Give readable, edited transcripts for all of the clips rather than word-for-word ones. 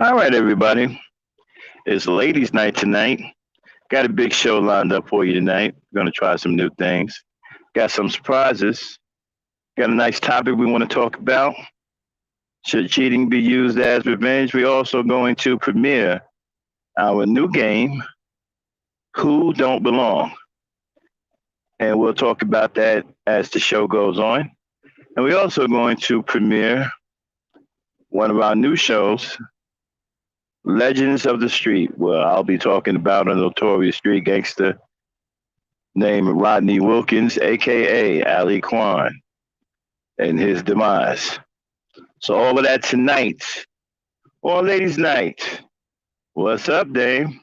All right, everybody. It's ladies' night tonight. Got a big show lined up for you tonight. We're going to try some new things. Got some surprises. Got a nice topic we want to talk about. Should cheating be used as revenge? We're also going to premiere our new game, Who Don't Belong. And we'll talk about that as the show goes on. And we're also going to premiere one of our new shows, Legends of the Street, where I'll be talking about a notorious street gangster named Rodney Wilkins, aka Ali Kwan, and his demise. So all of that tonight, or ladies' night. What's up, Dame?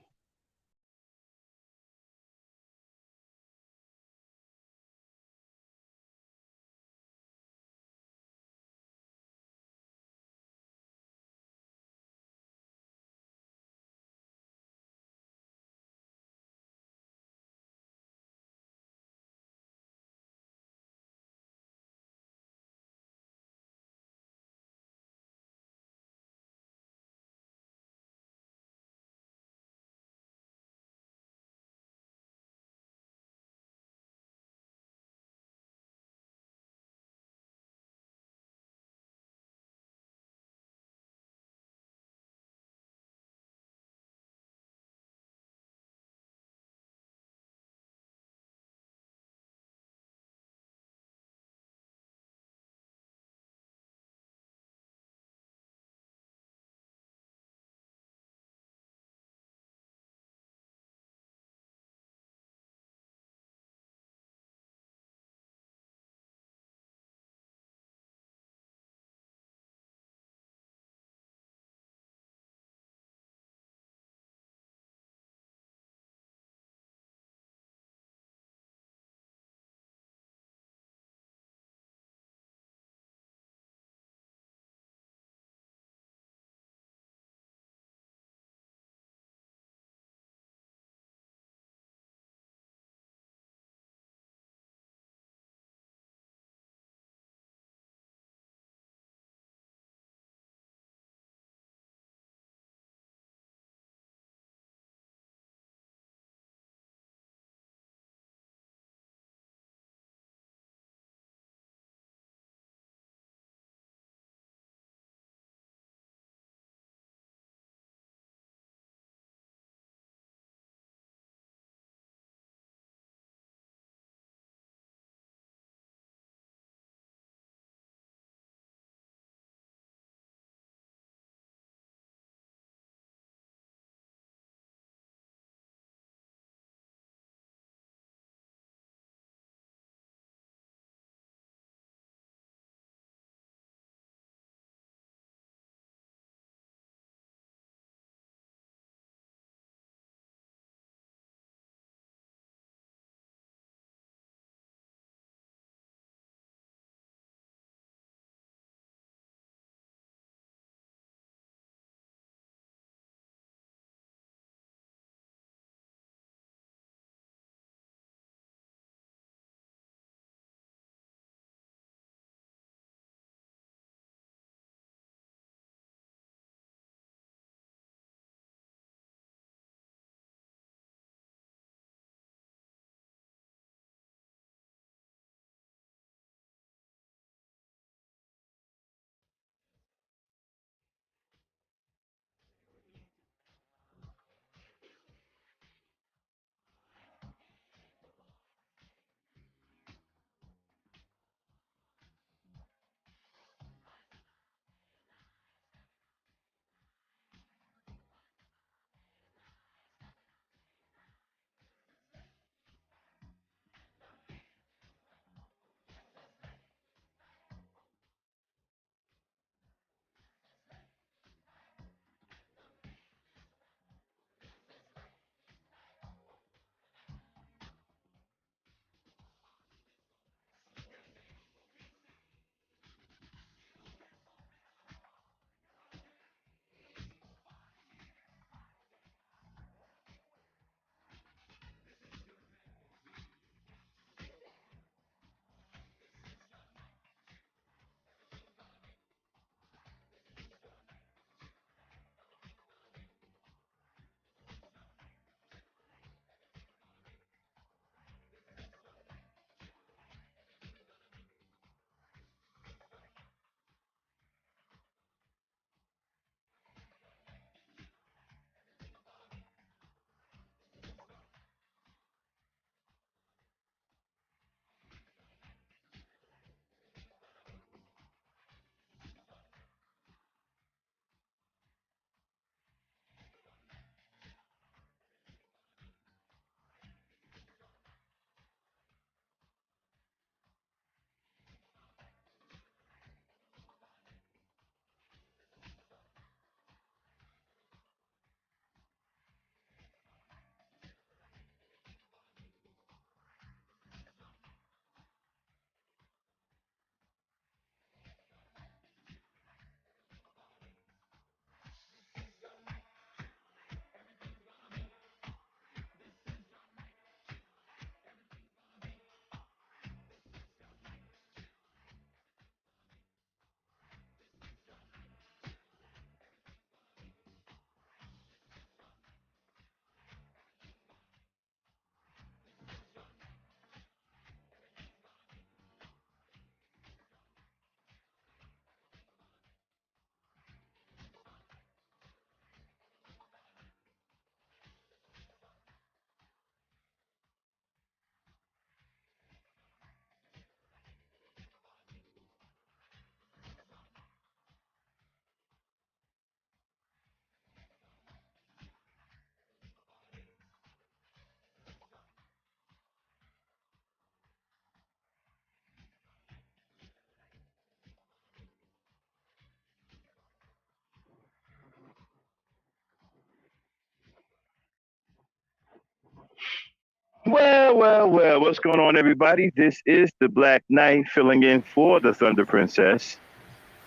Well. What's going on, everybody? This is the Black Knight filling in for the Thunder Princess.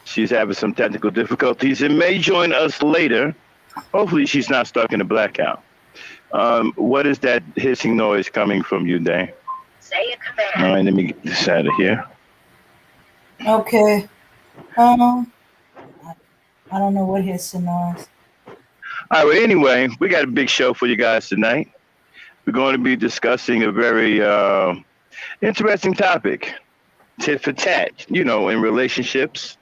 She's having some technical difficulties and may join us later. Hopefully, she's not stuck in a blackout. What is that hissing noise coming from you, Dane? Say a command. All right, let me get this out of here. Okay. I don't know what hissing noise. All right, well, anyway, we got a big show for you guys tonight. We're going to be discussing a very interesting topic, tit for tat, in relationships.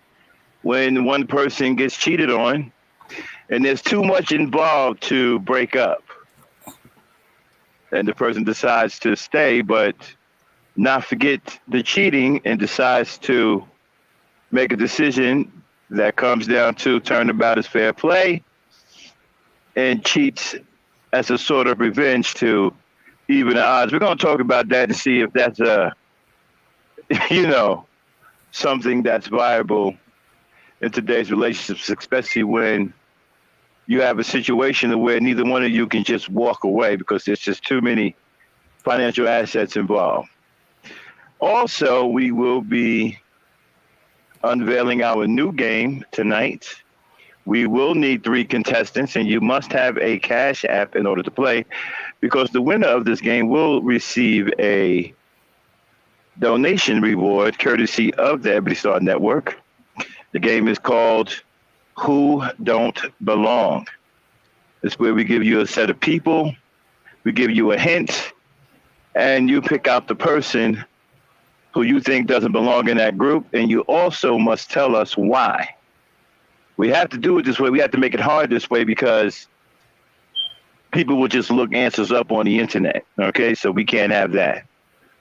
When one person gets cheated on and there's too much involved to break up, and the person decides to stay but not forget the cheating and decides to make a decision that comes down to turnabout is fair play and cheats as a sort of revenge to even the odds. We're going to talk about that and see if that's something that's viable in today's relationships, especially when you have a situation where neither one of you can just walk away because there's just too many financial assets involved. Also, we will be unveiling our new game tonight. We will need 3 contestants, and you must have a Cash App in order to play, because the winner of this game will receive a donation reward courtesy of the Ebony Star Network. The game is called Who Don't Belong. It's where we give you a set of people, we give you a hint, and you pick out the person who you think doesn't belong in that group, and you also must tell us why. We have to do it this way. We have to make it hard this way because people will just look answers up on the internet. Okay, so we can't have that.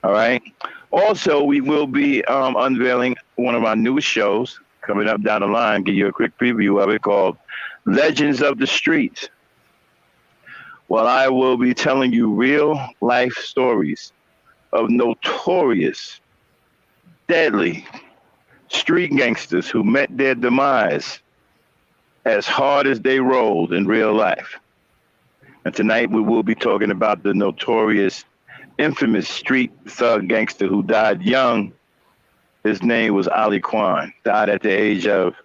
All right. Also, we will be unveiling one of our newest shows coming up down the line. Give you a quick preview of it, called Legends of the Streets. Well, I will be telling you real life stories of notorious, deadly street gangsters who met their demise as hard as they rolled in real life. And tonight we will be talking about the notorious, infamous street thug gangster who died young. His name was Ali Kwan. Died at the age of,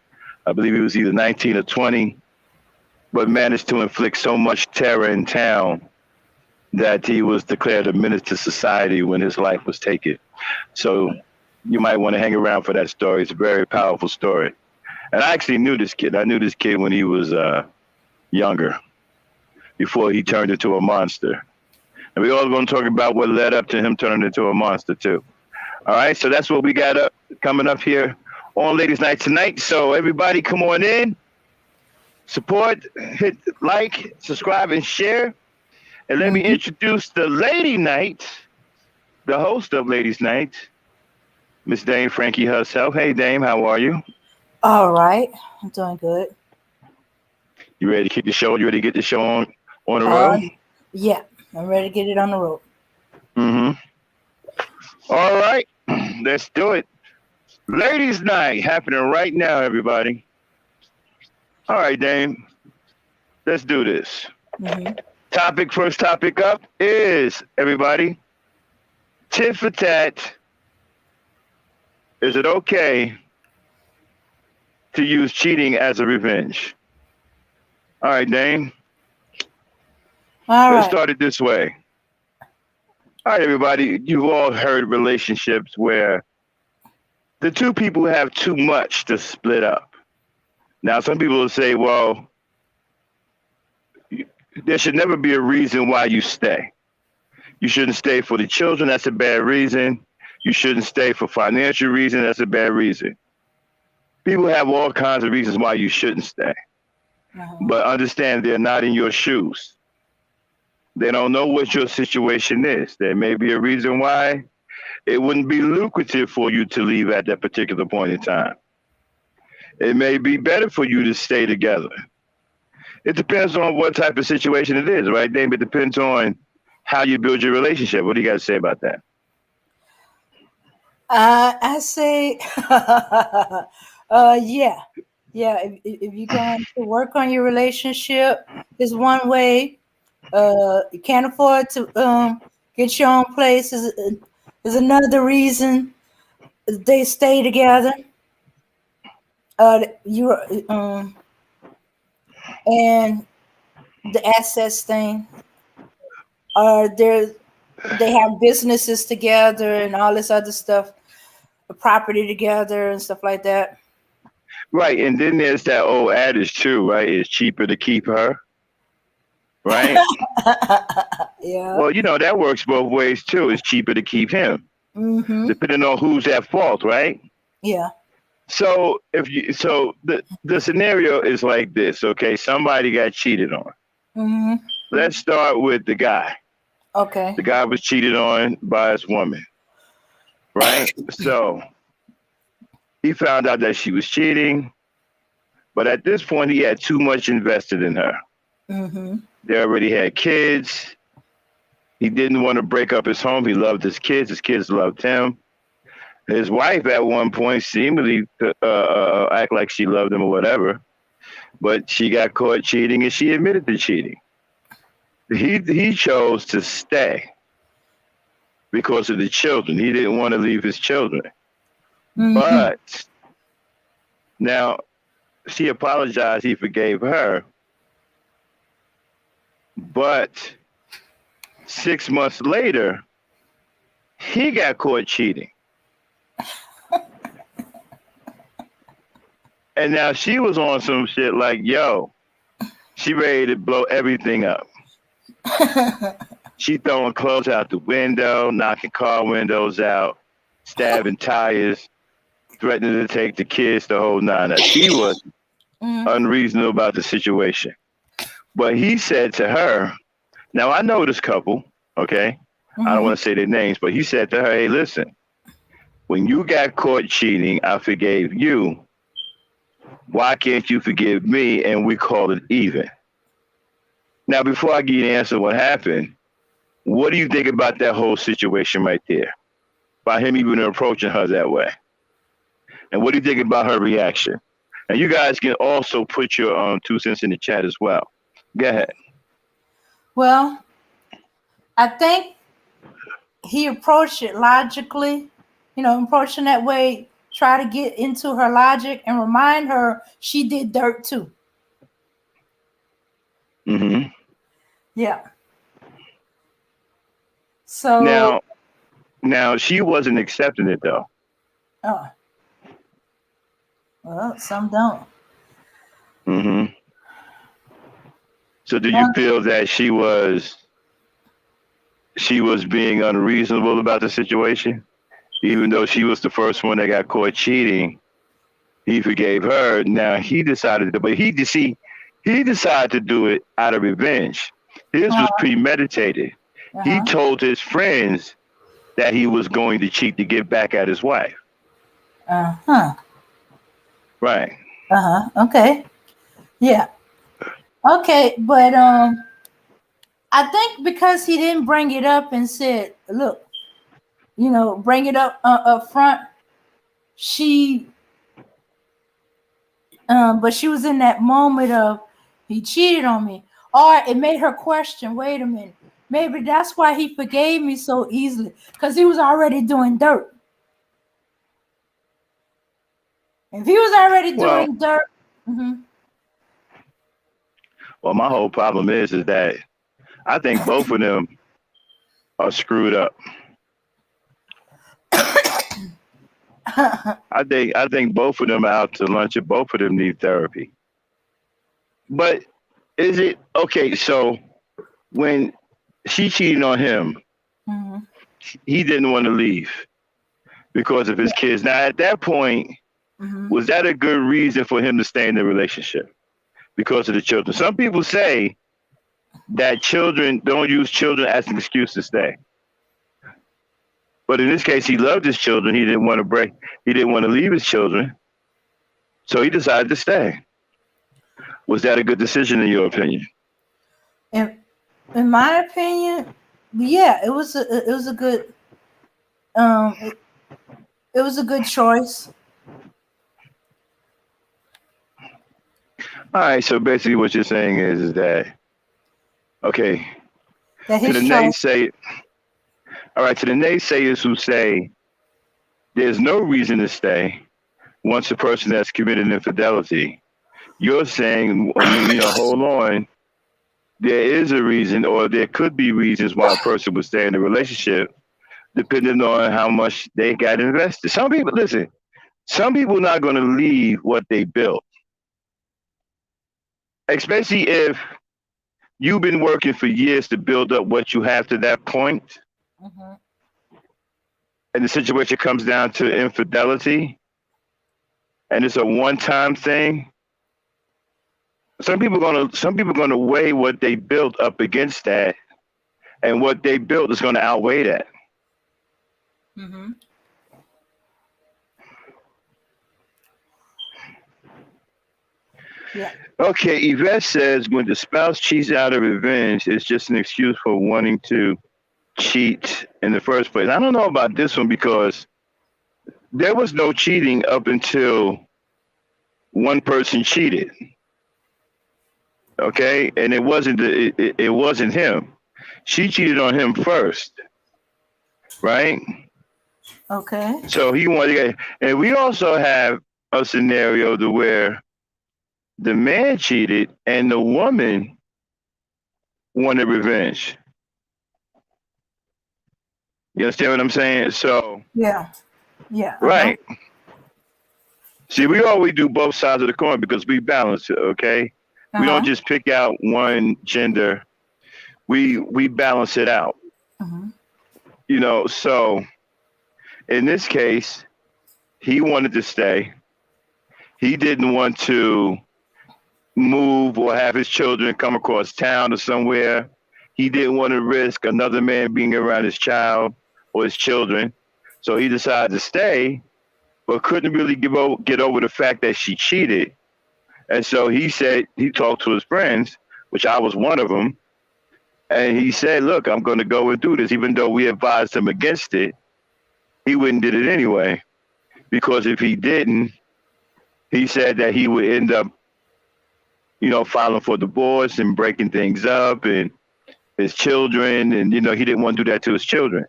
I believe he was either 19 or 20, but managed to inflict so much terror in town that he was declared a menace to society when his life was taken. So you might want to hang around for that story. It's a very powerful story. And I actually knew this kid. I knew this kid when he was younger, before he turned into a monster. And we're all going to talk about what led up to him turning into a monster too. All right, so that's what we got coming up here on Ladies Night tonight. So everybody come on in, support, hit like, subscribe, and share. And let me introduce the Lady Night, the host of Ladies Night, Miss Dame Frankie herself. Hey, Dame, how are you? All right. I'm doing good. You ready to kick the show? You ready to get the show on the road? Yeah, I'm ready to get it on the road. All right, let's do it. Ladies' Night happening right now, everybody. All right, Dame, let's do this. First topic up is, everybody, tit for tat. Is it okay to use cheating as a revenge? All right, Dame. Let's start it this way. All right, everybody, you've all heard relationships where the two people have too much to split up. Now, some people will say, well, there should never be a reason why you stay. You shouldn't stay for the children. That's a bad reason. You shouldn't stay for financial reasons. That's a bad reason. People have all kinds of reasons why you shouldn't stay. But understand they're not in your shoes. They don't know what your situation is. There may be a reason why it wouldn't be lucrative for you to leave at that particular point in time. It may be better for you to stay together. It depends on what type of situation it is, right, Dave? It depends on how you build your relationship. What do you got to say about that? I say, yeah. If you're going to work on your relationship, is one way. You can't afford to Get your own place is another reason they stay together. You and the assets thing. They have businesses together and all this other stuff, property together and stuff like that. Right, and then there's that old adage too, right? It's cheaper to keep her, right? Yeah. Well, that works both ways too. It's cheaper to keep him, Mm-hmm. depending on who's at fault, right? Yeah. So the scenario is like this, okay? Somebody got cheated on. Mm-hmm. Let's start with the guy. Okay. The guy was cheated on by his woman, right? So he found out that she was cheating, but at this point he had too much invested in her. Mm-hmm. They already had kids. He didn't want to break up his home. He loved his kids. His kids loved him. His wife at one point seemingly act like she loved him or whatever, but she got caught cheating and she admitted to cheating. He chose to stay because of the children. He didn't want to leave his children. Mm-hmm. But now she apologized. He forgave her. But 6 months later, he got caught cheating. And now she was on some shit like, yo, she ready to blow everything up. She throwing clothes out the window, knocking car windows out, stabbing tires, threatening to take the kids, the whole nine. Now, she was unreasonable about the situation. But he said to her, now I know this couple, okay? I don't want to say their names, but he said to her, hey, listen, when you got caught cheating, I forgave you. Why can't you forgive me and we call it even? Now, before I give you the answer what happened, what do you think about that whole situation right there? By him even approaching her that way? And what do you think about her reaction? And you guys can also put your 2 cents in the chat as well. Go ahead. Well, I think he approached it logically, approaching that way, try to get into her logic and remind her she did dirt too. Mm-hmm. Yeah. So now she wasn't accepting it though. Oh. Well, some don't. Mm-hmm. So do you feel that she was being unreasonable about the situation? Even though she was the first one that got caught cheating, he forgave her. Now he decided to, but he decided to do it out of revenge. His was premeditated. He told his friends that he was going to cheat to get back at his wife. Right. Okay. Yeah. Okay, but I think because he didn't bring it up and said, look, bring it up front, but she was in that moment of, he cheated on me. Or it made her question, wait a minute, maybe that's why he forgave me so easily, because he was already doing dirt. If he was already doing dirt. Well, my whole problem is that I think both of them are screwed up. I think both of them are out to lunch and both of them need therapy. But is it okay? So when she cheated on him, he didn't want to leave because of his kids. Now at that point, was that a good reason for him to stay in the relationship? Because of the children. Some people say that children don't use children as an excuse to stay. But in this case, he loved his children. He didn't want to leave his children. So he decided to stay. Was that a good decision in your opinion? In my opinion, yeah, it was a good it was a good choice. All right, so basically what you're saying is that, okay, that his to the naysay, All right, to the naysayers who say there's no reason to stay once a person has committed infidelity, you're saying, hold on, there is a reason, or there could be reasons why a person would stay in a relationship, depending on how much they got invested. Some people, listen, some people are not going to leave what they built, especially if you've been working for years to build up what you have to that point, Mm-hmm. and the situation comes down to infidelity, and it's a one-time thing. Some people gonna weigh what they built up against that, and what they built is gonna outweigh that. Mm-hmm. Yeah. Okay, Yvette says when the spouse cheats out of revenge, it's just an excuse for wanting to cheat in the first place. I don't know about this one because there was no cheating up until one person cheated. Okay, and it wasn't him. She cheated on him first, right? Okay. So he wanted to get, and we also have a scenario to where the man cheated and the woman wanted revenge. You understand what I'm saying? So, Yeah. Yeah. Uh-huh. right. See, we always do both sides of the coin because we balance it, okay? We don't Uh-huh. just pick out one gender. We balance it out. Mm-hmm. So in this case, he wanted to stay. He didn't want to move or have his children come across town or somewhere. He didn't want to risk another man being around his child or his children. So he decided to stay, but couldn't really get over the fact that she cheated. And so he said, he talked to his friends, which I was one of them. And he said, look, I'm going to go and do this. Even though we advised him against it, he wouldn't did it anyway. Because if he didn't, he said that he would end up, filing for divorce and breaking things up and his children. And, he didn't want to do that to his children.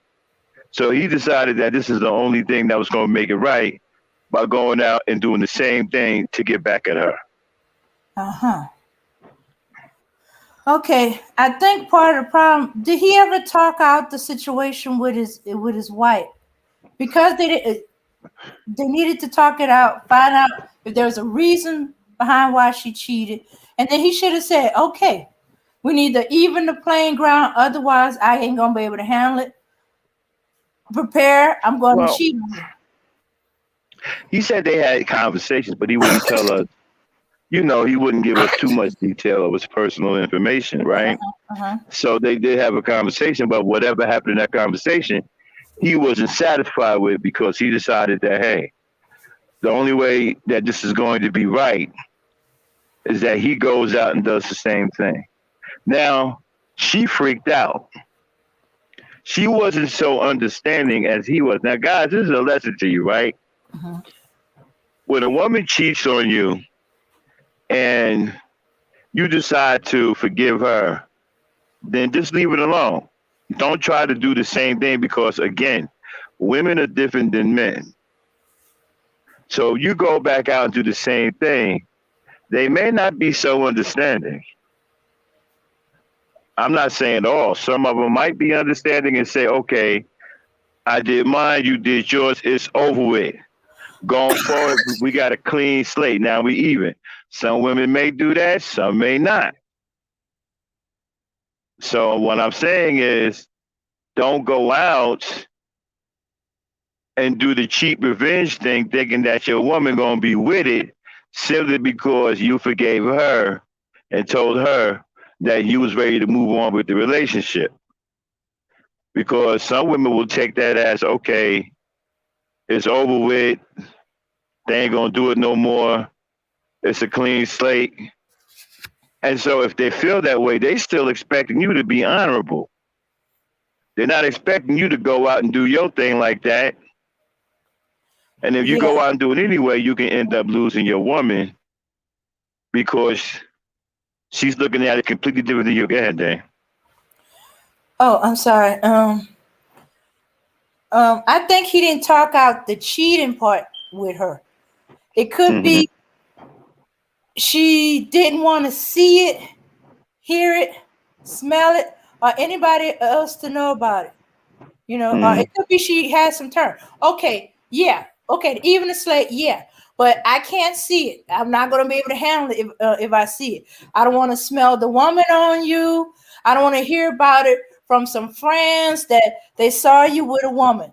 So he decided that this is the only thing that was going to make it right by going out and doing the same thing to get back at her. Uh-huh. Okay. I think part of the problem, did he ever talk out the situation with his wife? Because they needed to talk it out, find out if there was a reason behind why she cheated. And then he should have said, okay, we need to even the playing ground. Otherwise, I ain't going to be able to handle it. Prepare. I'm going to Well, cheat on you. he said they had conversations, but he wouldn't tell us, he wouldn't give us too much detail of his personal information, right? Uh-huh. So they did have a conversation, but whatever happened in that conversation, he wasn't satisfied with because he decided that, hey, the only way that this is going to be right is that he goes out and does the same thing. Now, she freaked out. She wasn't so understanding as he was. Now, guys, this is a lesson to you, right? Uh-huh. When a woman cheats on you and you decide to forgive her, then just leave it alone. Don't try to do the same thing because, again, women are different than men. So you go back out and do the same thing, they may not be so understanding. I'm not saying all. Some of them might be understanding and say, okay, I did mine, you did yours, it's over with. Going forward, we got a clean slate. Now we even. Some women may do that, some may not. So what I'm saying is don't go out and do the cheap revenge thing thinking that your woman gonna be with it simply because you forgave her and told her that you was ready to move on with the relationship. Because some women will take that as, okay, it's over with, they ain't gonna do it no more, it's a clean slate. And so if they feel that way, they still expecting you to be honorable. They're not expecting you to go out and do your thing like that. And if you Yeah. go out and do it anyway, you can end up losing your woman because she's looking at it completely different than you. Go ahead, Dan. Oh, I'm sorry. I think he didn't talk out the cheating part with her. It could Mm-hmm. be she didn't want to see it, hear it, smell it, or anybody else to know about it. Mm-hmm. It could be she had some turn. Okay, yeah, okay, even the slate, yeah, but I can't see it. I'm not gonna be able to handle it if I see it. I don't want to smell the woman on you. I don't want to hear about it from some friends that they saw you with a woman.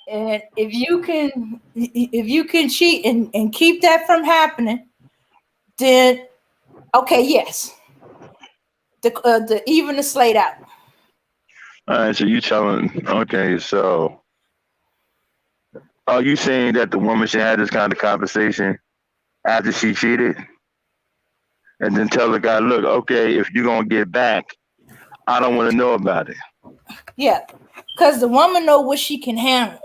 And if you can cheat and keep that from happening, then okay, yes, the even the slate out. All right, so you telling, okay, so are you saying that the woman should have this kind of conversation after she cheated and then tell the guy, look, okay, if you're going to get back, I don't want to know about it. Yeah, because the woman know what she can handle.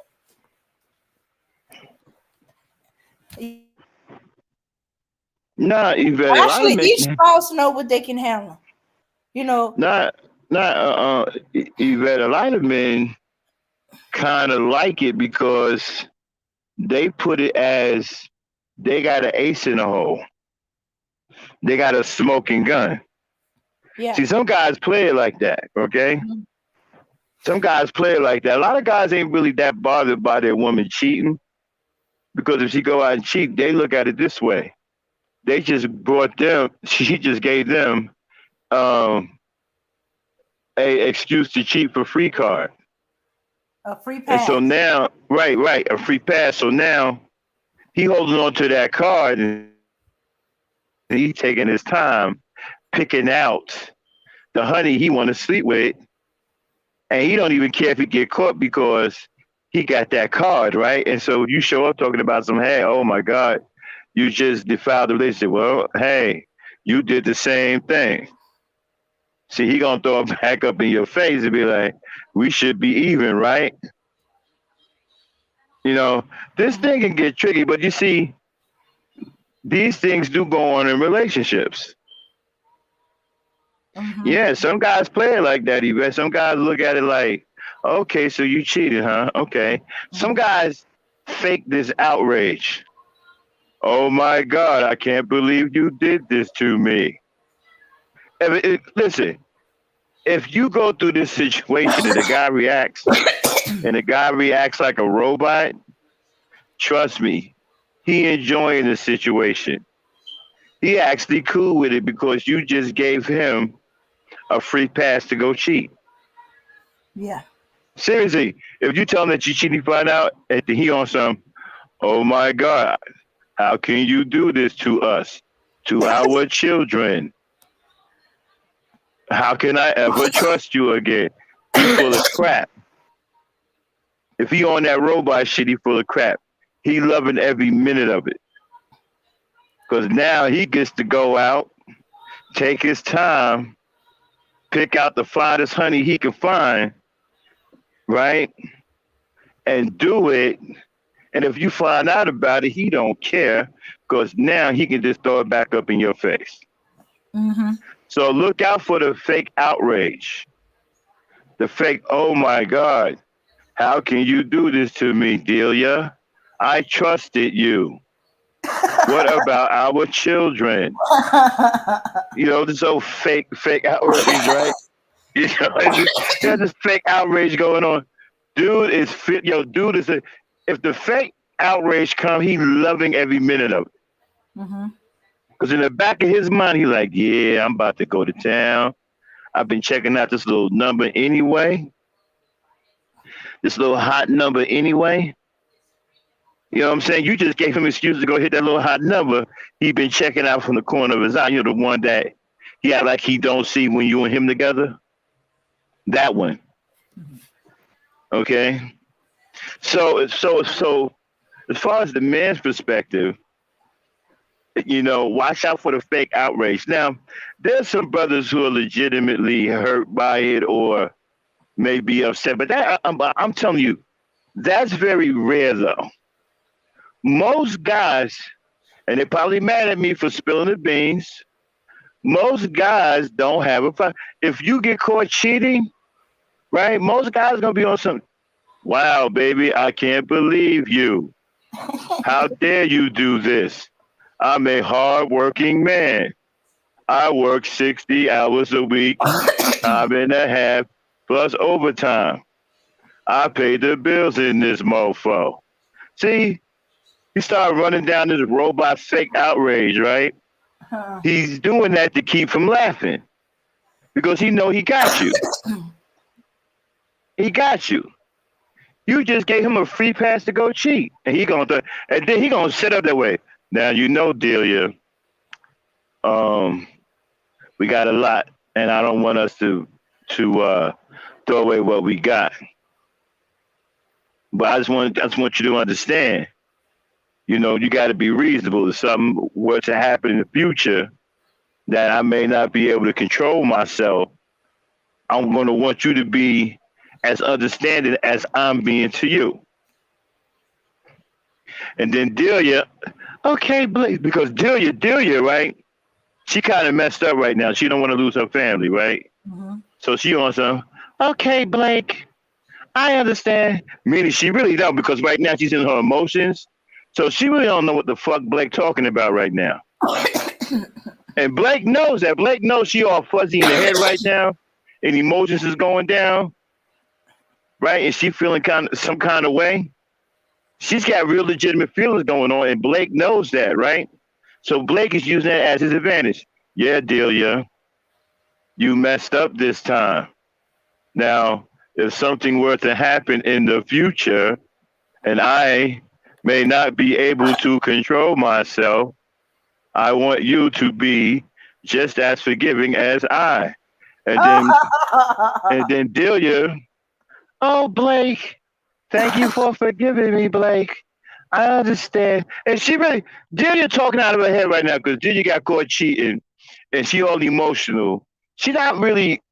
Nah, Yvette, a lot of Actually, men, each spouse know what they can handle. You know, not, not, Yvette, a lot of men kind of like it because they put it as they got an ace in the hole. They got a smoking gun. yeah. See, some guys play it like that, okay? Mhm. Some guys play it like that. A lot of guys ain't really that bothered by their woman cheating because if she go out and cheat, they look at it this way. They just brought them, she just gave them um, a excuse to cheat for free card. A free And so pass. now, right, a free pass. So now he holding on to that card and he taking his time picking out the honey he want to sleep with, and he don't even care if he get caught because he got that card, right? And so you show up talking about some, hey, oh my God, you just defiled the relationship. Well, hey, you did the same thing. See, he gonna throw it back up in your face and be like, we should be even, right? You know, this Mhm. thing can get tricky, but you see, these things do go on in relationships. Mhm. Yeah, some guys play it like that, even. Some guys look at it like, okay, so you cheated, huh? Okay. Some Mhm. guys fake this outrage. Oh my God, I can't believe you did this to me. Listen, if you go through this situation and the guy reacts like a robot, trust me, he enjoying the situation. He actually cool with it because you just gave him a free pass to go cheat. Yeah. Seriously, if you tell him that you cheating, find out, and he on some, oh my God, how can you do this to us, to our children? How can I ever trust you again? He full of crap. If he on that robot shit, he full of crap. He loving every minute of it. Because now he gets to go out, take his time, pick out the finest honey he can find, right? And do it. And if you find out about it, he don't care because now he can just throw it back up in your face. Mhm. So look out for the fake outrage, the fake, oh my God, how can you do this to me, Delia? I trusted you. What about our children? You know, this old fake outrage, right? You know, there's this fake outrage going on. Dude is fit. Yo, dude is a. If the fake outrage come, he loving every minute of it. Mhm. Cause in the back of his mind, he like, yeah, I'm about to go to town. I've been checking out this little number anyway. This little hot number anyway. You know what I'm saying? You just gave him excuse to go hit that little hot number he been checking out from the corner of his eye. You know, the one that he act like he don't see when you and him together. That one. Okay. So as far as the man's perspective, watch out for the fake outrage. Now, there's some brothers who are legitimately hurt by it or may be upset, but I'm telling you, that's very rare though. Most guys, and they're probably mad at me for spilling the beans. Most guys don't have a problem. If you get caught cheating, right? Most guys gonna be on some. Wow, baby, I can't believe you. How dare you do this? I'm a hard-working man. I work 60 hours a week, time and a half, plus overtime. I pay the bills in this mofo. See, he started running down this robot fake outrage, right? Uh, He's doing that to keep from laughing because he know he got you. He got you. You just gave him a free pass to go cheat, and and then he gonna set up that way. Now you know, Delia, um, we got a lot, and I don't want us to throw away what we got. But I just want you to understand. You know, you got to be reasonable. If something were to happen in the future that I may not be able to control myself, I'm going to want you to be as understanding as I'm being to you. And then Delia, okay, Blake, because Delia, right? She kind of messed up right now. She don't want to lose her family, right? mhm. So she on some, okay, Blake, I understand. Meaning she really don't because right now she's in her emotions. So she really don't know what the fuck Blake talking about right now. And Blake knows that. Blake knows she all fuzzy in the head right now, and emotions is going down, right? And she feeling some kind of way. She's got real legitimate feelings going on, and Blake knows that, right? So Blake is using that as his advantage. Yeah, Delia, you messed up this time. Now, if something were to happen in the future, and I may not be able to control myself, I want you to be just as forgiving as I. And then and then Delia, oh Blake, thank you for forgiving me, Blake. I understand. And she really Delia talking out of her head right now because Delia got caught cheating and she all emotional. She's not really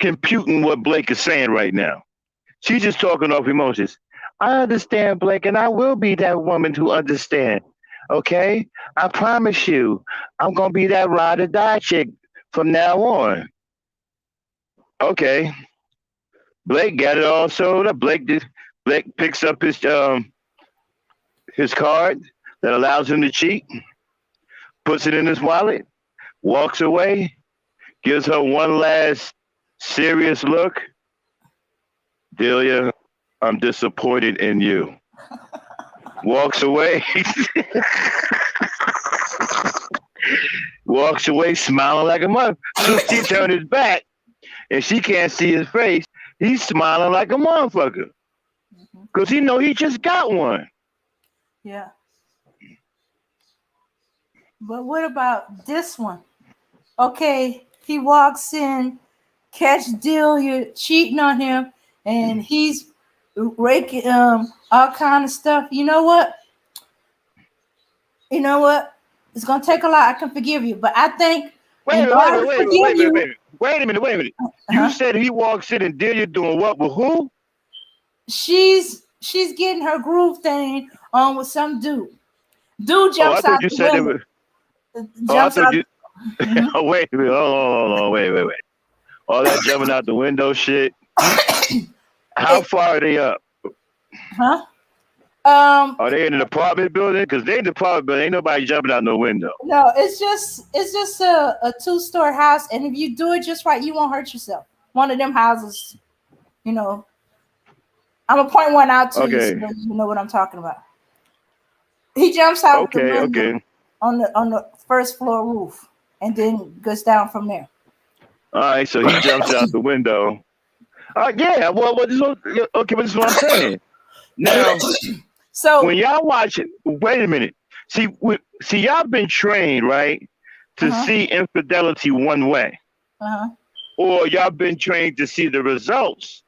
computing what Blake is saying right now. She's just talking off emotions. I understand, Blake, and I will be that woman to understand. Okay? I promise you, I'm gonna be that ride or die chick from now on. Okay. Blake got it all sold up. Blake picks up his card that allows him to cheat, puts it in his wallet, walks away, gives her one last serious look. Delia, I'm disappointed in you. Walks away, walks away smiling like a mother. Soon as he turned his back and she can't see his face, he's smiling like a motherfucker. Mhm. Because he know he just got one. Yeah. But what about this one? Okay, he walks in, catch Delia cheating on him, and he's raking all kind of stuff. You know what? You know what? It's gonna take a lot. I can forgive you, but I think Wait a in minute, wait a order minute, to wait a minute, forgive wait a minute, you, wait a minute. Wait a minute, wait a minute. You uh-huh, said he walks in and Delia doing what with who? she's getting her groove thing on with some dude. Dude Oh, I jumps thought out you the said they window. were. Oh, I Jumps thought out. you. Mhm. Oh, wait a minute. Hold on, wait. All that jumping out the window shit. How It, far are they up? huh? Um, Are they in an apartment building? Because they in the apartment building. Ain't nobody jumping out no window. no, it's just a two-story house, and if you do it just right, you won't hurt yourself. One of them houses, you know. I'm gonna point one out to you so Okay, that you know what I'm talking about. He jumps out the window okay. on the first floor roof, and then goes down from there. All right, so he jumps out the window. Yeah, well, okay, but this is what I'm saying. Now, when So, y'all watch it, wait a minute. See, y'all been trained, right, uh to huh, see infidelity one way, uh huh, or y'all been trained to see the results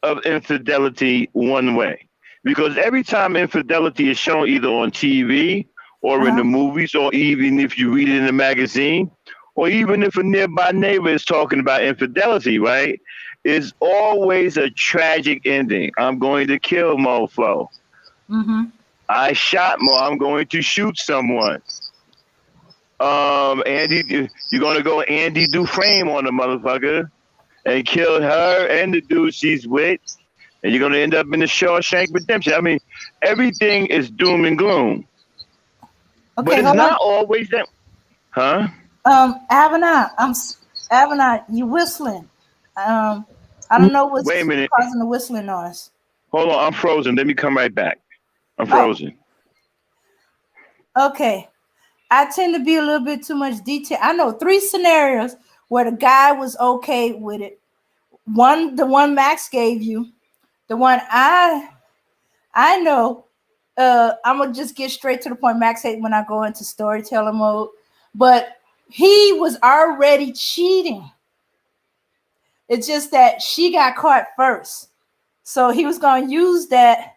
of infidelity one way. Because every time infidelity is shown either on TV uh or in huh. the movies, or even if you read it in a magazine, or even if a nearby neighbor is talking about infidelity, right? It's always a tragic ending. I'm going to kill mofo. Mm-hmm. I shot Mo. I'm going to shoot someone. Andy, you're gonna go Andy Dufresne on the motherfucker and kill her and the dude she's with. and you're gonna end up in the Shawshank Redemption. I mean, everything is doom and gloom, but Okay, it's hold on. not always that, huh? Avana, Avana, you whistling. Um, I don't know Wait a what's minute, causing the whistling noise. hold on, I'm frozen. Let me come right back. I'm Oh, frozen. okay. I tend to be a little bit too much detail. I know three scenarios where the guy was okay with it. One, the one Max gave you. The one I know. I'm gonna just get straight to the point. Max hate when I go into storyteller mode, but he was already cheating. It's just that she got caught first, so he was gonna use that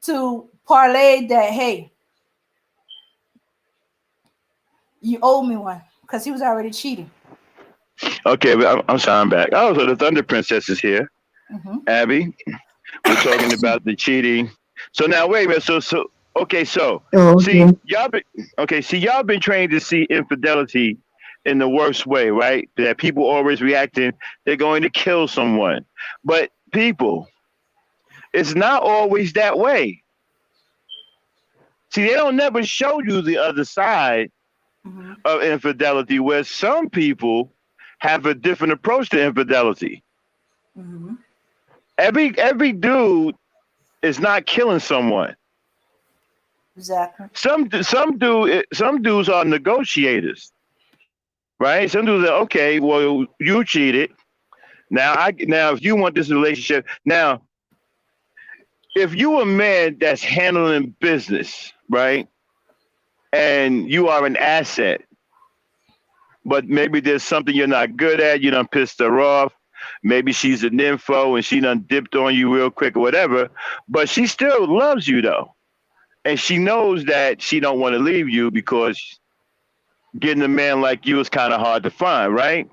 to parlay that. Hey, you owe me one because he was already cheating. Okay, I'm sorry, I'm back. Oh, so the Thunder Princess is here. Hmm. Abby, we're talking about the cheating. So now, wait a minute. Okay, so Oh, see, okay. y'all been trained to see infidelity in the worst way, right? That people always reacting, they're going to kill someone. But people, it's not always that way. See, they don't never show you the other side Hmm. of infidelity, where some people have a different approach to infidelity. Hmm. Every dude is not killing someone. Exactly. Some dudes are negotiators, right? Some dudes are okay. Well, you cheated. Now if you want this relationship, now if you a man that's handling business, right, and you are an asset, but maybe there's something you're not good at, you done pissed her off. Maybe she's an info and she done dipped on you real quick or whatever, but she still loves you though. And she knows that she don't want to leave you because getting a man like you is kind of hard to find, right?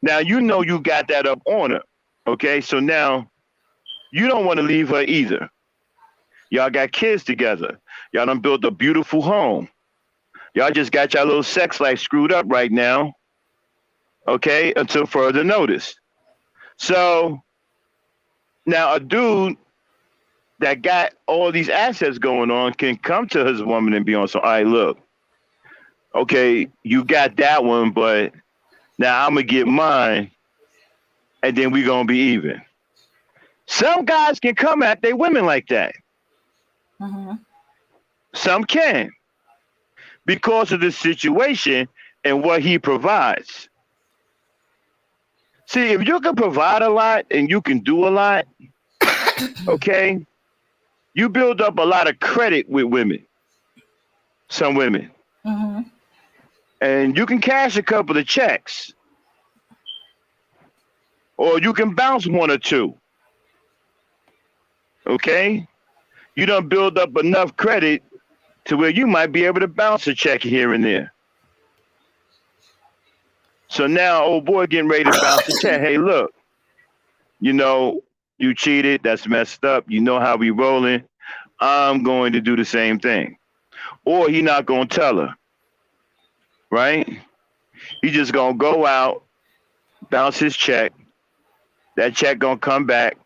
Now you know you got that up on her. Okay, so now you don't want to leave her either. Y'all got kids together. Y'all done built a beautiful home. Y'all just got your little sex life screwed up right now. Okay, until further notice. So now a dude that got all these assets going on can come to his woman and be on. So, all right, look, okay, you got that one, but now I'm gonna get mine, and then we gonna be even. Some guys can come at their women like that. Hmm. Some can because of the situation and what he provides. See, if you can provide a lot and you can do a lot, okay, you build up a lot of credit with women, some women, Hmm. and you can cash a couple of checks or you can bounce one or two, okay? You don't build up enough credit to where you might be able to bounce a check here and there. So now, old boy getting ready to bounce a check. Hey, look, you know, you cheated. That's messed up. You know how we rolling. I'm going to do the same thing. Or he not going to tell her, right? He just going to go out, bounce his check. That check going to come back.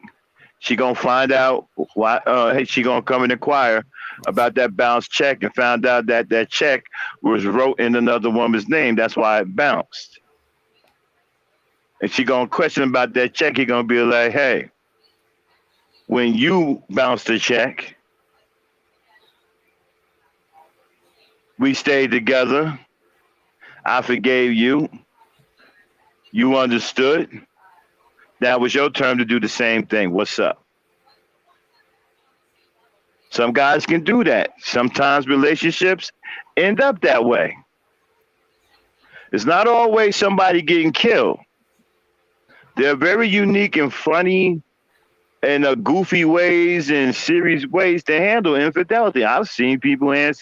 She going to find out why, hey, she going to come and inquire about that bounced check and found out that that check was wrote in another woman's name. That's why it bounced. And she going to question about that check. He going to be like, hey, when you bounced the check, we stayed together. I forgave you. You understood. Now it was your turn to do the same thing. What's up? Some guys can do that. Sometimes relationships end up that way. It's not always somebody getting killed. They're very unique and funny and goofy ways and serious ways to handle infidelity. I've seen people handle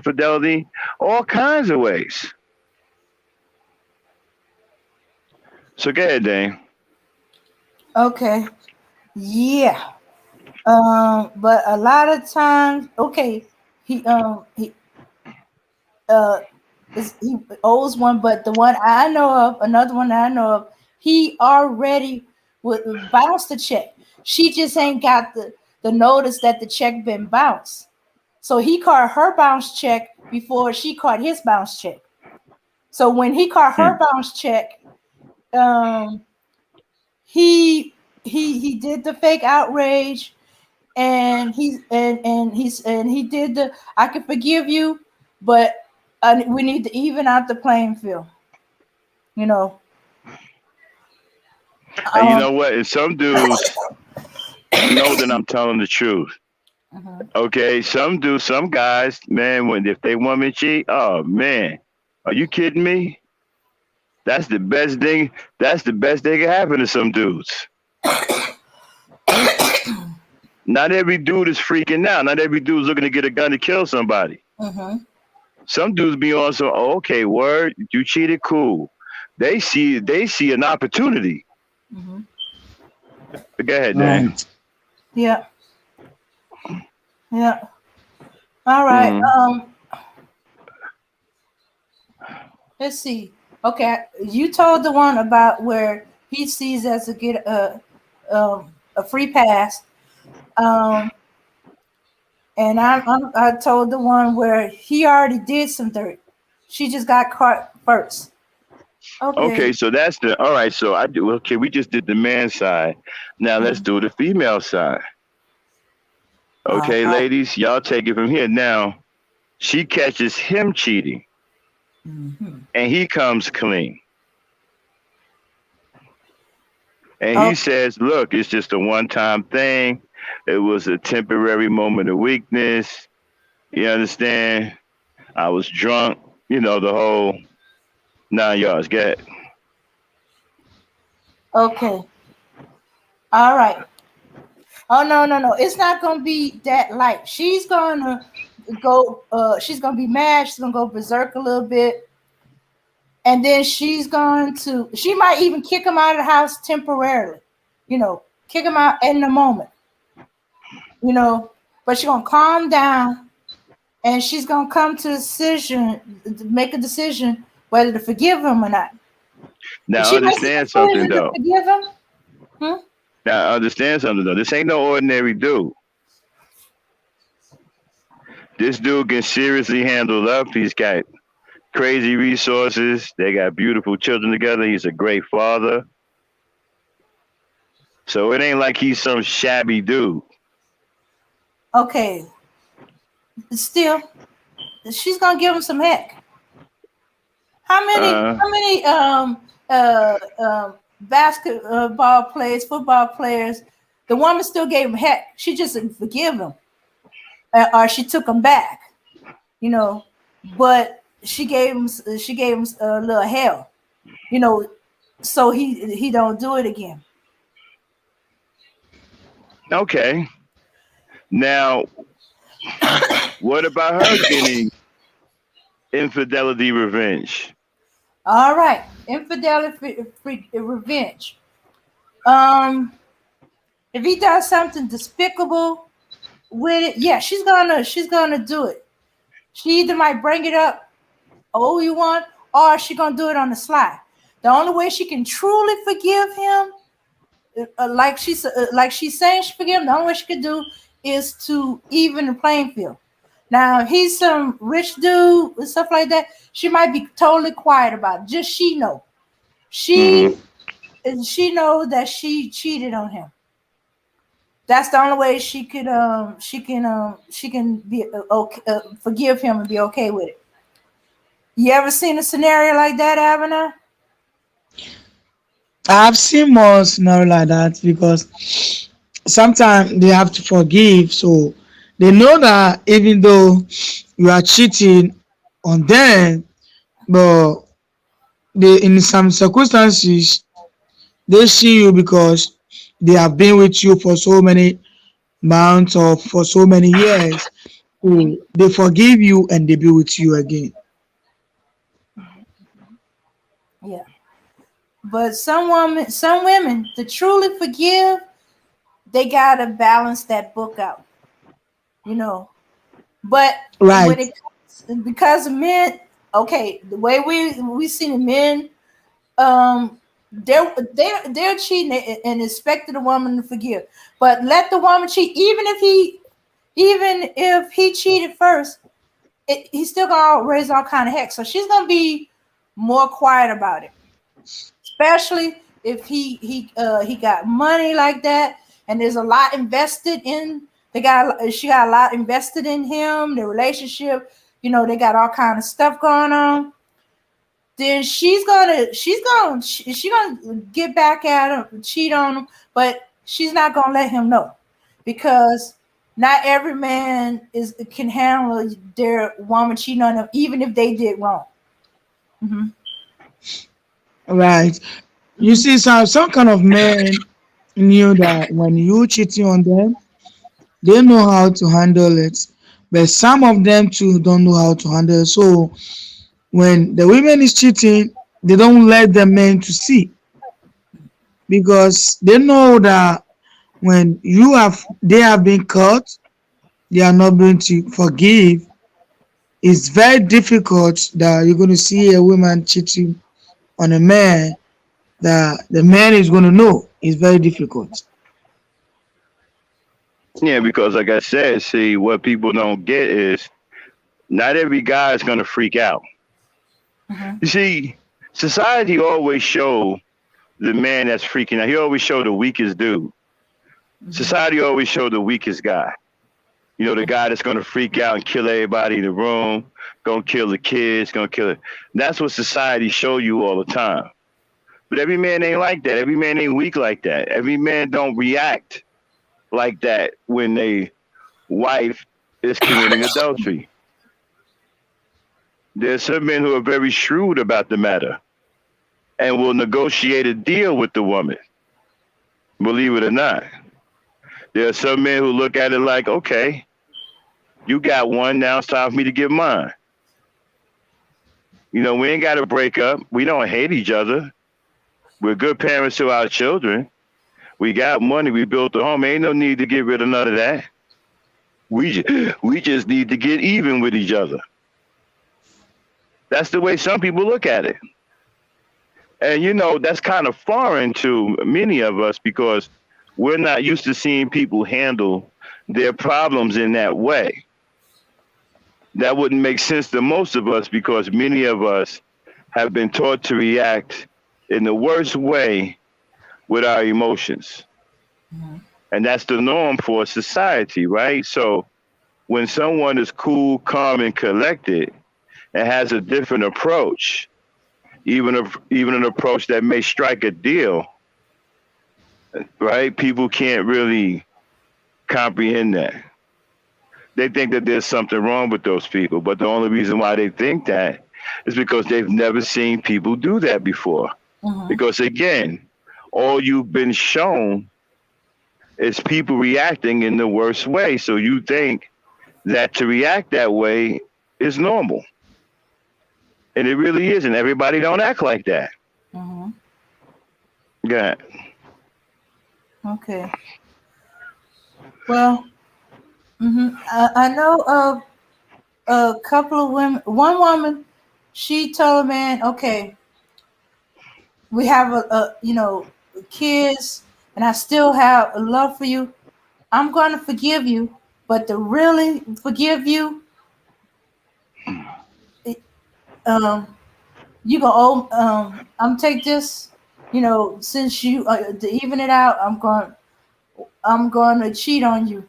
fidelity all kinds of ways. So go ahead, Dane. Okay. Yeah. But a lot of times, okay, he uh he owes one, but the one I know of, another one that I know of, he already would bounce the check. She just ain't got the notice that the check been bounced. So he caught her bounce check before she caught his bounce check. So when he caught her bounce check, um, he did the fake outrage, and he did the I can forgive you, but we need to even out the playing field. You know. And you know what? And some dudes know that I'm telling the truth. Okay, some guys, man, when if they want me to cheat, oh man, are you kidding me? That's the best thing. That's the best thing that can happen to some dudes. Not every dude is freaking out. Not every dude's looking to get a gun to kill somebody. Some dudes be on so okay, word, you cheated, cool. They see an opportunity. Go ahead, Dan. Right. Yeah. Yeah. All right. Let's see. Okay, you told the one about where he sees as a get a free pass, and I told the one where he already did some dirt. She just got caught first. Okay, so that's the all right. So I do okay. We just did the man side. Now let's do the female side. Okay, ladies, y'all take it from here. Now she catches him cheating, and he comes clean. And he says, look, it's just a one-time thing. It was a temporary moment of weakness. You understand? I was drunk, the whole 9 yards. Get it. Okay. All right. Oh no. It's not gonna be that light. She's gonna go she's gonna be mad, she's gonna go berserk a little bit. And then she might even kick him out of the house temporarily, kick him out in the moment, but she's going to calm down, and she's going to make a decision whether to forgive him or not. Now understand something though. Forgive him? Now understand something though. This ain't no ordinary dude. This dude can seriously handle up. He's got crazy resources. They got beautiful children together. He's a great father. So it ain't like he's some shabby dude. Okay. Still, she's gonna give him some heck. How many basketball players, football players, the woman still gave him heck. She just didn't forgive him, or she took him back. But she gave him a little hell, so he don't do it again. Okay. Now, what about her getting infidelity revenge? All right, infidelity revenge. If he does something despicable with it, yeah, she's gonna do it. She either might bring it up, you want, or she gonna do it on the slide. The only way she can truly forgive him, like she's saying she forgive him, the only way she could do is to even the playing field. Now, if he's some rich dude and stuff like that, she might be totally quiet about it. Just she know. She know that she cheated on him. That's the only way she can be forgive him and be okay with it. You ever seen a scenario like that, Avena? I've seen more scenario like that because sometimes they have to forgive. So they know that even though you are cheating on them, but in some circumstances they see you because they have been with you for so many months or for so many years. So they forgive you and they be with you again. Yeah. But some women to truly forgive, they gotta balance that book out, But Right. when it comes, because of men, okay, the way we see the men, they're cheating and expecting the woman to forgive. But let the woman cheat, even if he cheated first, he's still gonna raise all kind of heck. So she's gonna be more quiet about it, especially if he got money like that, and there's a lot invested in the guy. She got a lot invested in him, the relationship. They got all kind of stuff going on. Then she's gonna get back at him, cheat on him, but she's not gonna let him know, because not every man can handle their woman cheating on them, even if they did wrong. Hmm. Right. You see, some kind of men knew that when you cheating on them, they know how to handle it. But some of them too don't know how to handle it. So when the women is cheating, they don't let the men to see, because they know that when they have been caught, they are not going to forgive. It's very difficult that you're going to see a woman cheating on a man that the man is going to know. It's very difficult. Yeah, because like I said, see, what people don't get is not every guy is gonna freak out. Hmm. You see, society always show the man that's freaking out. He always show the weakest dude. Hmm. Society always show the weakest guy. The guy that's gonna freak out and kill everybody in the room, gonna kill the kids, gonna kill it. That's what society show you all the time. But every man ain't like that. Every man ain't weak like that. Every man don't react like that when they wife is committing adultery. There's some men who are very shrewd about the matter and will negotiate a deal with the woman, believe it or not. There are some men who look at it like, okay, you got one, now it's time for me to get mine. We ain't got to break up. We don't hate each other. We're good parents to our children. We got money. We built a home. Ain't no need to get rid of none of that. We just need to get even with each other. That's the way some people look at it. And that's kind of foreign to many of us because we're not used to seeing people handle their problems in that way. That wouldn't make sense to most of us because many of us have been taught to react in the worst way with our emotions. Hmm. And that's the norm for society, right? So when someone is cool, calm, and collected and has a different approach, even an approach that may strike a deal, right? People can't really comprehend that. They think that there's something wrong with those people, but the only reason why they think that is because they've never seen people do that before. Hmm. Because again, all you've been shown is people reacting in the worst way. So you think that to react that way is normal. And it really isn't. Everybody don't act like that. Hmm. Yeah. Okay. Well, I know of a couple of women. One woman, she told a man, "Okay, we have kids, and I still have a love for you. I'm going to forgive you, but to really forgive you, it- um, you gonna owe. I'm take this. Since you to even it out, I'm going to cheat on you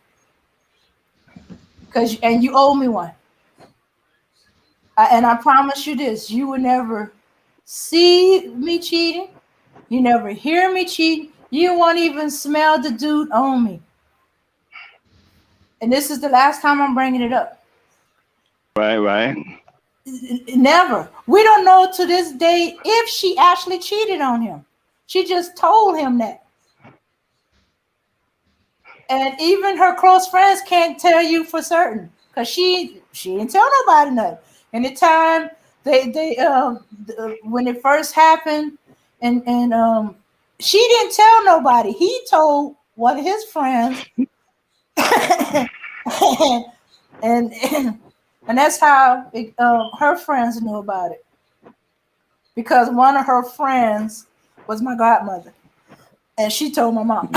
and you owe me one. And I promise you this: you will never see me cheating. You never hear me cheating. You won't even smell the dude on me. And this is the last time I'm bringing it up. Right, right. Never. We don't know to this day if she actually cheated on him. She just told him that. And even her close friends can't tell you for certain because she didn't tell nobody nothing. And the time when it first happened, and she didn't tell nobody. He told one of his friends, and and, and that's how her friends knew about it, because one of her friends was my godmother, and she told my mom,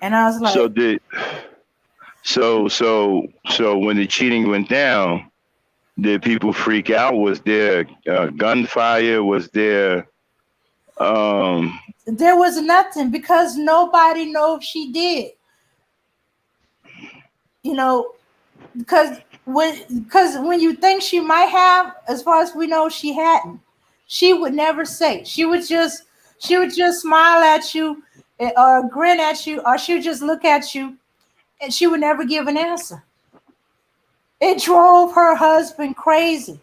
and I was like, so when the cheating went down, did people freak out? Was there gunfire? Was there there was nothing because nobody knows she did. You know, because when you think she might have, as far as we know, she hadn't. She would never say. She would just smile at you or grin at you, or she would just look at you, and she would never give an answer. It drove her husband crazy.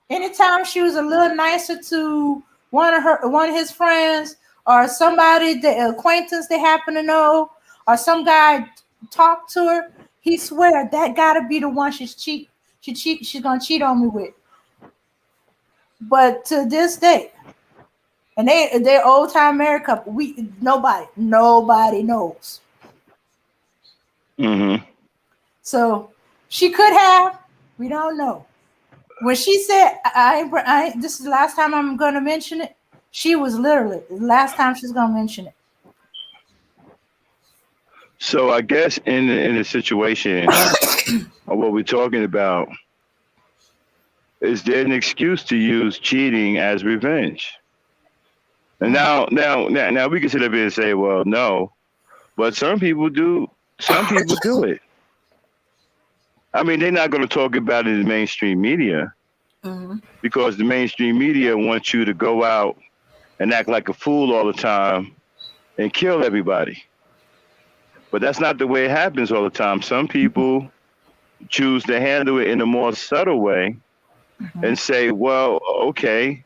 Anytime she was a little nicer to one of his friends or somebody, the acquaintance they happen to know, or some guy talked to her, he swear that gotta be the one she's gonna cheat on me with. But to this day, and they're old time married couple, nobody knows. Mm-hmm. So she could have, we don't know. When she said, this is the last time I'm going to mention it, she was literally the last time she's going to mention it. So I guess in the situation of what we're talking about, is there an excuse to use cheating as revenge? And now we can sit up here and say, well, no, but some people do. Some people do it. I mean, they're not going to talk about it in the mainstream media because the mainstream media wants you to go out and act like a fool all the time and kill everybody. But that's not the way it happens all the time. Some people choose to handle it in a more subtle way and say, well, okay,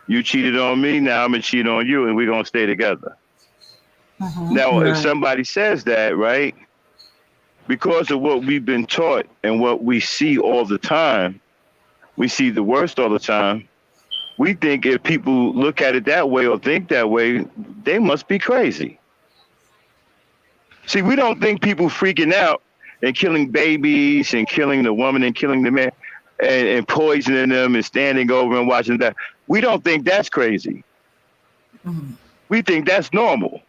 you cheated on me, now I'm going to cheat on you, and we're going to stay together. Now, if somebody says that, right, because of what we've been taught and what we see all the time, we see the worst all the time, we think if people look at it that way or think that way, they must be crazy. See, we don't think people freaking out and killing babies and killing the woman and killing the man and poisoning them and standing over and watching that. We don't think that's crazy. We think that's normal.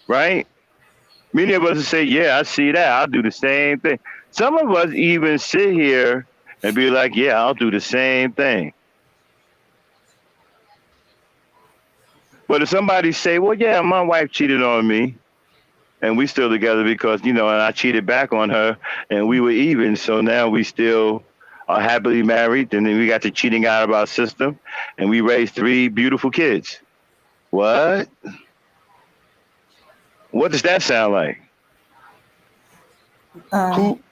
Right? Many of us say, yeah, I see that. I'll do the same thing. Some of us even sit here and be like, yeah, I'll do the same thing. But if somebody say, well, yeah, my wife cheated on me and we still together because, and I cheated back on her and we were even. So now we still are happily married. And then we got the cheating out of our system and we raised 3 beautiful kids. What? What does that sound like?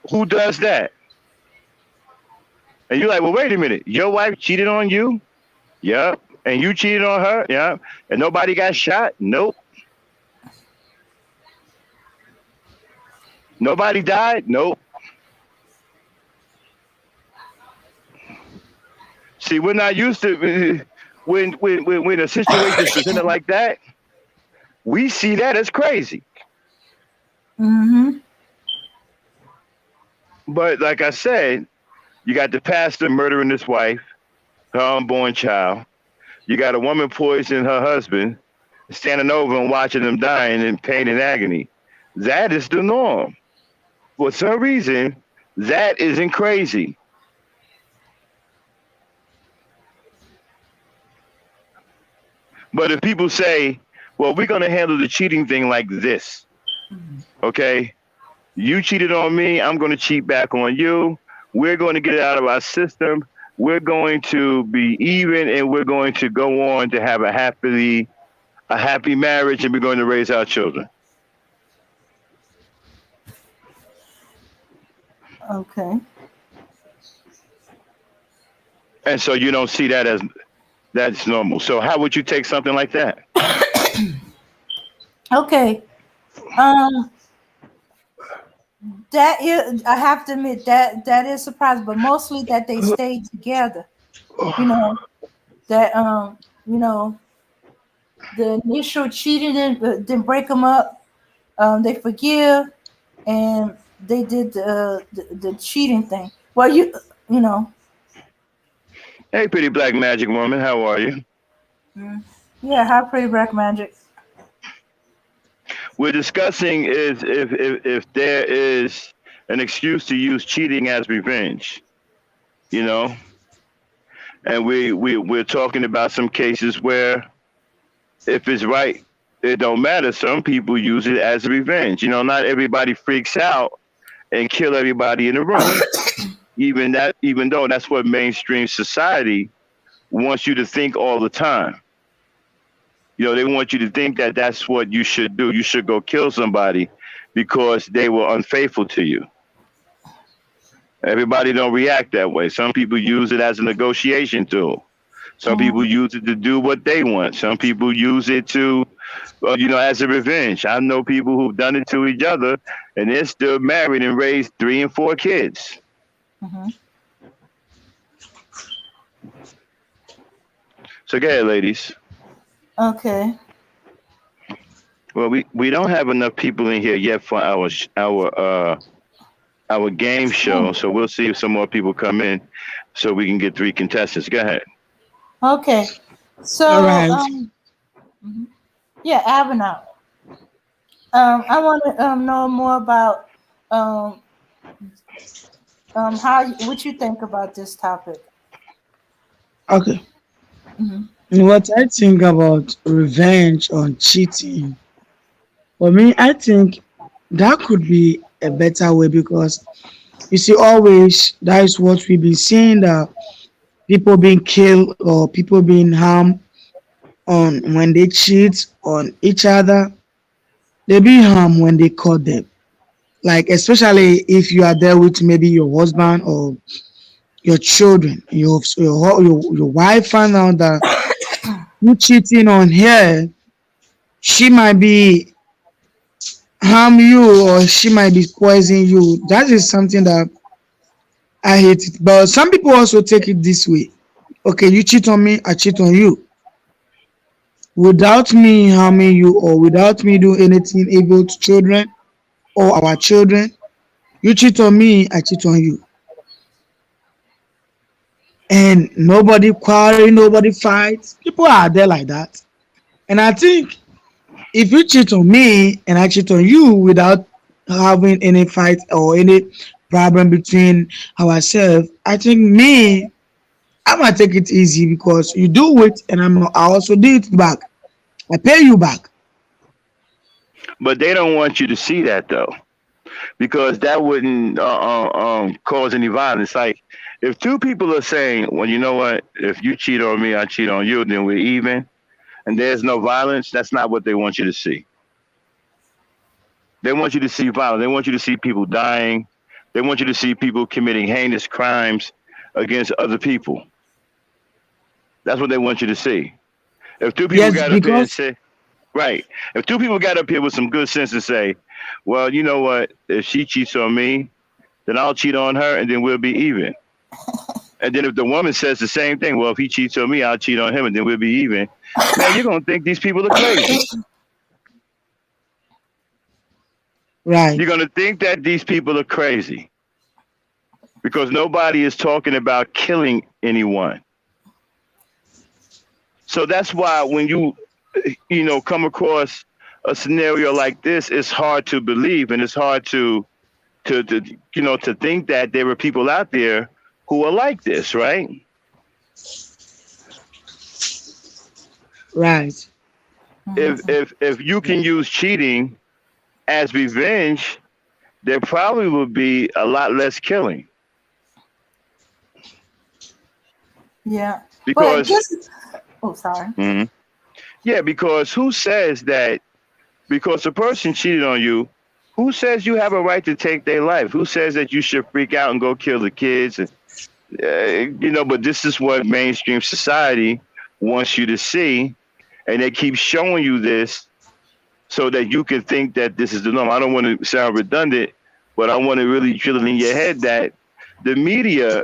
Who does that? And you're like, well, wait a minute. Your wife cheated on you? Yep. And you cheated on her? Yeah. And nobody got shot? Nope. Nobody died? Nope. See, we're not used to when a situation is presented like that. We see that as crazy. But like I said, you got the pastor murdering his wife, her unborn child. You got a woman poisoning her husband, standing over and watching them dying in pain and agony. That is the norm. For some reason, that isn't crazy. But if people say, well, we're going to handle the cheating thing like this, okay? You cheated on me, I'm going to cheat back on you. We're going to get it out of our system. We're going to be even, and we're going to go on to have a happy marriage, and we're going to raise our children. Okay. And so you don't see that as that's normal. So how would you take something like that? Okay. That is, I have to admit that is surprising, but mostly that they stayed together. That the initial cheating didn't break them up. They forgive, and they did the cheating thing. Well, you know. Hey, pretty black magic woman, how are you? Mm. Yeah, hi, pretty black magic. We're discussing is if there is an excuse to use cheating as revenge, you know, and we're talking about some cases where if it's right, it don't matter. Some people use it as a revenge. You know, not everybody freaks out and kill everybody in the room. Even though that's what mainstream society wants you to think all the time. You know, they want you to think that that's what you should do. You should go kill somebody because they were unfaithful to you. Everybody don't react that way. Some people use it as a negotiation tool. Some Mhm. people use it to do what they want. Some people use it to, as a revenge. I know people who've done it to each other, and they're still married and raised 3 and 4 kids. Mhm. So go ahead, ladies. Okay. Well, we don't have enough people in here yet for our game show. So we'll see if some more people come in, so we can get 3 contestants. Go ahead. Okay. All So, right. mhm. Yeah, Avenel. I want to know more about um, what you think about this topic. Okay. Hmm. What I think about revenge on cheating, for me, I think that could be a better way because you see, always that is what we've been seeing, that people being killed or people being harmed on when they cheat on each other. They be harmed when they caught them. Like especially if you are there with maybe your husband or your children, your wife found out that you cheating on her, she might be harm you or she might be poisoning you. That is something that I hate it. But some people also take it this way. Okay, you cheat on me, I cheat on you. Without me harming you or without me doing anything evil to children or our children, you cheat on me, I cheat on you. And nobody quarrel, nobody fights. People are there like that. And I think if you cheat on me and I cheat on you without having any fight or any problem between ourselves, I think me, I'm gonna take it easy because you do it and I also do it back. I pay you back. But they don't want you to see that though, because that wouldn't cause any violence. Like if two people are saying, "Well, you know what? If you cheat on me, I cheat on you, then we're even," and there's no violence, that's not what they want you to see. They want you to see violence. They want you to see people dying. They want you to see people committing heinous crimes against other people. That's what they want you to see. If two people Yes, got up here and because say, right, if two people got up here with some good sense and say, well, you know what? If she cheats on me, then I'll cheat on her and then we'll be even. And then if the woman says the same thing, well, if he cheats on me, I'll cheat on him and then we'll be even. Man, you're going to think these people are crazy. You're right, going to think that these people are crazy because nobody is talking about killing anyone. So that's why when you come across a scenario like this, it's hard to believe and it's hard to think that there are people out there who are like this, right? right, If you can use cheating as revenge, there probably would be a lot less killing Yeah, but because just sorry. mhm. Yeah, because who says that because a person cheated on you, who says you have a right to take their life? Who says that you should freak out and go kill the kids? And, but this is what mainstream society wants you to see, and they keep showing you this so that you can think that this is the norm. I don't want to sound redundant, but I want to really drill it in your head that the media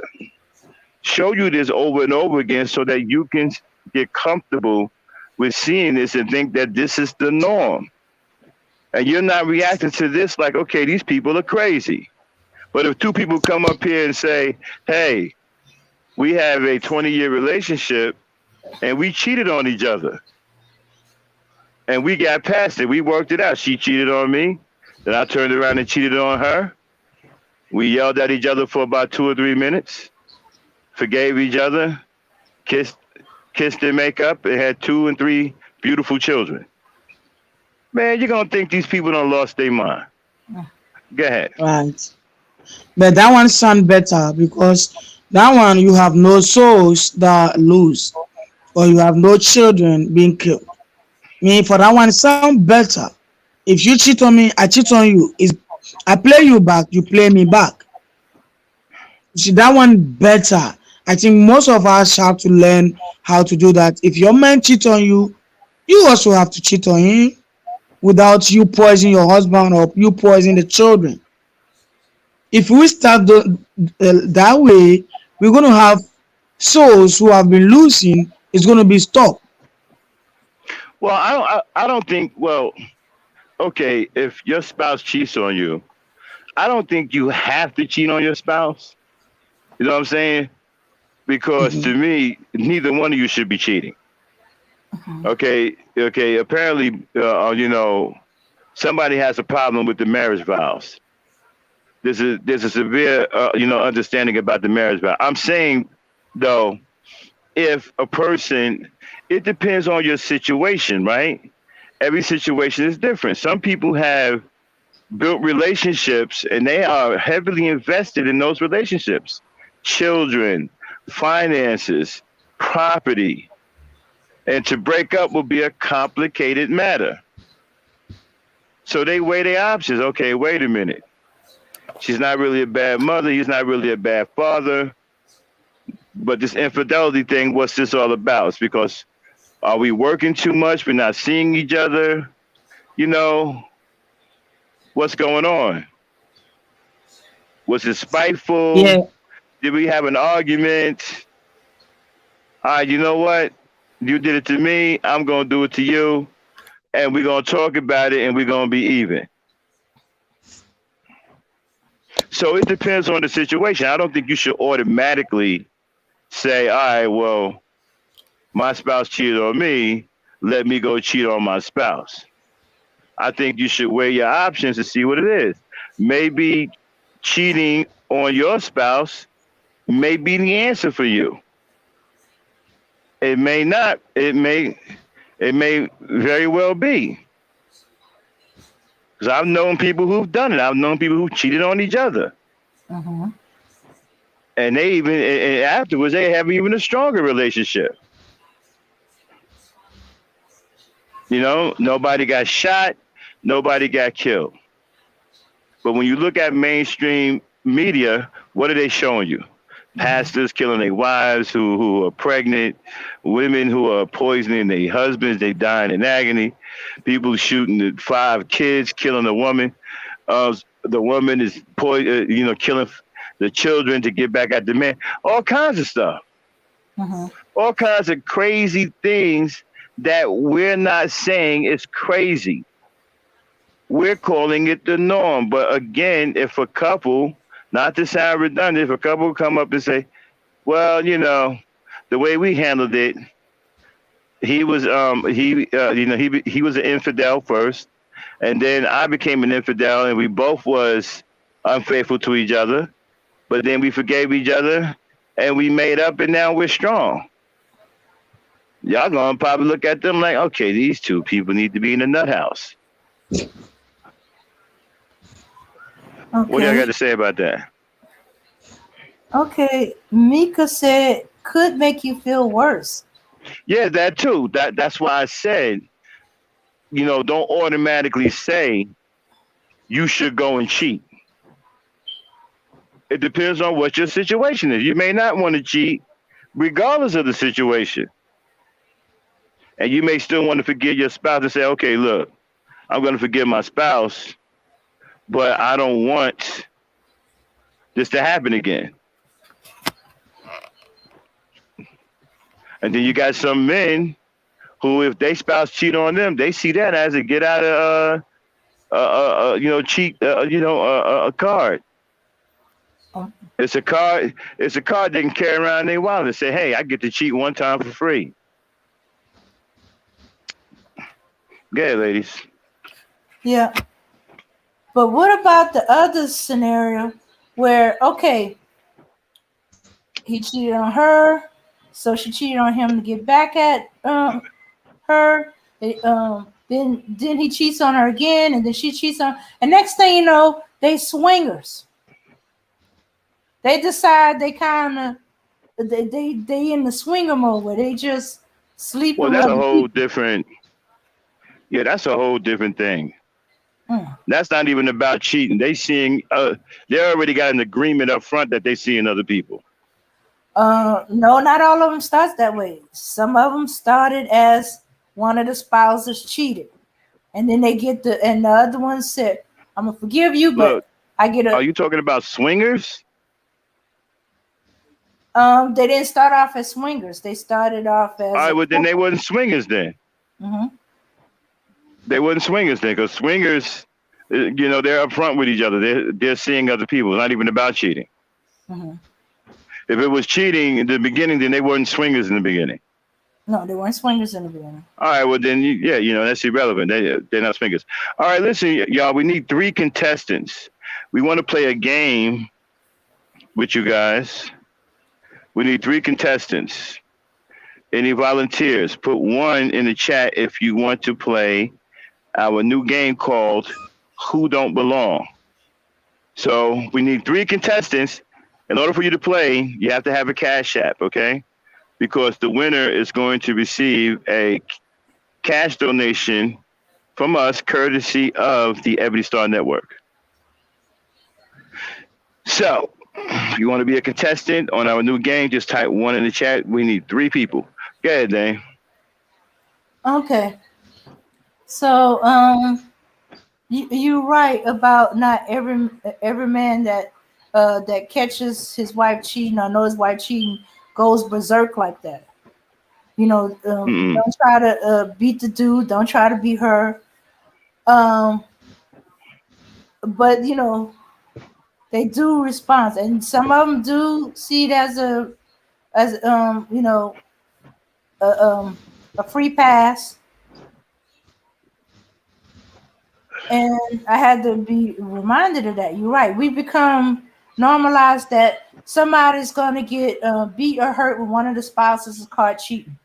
show you this over and over again so that you can get comfortable with seeing this and think that this is the norm. And you're not reacting to this like, okay, these people are crazy. But if two people come up here and say, hey, We have a 20-year relationship, and we cheated on each other, and we got past it. We worked it out. She cheated on me, then I turned around and cheated on her. We yelled at each other for about 2 or 3 minutes, forgave each other, kissed, kissed and make up, and had 2 and 3 beautiful children. Man, you're gonna think these people don't lost their mind. Go ahead. Right. But that one sound better because that one you have no souls that lose or you have no children being killed. Me for that one sound better. If you cheat on me, I cheat on you. Is I play you back, you play me back. See that one better. I think most of us have to learn how to do that. If your man cheat on you, you also have to cheat on him without you poisoning your husband or you poisoning the children. If we start that way, we're going to have souls who have been losing. It's going to be stopped. Well, I don't think. Well, okay, if your spouse cheats on you, I don't think you have to cheat on your spouse. You know what I'm saying? Because Mhm. to me, neither one of you should be cheating. Okay, okay. Apparently, somebody has a problem with the marriage vows. There's a severe, understanding about the marriage vow. I'm saying though, if a person, it depends on your situation, right? Every situation is different. Some people have built relationships and they are heavily invested in those relationships. Children, finances, property. And to break up will be a complicated matter. So they weigh their options. Okay, wait a minute. She's not really a bad mother. He's not really a bad father. But this infidelity thing, what's this all about? It's because are we working too much? We're not seeing each other. You know, what's going on? Was it spiteful? Yeah. Did we have an argument? All right, you know what? You did it to me. I'm going to do it to you. And we're going to talk about it and we're going to be even. So it depends on the situation. I don't think you should automatically say, all right, well, my spouse cheated on me. Let me go cheat on my spouse. I think you should weigh your options to see what it is. Maybe cheating on your spouse may be the answer for you. It may not. It may very well be. Because I've known people who've done it. I've known people who cheated on each other. Mm-hmm. And they even and afterwards they have even a stronger relationship. Nobody got shot, nobody got killed. But when you look at mainstream media, what are they showing you? Pastors killing their wives who are pregnant, women who are poisoning their husbands, they dying in agony, people shooting the 5 kids, killing a woman. The woman is killing the children to get back at the man. All kinds of stuff. Mm-hmm. All kinds of crazy things that we're not saying is crazy. We're calling it the norm. But again, if a couple, not to sound redundant, if a couple come up and say, well, the way we handled it, he was he was an infidel first, and then I became an infidel, and we both was unfaithful to each other. But then we forgave each other, and we made up, and now we're strong. Y'all gonna probably look at them like, okay, these two people need to be in the nut house. What do y'all got Okay. to say about that? Okay. Mika said could make you feel worse. Yeah, that too. That's why I said, don't automatically say you should go and cheat. It depends on what your situation is. You may not want to cheat regardless of the situation. And you may still want to forgive your spouse and say, okay, look, I'm going to forgive my spouse, but I don't want this to happen again. And then you got some men who, if they spouse cheat on them, they see that as a get out of cheat, a card. Um, It's a card. It's a card they can carry around in their wallet and say, "Hey, I get to cheat one time for free." Go ahead, ladies. yeah. But what about the other scenario where, okay, he cheated on her, so she cheated on him to get back at her. Then he cheats on her again, and then she cheats on. And next thing you know, they swingers. They decide they kind of they in the swinger mode where they just Well, sleeping with that's a other whole people. different. Yeah, that's a whole different thing. Mm. That's not even about cheating. They seeing. They already got an agreement up front that they seeing other people. No, not all of them starts that way. Some of them started as one of the spouses cheated, and then they get and the other one said, "I'm gonna forgive you, but Look, I get are a." you talking about swingers? They didn't start off as swingers. They started off All as right, a well then they couple. wasn't swingers then. Hmm. They wasn't swingers then, because swingers, they're upfront with each other. They're seeing other people. It's not even about cheating. Hmm. If it was cheating in the beginning, then they weren't swingers in the beginning. No, they weren't swingers in the beginning. All right, well then, yeah, that's irrelevant. They're not swingers. All right, listen, y'all. We need 3 contestants. We want to play a game with you guys. We need 3 contestants. Any volunteers? Put 1 in the chat if you want to play our new game called Who Don't Belong. So we need 3 contestants. In order for you to play, you have to have a cash app, okay? Because the winner is going to receive a cash donation from us, courtesy of the Ebony Star Network. So, if you want to be a contestant on our new game, just type 1 in the chat. We need 3 people. Go ahead, Dane. Okay, so you're right about not every man that catches his wife cheating or knows his wife cheating goes berserk like that. Mm-mm. Don't try to beat the dude. Don't try to beat her. Um, but they do respond, and some of them do see it as a, a free pass. And I had to be reminded of that. You're right. We become normalized that somebody's going to get beat or hurt when one of the spouses is caught cheating.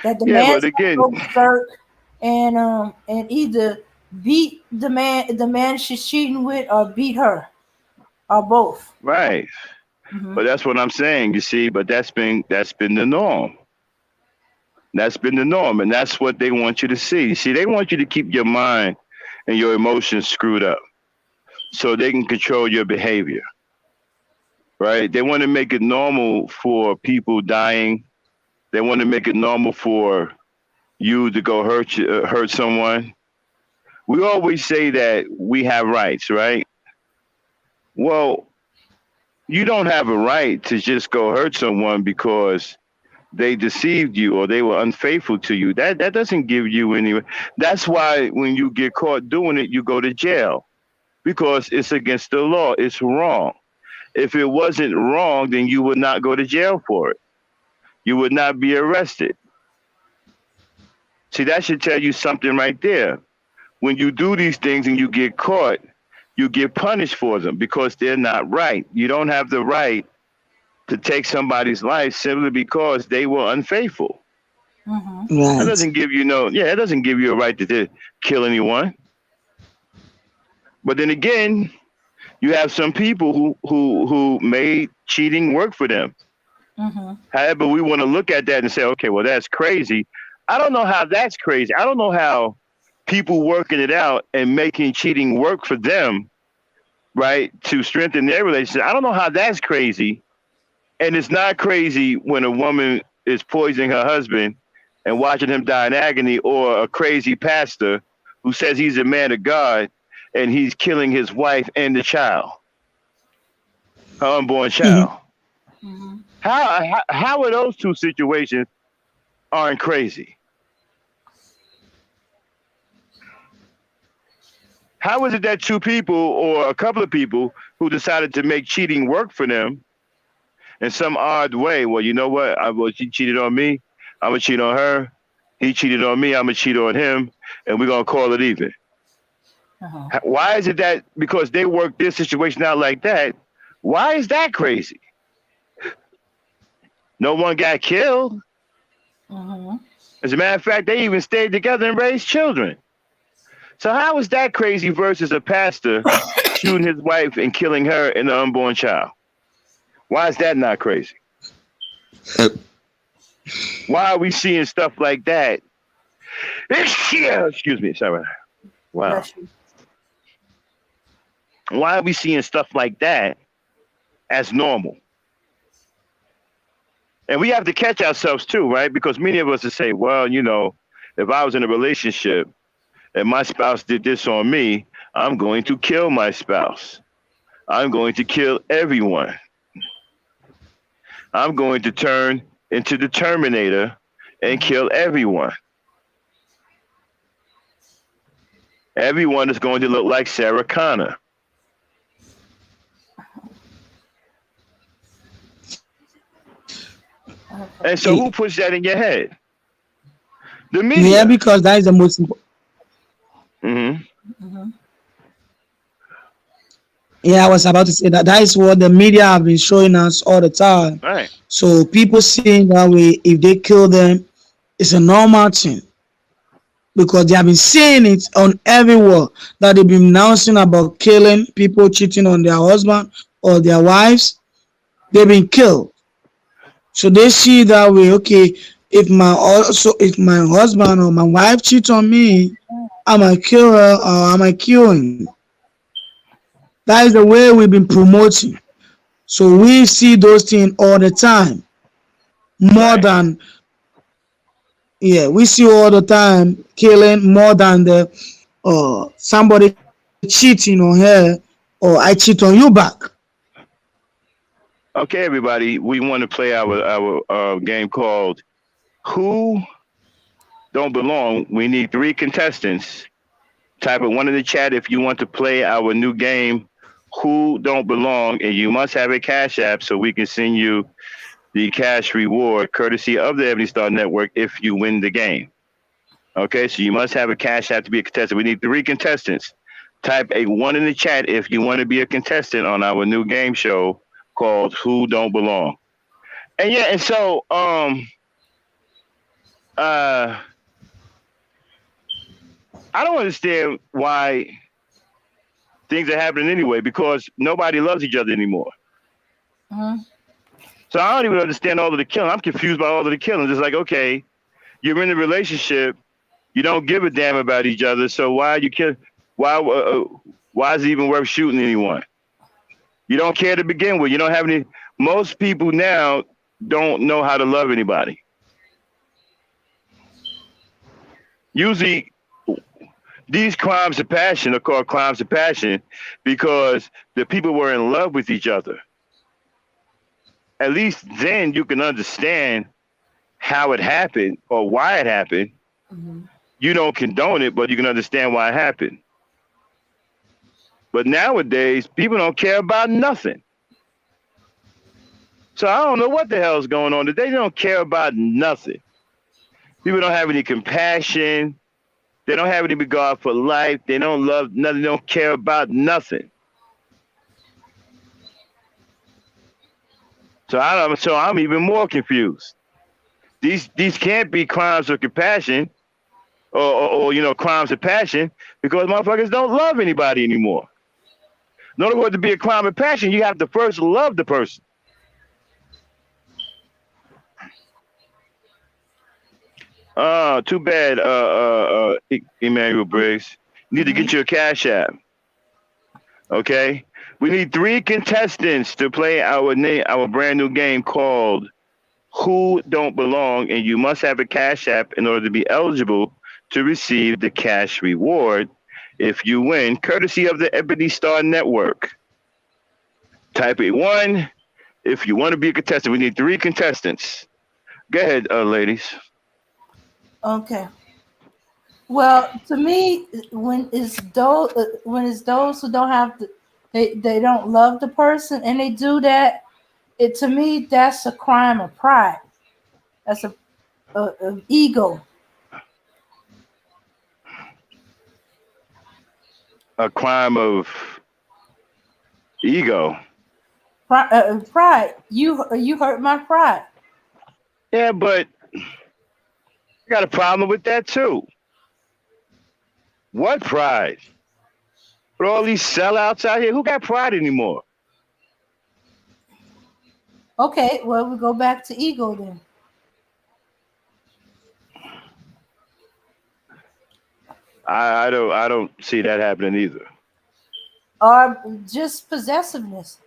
That the Yeah, man's but going again, to go berserk and either beat the man she's cheating with, or beat her, or both. right. Hmm. But that's what I'm saying, you see, but that's been the norm. That's been the norm, and that's what they want you to see. See, they want you to keep your mind and your emotions screwed up so they can control your behavior, right? They want to make it normal for people dying. They want to make it normal for you to go hurt someone. We always say that we have rights, right? Well, you don't have a right to just go hurt someone because they deceived you or they were unfaithful to you. That doesn't give you any. That's why when you get caught doing it, you go to jail because it's against the law. It's wrong. If it wasn't wrong, then you would not go to jail for it. You would not be arrested. See, that should tell you something right there. When you do these things and you get caught, you get punished for them because they're not right. You don't have the right to take somebody's life simply because they were unfaithful. Hmm. That Right. doesn't give you it doesn't give you a right to kill anyone. But then again, you have some people who made cheating work for them. Hmm. However, we want to look at that and say, okay, well, that's crazy. I don't know how that's crazy. I don't know how people working it out and making cheating work for them, right, to strengthen their relationship. I don't know how that's crazy. And it's not crazy when a woman is poisoning her husband and watching him die in agony, or a crazy pastor who says he's a man of God and he's killing his wife and the child, her unborn child. Hmm. How are those 2 situations aren't crazy? How is it that two people or a couple of people who decided to make cheating work for them in some odd way? Well, you know what? She cheated on me. I'm gonna cheat on her. He cheated on me. I'm gonna cheat on him, and we're gonna call it even. Uh-huh. Why is it that because they work this situation out like that? Why is that crazy? No one got killed. Uh-huh. As a matter of fact, they even stayed together and raised children. So how is that crazy versus a pastor shooting his wife and killing her and the unborn child? Why is that not crazy? Why are we seeing stuff like that? Excuse me, sorry. Wow. Bless you. Why are we seeing stuff like that as normal? And we have to catch ourselves too, right? Because many of us will say, well, you know, if I was in a relationship and my spouse did this on me, I'm going to kill my spouse. I'm going to kill everyone. I'm going to turn into the Terminator and kill everyone. Everyone is going to look like Sarah Connor. And so who puts that in your head? The media. Yeah, because that is the most important. Mm-hmm. Mm-hmm. Yeah, I was about to say that that is what the media have been showing us all the time. Right. So people seeing that way, if they kill them, it's a normal thing because they have been seeing it on everywhere that they've been announcing about killing people, cheating on their husband or their wives. They've been killed. So they see that way. Okay, if my husband or my wife cheats on me, I might kill her or I might kill him. That is the way we've been promoting. So we see those things all the time. More Right. than yeah, we see all the time killing more than the somebody cheating on her or I cheat on you back. Okay, everybody. We want to play our game called Who Don't Belong. We need 3 contestants. Type it one in the chat if you want to play our new game, Who Don't Belong, and you must have a Cash App so we can send you the cash reward courtesy of the Ebony Star Network if you win the game. Okay, so you must have a Cash App to be a contestant. We need 3 contestants. Type a 1 in the chat if you want to be a contestant on our new game show called Who Don't Belong. And yeah, and so uh I don't understand why things are happening anyway because nobody loves each other anymore. Mm-hmm. So I don't even understand all of the killing. I'm confused by all of the killing. It's like, okay, you're in a relationship, you don't give a damn about each other, so why are you kill? Why is it even worth shooting anyone? You don't care to begin with. You don't have any. Most people now don't know how to love anybody. Usually, these crimes of passion are called crimes of passion because the people were in love with each other. At least then you can understand how it happened or why it happened. Mm-hmm. You don't condone it, but you can understand why it happened. But nowadays, people don't care about nothing. So I don't know what the hell's going on. They don't care about nothing. People don't have any compassion. They don't have any regard for life. They don't love nothing. They don't care about nothing. So I'm even more confused. These can't be crimes of compassion or you know crimes of passion because motherfuckers don't love anybody anymore. In order for it to be a crime of passion, you have to first love the person. Too bad, Emmanuel Briggs. You need to get your Cash App. Okay? We need 3 contestants to play our brand new game called Who Don't Belong, and you must have a Cash App in order to be eligible to receive the cash reward if you win, courtesy of the Ebony Star Network. Type a 1 if you want to be a contestant. We need 3 contestants. Go ahead, ladies. Okay. Well, to me, when it's those who don't have the, they don't love the person and they do that, it to me that's a crime of pride. That's a ego. A crime of ego. Pride. You hurt my pride. Yeah, but I got a problem with that too. What pride? With all these sellouts out here, who got pride anymore? Okay, well we go back to ego then. I don't see that happening either. Or just possessiveness.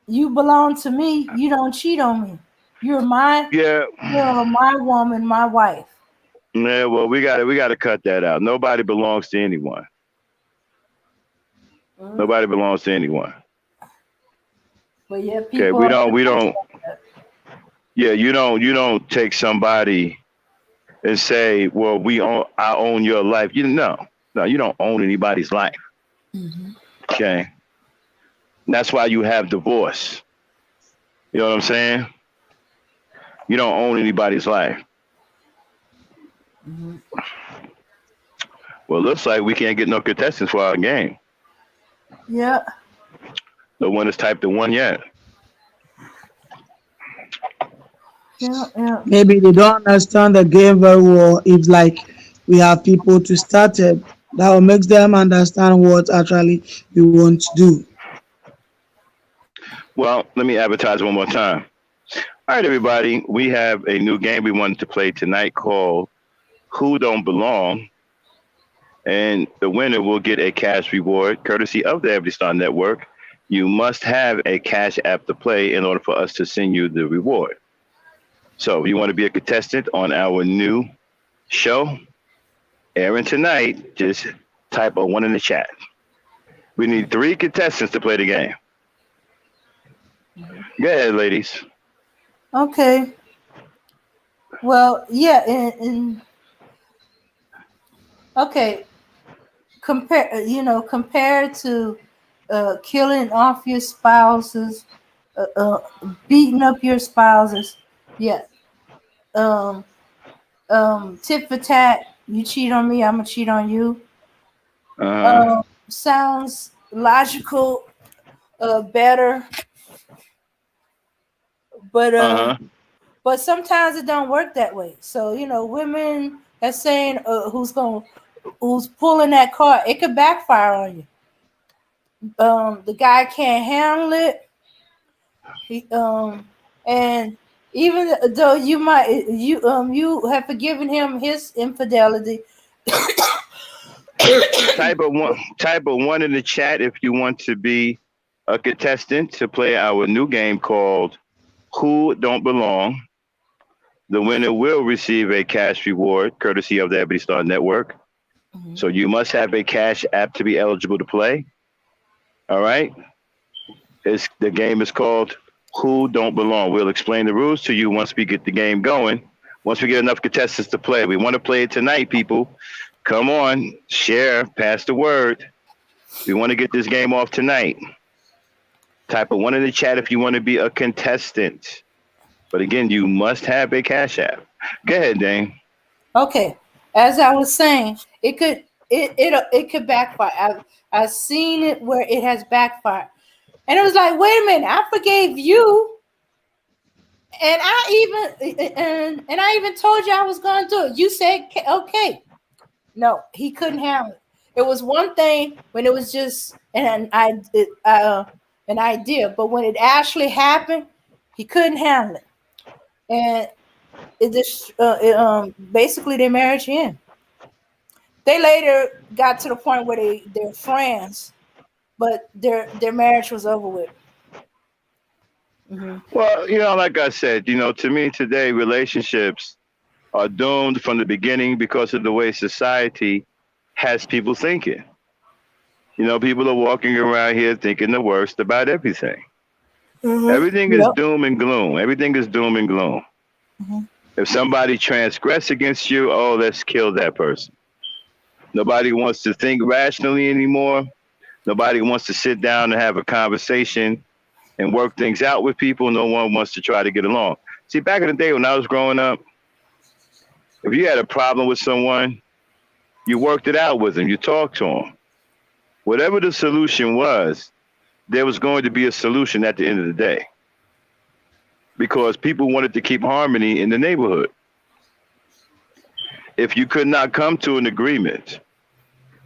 You belong to me. You don't cheat on me. You're my Yeah, you're my woman, my wife. yeah. Well, we gotta cut that out. Nobody belongs to anyone. Mhm. Nobody belongs to anyone. But yeah, Okay, people are we don't. Yeah, you don't take somebody and say, well, I own your life. You know, no, you don't own anybody's life. Mhm. Okay, that's why you have divorce. You know what I'm saying? You don't own anybody's life. Mhm. Well, it looks like we can't get no contestants for our game. Yeah, No one has typed the one yet. yeah, yeah. Maybe they don't understand the game very well. If like we have people to start it, that will make them understand what actually we want to do. Well, let me advertise one more time. All right, everybody, we have a new game we wanted to play tonight called Who Don't Belong, and the winner will get a cash reward courtesy of the Every Star Network. You must have a cash app to play in order for us to send you the reward. So, if you want to be a contestant on our new show, airing tonight, just type a one in the chat. We need three contestants to play the game. Go ahead, ladies. Okay. Well, yeah, and okay. Compared to killing off your spouses, beating up your spouses. Yeah. Um, tit for tat. You cheat on me, I'm gonna cheat on you. Uh huh. Sounds logical, better, but Uh huh. sometimes it don't work that way. So women are saying who's pulling that card, it could backfire on you. The guy can't handle it. He and even though you have forgiven him his infidelity. Type of one in the chat if you want to be a contestant to play our new game called Who Don't Belong. The winner will receive a cash reward courtesy of the Ebony Star Network. Mhm. So you must have a cash app to be eligible to play. All right. The game is called Who Don't Belong. We'll explain the rules to you once we get the game going. Once we get enough contestants to play, we want to play it tonight, people. Come on, share, pass the word. We want to get this game off tonight. Type a one in the chat if you want to be a contestant. But again, you must have a cash app. Go ahead, Dane. Okay, as I was saying, it could backfire. I've seen it where it has backfired, and it was like, wait a minute, I forgave you, and I even told you I was going to do it. You said okay. No, he couldn't handle it. It was one thing when it was just an idea, but when it actually happened, he couldn't handle it, and basically their marriage ended. They later got to the point where they're friends, but their marriage was over with. Hmm. Well, like I said, to me today, relationships are doomed from the beginning because of the way society has people thinking. People are walking around here thinking the worst about everything. Hmm. Everything is Yep. doom and gloom. Everything is doom and gloom. Hmm. If somebody transgress against you, oh, let's kill that person. Nobody wants to think rationally anymore. Nobody wants to sit down and have a conversation and work things out with people. No one wants to try to get along. See, back in the day when I was growing up, if you had a problem with someone, you worked it out with them. You talked to them. Whatever the solution was, there was going to be a solution at the end of the day, because people wanted to keep harmony in the neighborhood. If you could not come to an agreement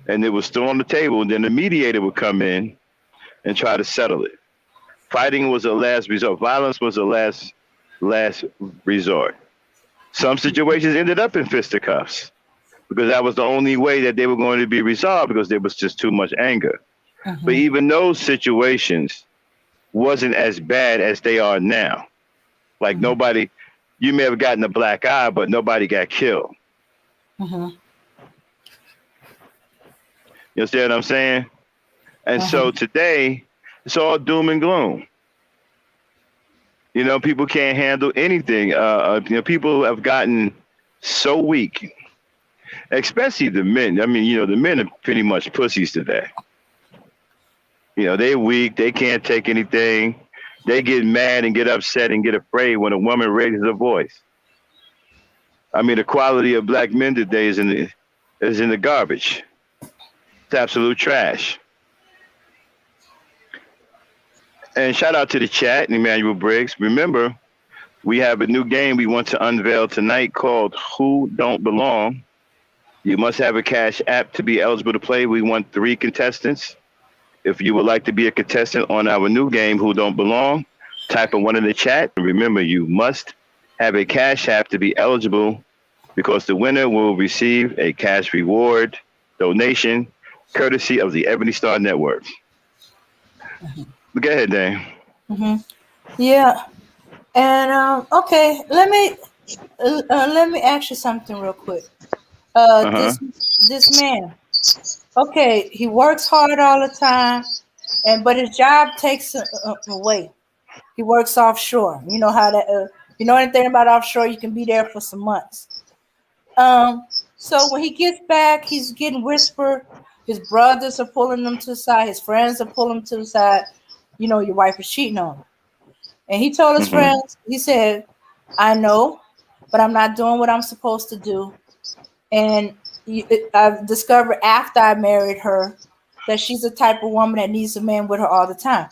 and it was still on the table, then the mediator would come in and try to settle it. Fighting was a last resort. Violence was a last resort. Some situations ended up in fisticuffs because that was the only way that they were going to be resolved, because there was just too much anger. But even those situations wasn't as bad as they are now. Like nobody, you may have gotten a black eye, but nobody got killed. You understand what I'm saying? And so today, it's all doom and gloom. You know, people can't handle anything. People have gotten so weak, especially the men. I mean, the men are pretty much pussies today. They're weak. They can't take anything. They get mad and get upset and get afraid when a woman raises her voice. I mean, the quality of black men today is in the garbage. It's absolute trash. And shout out to the chat, Emmanuel Briggs. Remember, we have a new game we want to unveil tonight called Who Don't Belong. You must have a Cash App to be eligible to play. We want 3 contestants. If you would like to be a contestant on our new game, Who Don't Belong, type in 1 in the chat. And remember, you must have a Cash App to be eligible, because the winner will receive a cash reward donation courtesy of the Ebony Star Network. Go ahead, Dane. Yeah. And okay, let me ask you something real quick. This man, okay, he works hard all the time, but his job takes away. He works offshore. You know how that. You know anything about offshore? You can be there for some months. So when he gets back, he's getting whispered. His brothers are pulling him to the side. His friends are pulling him to the side. Your wife is cheating on him. And he told his friends, he said, I know, but I'm not doing what I'm supposed to do. And I've discovered after I married her that she's the type of woman that needs a man with her all the time.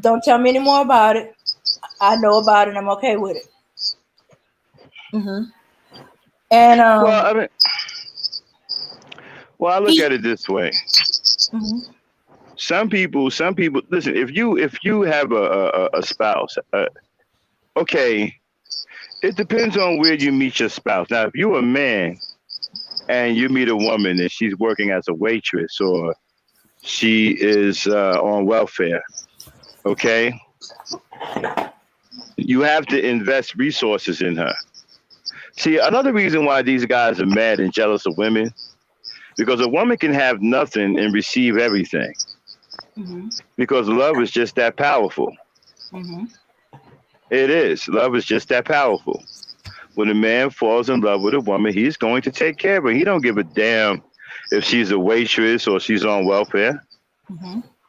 Don't tell me any more about it. I know about it. I'm okay with it. And I look at it this way. Some people listen. If you have a spouse, okay, it depends on where you meet your spouse. Now, if you're a man and you meet a woman and she's working as a waitress or she is on welfare, okay, you have to invest resources in her. See, another reason why these guys are mad and jealous of women, because a woman can have nothing and receive everything. Because love is just that powerful. It is. Love is just that powerful. When a man falls in love with a woman, he's going to take care of her. He don't give a damn if she's a waitress or she's on welfare.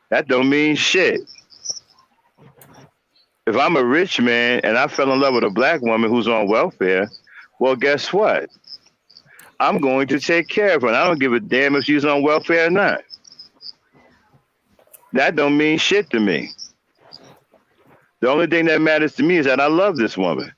That don't mean shit. If I'm a rich man and I fell in love with a black woman who's on welfare, well, guess what? I'm going to take care of her. And I don't give a damn if she's on welfare or not. That don't mean shit to me. The only thing that matters to me is that I love this woman.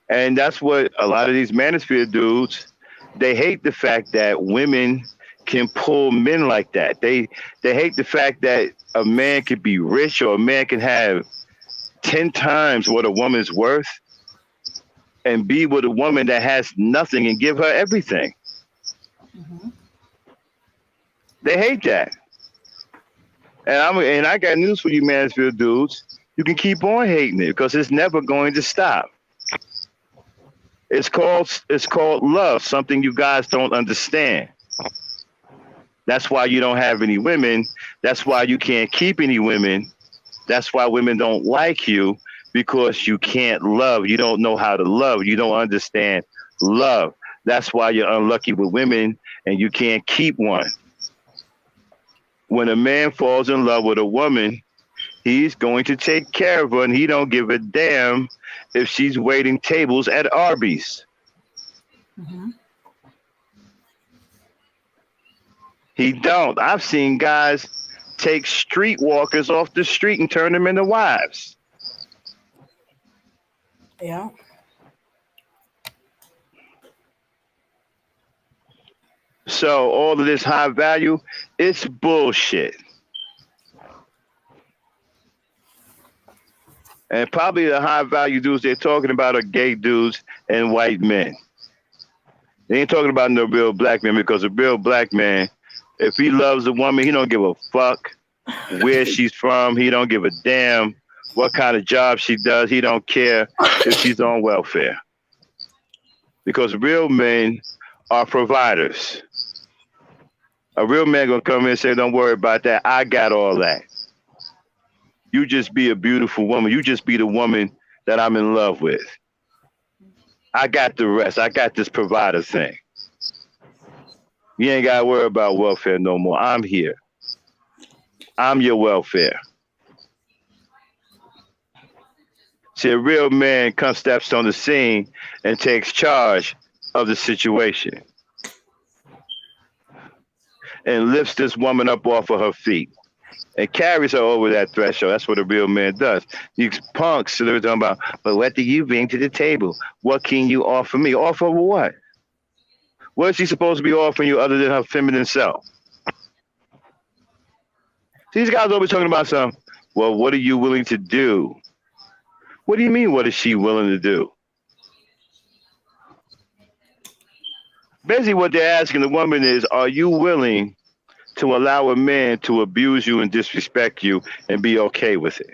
And that's what a lot of these manosphere dudes, they hate the fact that women can pull men like that. They hate the fact that a man could be rich or a man can have 10 times what a woman's worth and be with a woman that has nothing and give her everything. They hate that. And I got news for you Mansfield dudes. You can keep on hating it because it's never going to stop. It's called love, something you guys don't understand. That's why you don't have any women. That's why you can't keep any women. That's why women don't like you, because you can't love. You don't know how to love. You don't understand love. That's why you're unlucky with women and you can't keep one. When a man falls in love with a woman, he's going to take care of her and he don't give a damn if she's waiting tables at Arby's. Mm-hmm. He don't. I've seen guys take streetwalkers off the street and turn them into wives. Yeah. So all of this high value, it's bullshit. And probably the high value dudes they're talking about are gay dudes and white men. They ain't talking about no real black men, because a real black man, if he loves a woman, he don't give a fuck where she's from. He don't give a damn what kind of job she does. He don't care if she's on welfare. Because real men are providers. A real man gonna come in and say, don't worry about that. I got all that. You just be a beautiful woman. You just be the woman that I'm in love with. I got the rest. I got this provider thing. You ain't got to worry about welfare no more. I'm here. I'm your welfare. See, a real man steps on the scene and takes charge of the situation and lifts this woman up off of her feet and carries her over that threshold. That's what a real man does. These punks, so they're talking about, but what do you bring to the table? What can you offer me? Offer what? What is she supposed to be offering you other than her feminine self? These guys always talking about something. Well, what are you willing to do? What do you mean, what is she willing to do? Basically, what they're asking the woman is, are you willing to allow a man to abuse you and disrespect you and be okay with it?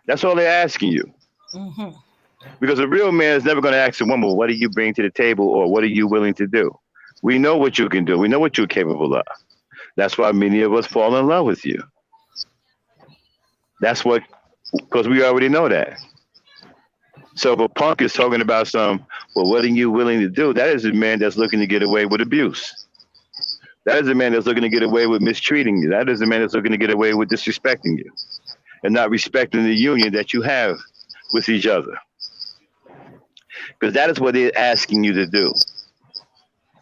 That's all they're asking you. Mm-hmm. Because a real man is never going to ask a woman, what do you bring to the table, or what are you willing to do? We know what you can do. We know what you're capable of. That's why many of us fall in love with you. That's what, because we already know that. So if a punk is talking about well, what are you willing to do? That is a man that's looking to get away with abuse. That is a man that's looking to get away with mistreating you. That is a man that's looking to get away with disrespecting you and not respecting the union that you have with each other. Because that is what they're asking you to do.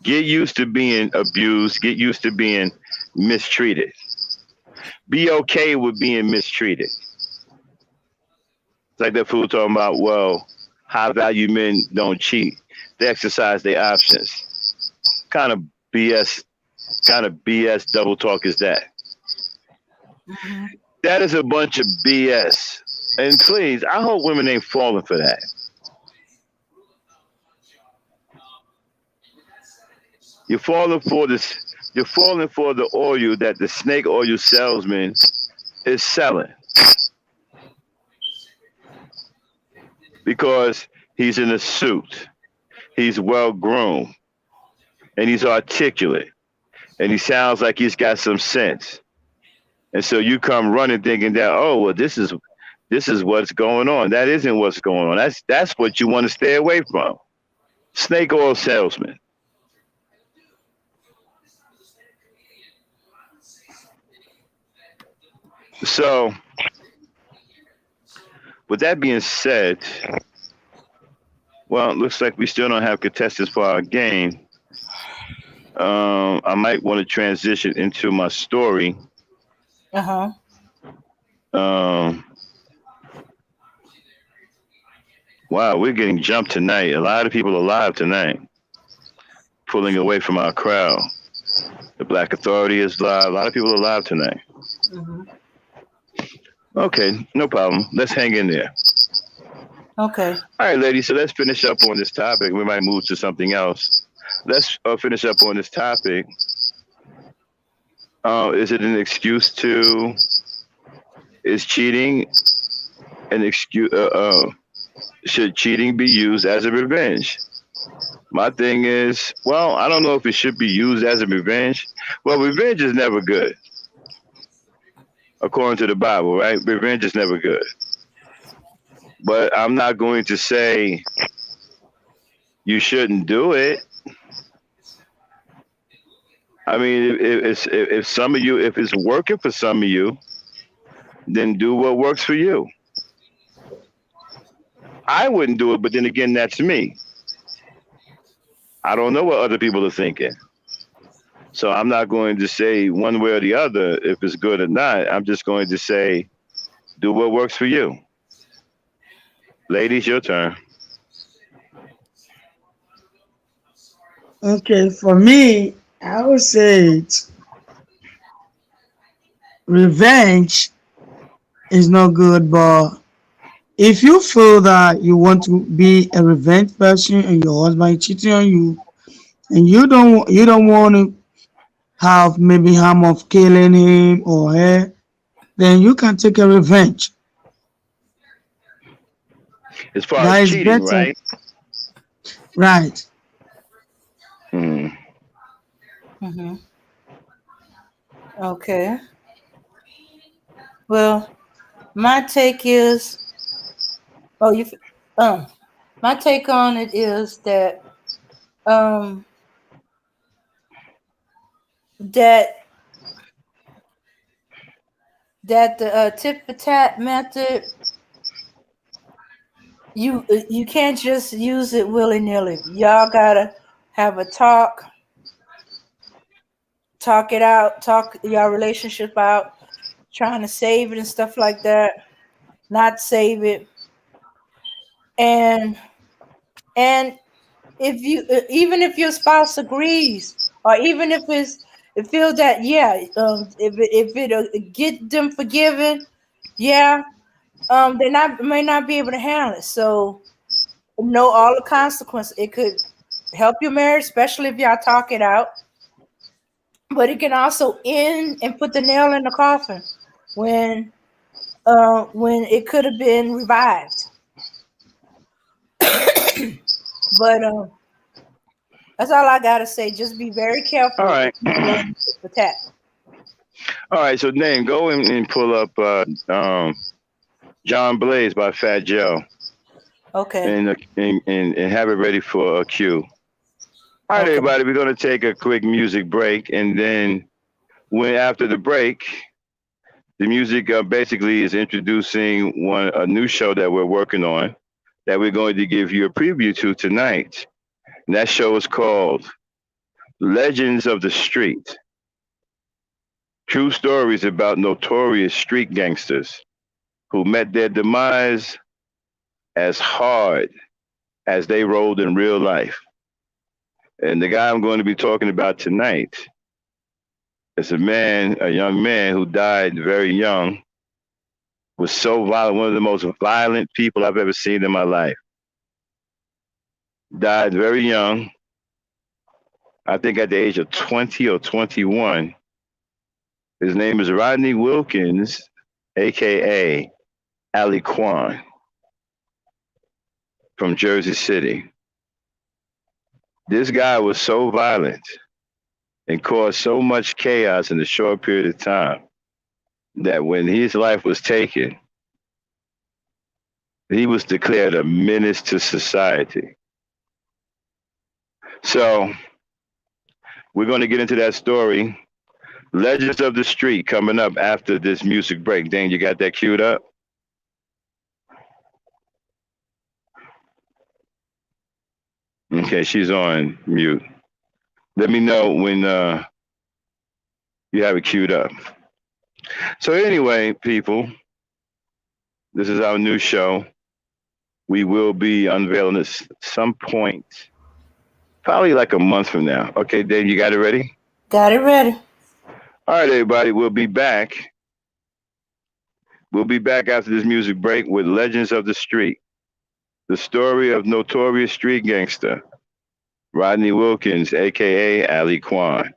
Get used to being abused. Get used to being mistreated. Be okay with being mistreated. It's like that fool talking about, well, high value men don't cheat. They exercise their options. Kind of BS double talk is that? Mm-hmm. That is a bunch of BS. And please, I hope women ain't falling for that. You're falling for this. You're falling for the oil that the snake oil salesman is selling. Because he's in a suit, he's well groomed, and he's articulate, and he sounds like he's got some sense. And so you come running thinking that, oh, well, this is what's going on. That isn't what's going on. That's what you want to stay away from. Snake oil salesman. So, with that being said, well, it looks like we still don't have contestants for our game. I might want to transition into my story. Uh-huh. Wow, we're getting jumped tonight. A lot of people are live tonight, pulling away from our crowd. The Black Authority is live. A lot of people are live tonight. Mm-hmm. Okay, no problem. Let's hang in there. Okay. All right, ladies, so let's finish up on this topic. We might move to something else. Let's finish up on this topic. Is it an excuse to, is cheating an excuse, should cheating be used as a revenge? My thing is, well, I don't know if it should be used as a revenge. Well, revenge is never good. According to the Bible, right? Revenge is never good. but I'm not going to say you shouldn't do it. I mean, if some of you, if it's working for some of you, then do what works for you. I wouldn't do it, but then again, that's me. I don't know what other people are thinking. So I'm not going to say one way or the other if it's good or not. I'm just going to say, do what works for you. Ladies, your turn. Okay, for me, I would say revenge is not good, but if you feel that you want to be a revenge person and your husband is cheating on you, and you don't want to have maybe harm of killing him or her, then you can take a revenge. As far as That is cheating, better, right? right? Hmm. Mm-hmm. Okay. Well, my take is, oh, um, my take on it is that, um, that the tit for tat method, you can't just use it willy nilly. Y'all gotta have a talk it out, talk your relationship out, trying to save it and stuff like that, not save it, and and if you even if your spouse agrees, or even if it feels that, yeah, if it get them forgiven, yeah, they not may not be able to handle it. So know all the consequences. It could help your marriage, especially if y'all talk it out, but it can also end and put the nail in the coffin when it could have been revived. But that's all I gotta say. Just be very All careful right. if you're doing tit for tat. All right. So, Name, go in and pull up John Blaze by Fat Joe Okay. and have it ready for a cue. All right, Okay. everybody. We're going to take a quick music break. And then, when after the break, the music basically is introducing a new show that we're working on that we're going to give you a preview to tonight. And that show is called Legends of the Street. True stories about notorious street gangsters who met their demise as hard as they rolled in real life. And the guy I'm going to be talking about tonight is a young man who died very young, was so violent, one of the most violent people I've ever seen in my life. Died very young, I think at the age of 20 or 21. His name is Rodney Wilkins, aka Ali Kwan from Jersey City. This guy was so violent and caused so much chaos in a short period of time that when his life was taken, he was declared a menace to society. So we're going to get into that story. Legends of the Street coming up after this music break. Dane, you got that queued up? Okay, she's on mute. Let me know when you have it queued up. So anyway, people, this is our new show. We will be unveiling this some point, probably like a month from now. Okay, Dave, you got it ready? Got it ready. All right, everybody, we'll be back. We'll be back after this music break with Legends of the Street, the story of notorious street gangster Rodney Wilkins, aka Ali Kwan.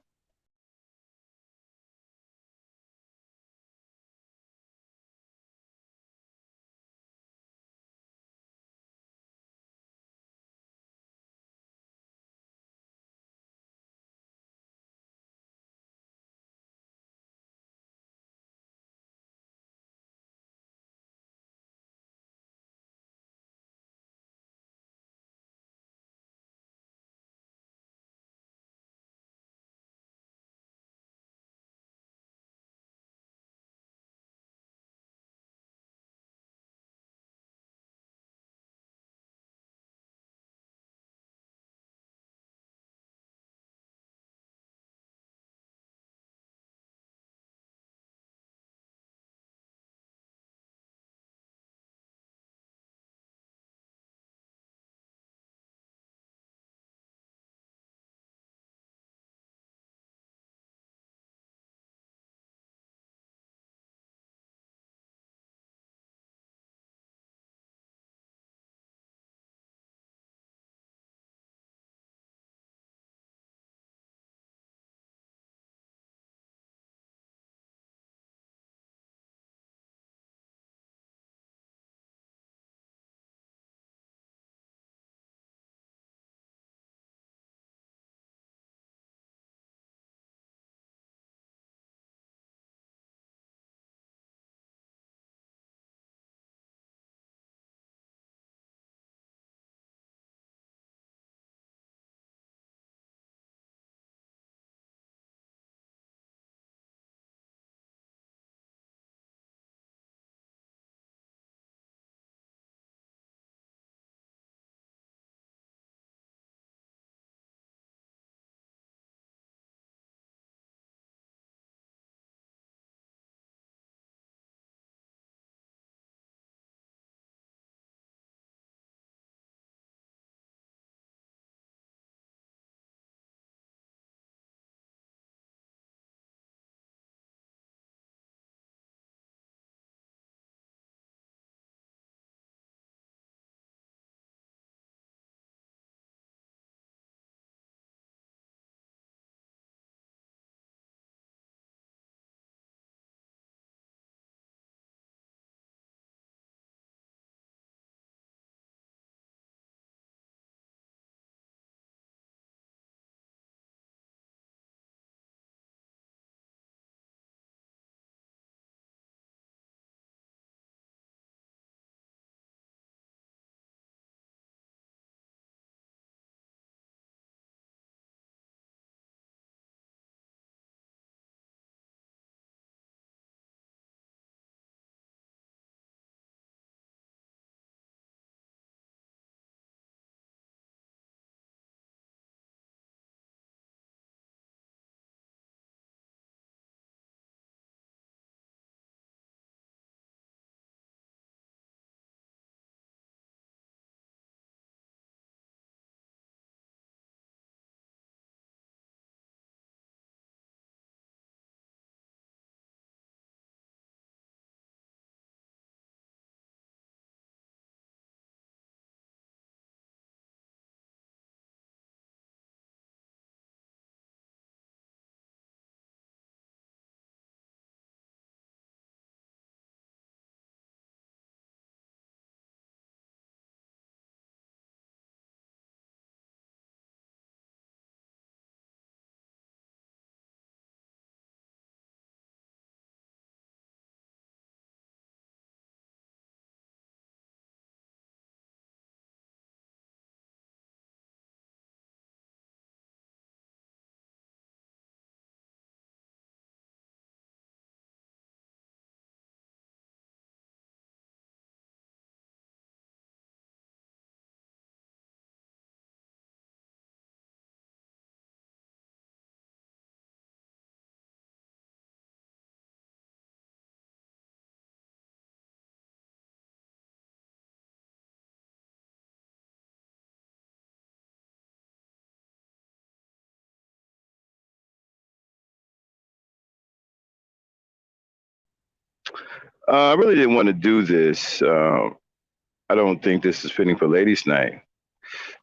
I really didn't want to do this. I don't think this is fitting for ladies' night,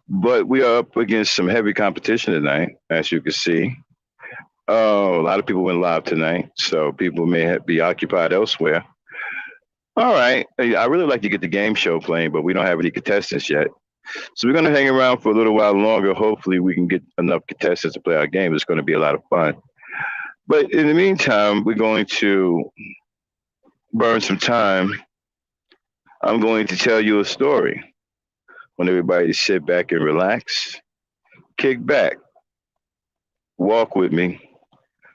but we are up against some heavy competition tonight, as you can see. A lot of people went live tonight, so people may be occupied elsewhere. All right. I really like to get the game show playing, but we don't have any contestants yet. So we're going to hang around for a little while longer. Hopefully, we can get enough contestants to play our game. It's going to be a lot of fun. But in the meantime, we're going to burn some time. I'm going to tell you a story. I want everybody to sit back and relax, kick back, walk with me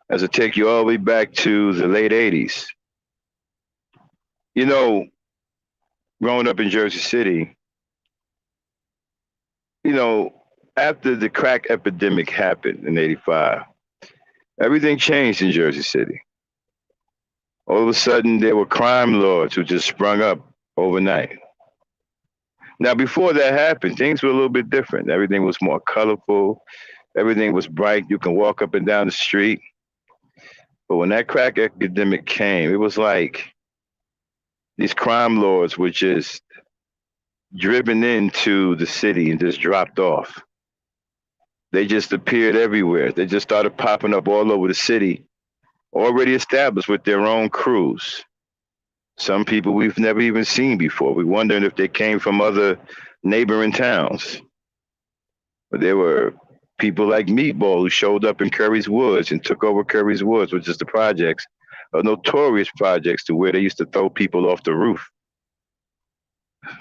as I take you all the way back to the late 80s. You know, growing up in Jersey City, you know, after the crack epidemic happened in 85, everything changed in Jersey City. All of a sudden, there were crime lords who just sprung up overnight. Now, before that happened, things were a little bit different. Everything was more colorful. Everything was bright. You can walk up and down the street. But when that crack epidemic came, it was like these crime lords were just driven into the city and just dropped off. They just appeared everywhere. They just started popping up all over the city, already established with their own crews. Some people we've never even seen before. We wondered if they came from other neighboring towns. But there were people like Meatball who showed up in Curry's Woods and took over Curry's Woods, which is the projects, notorious projects to where they used to throw people off the roof.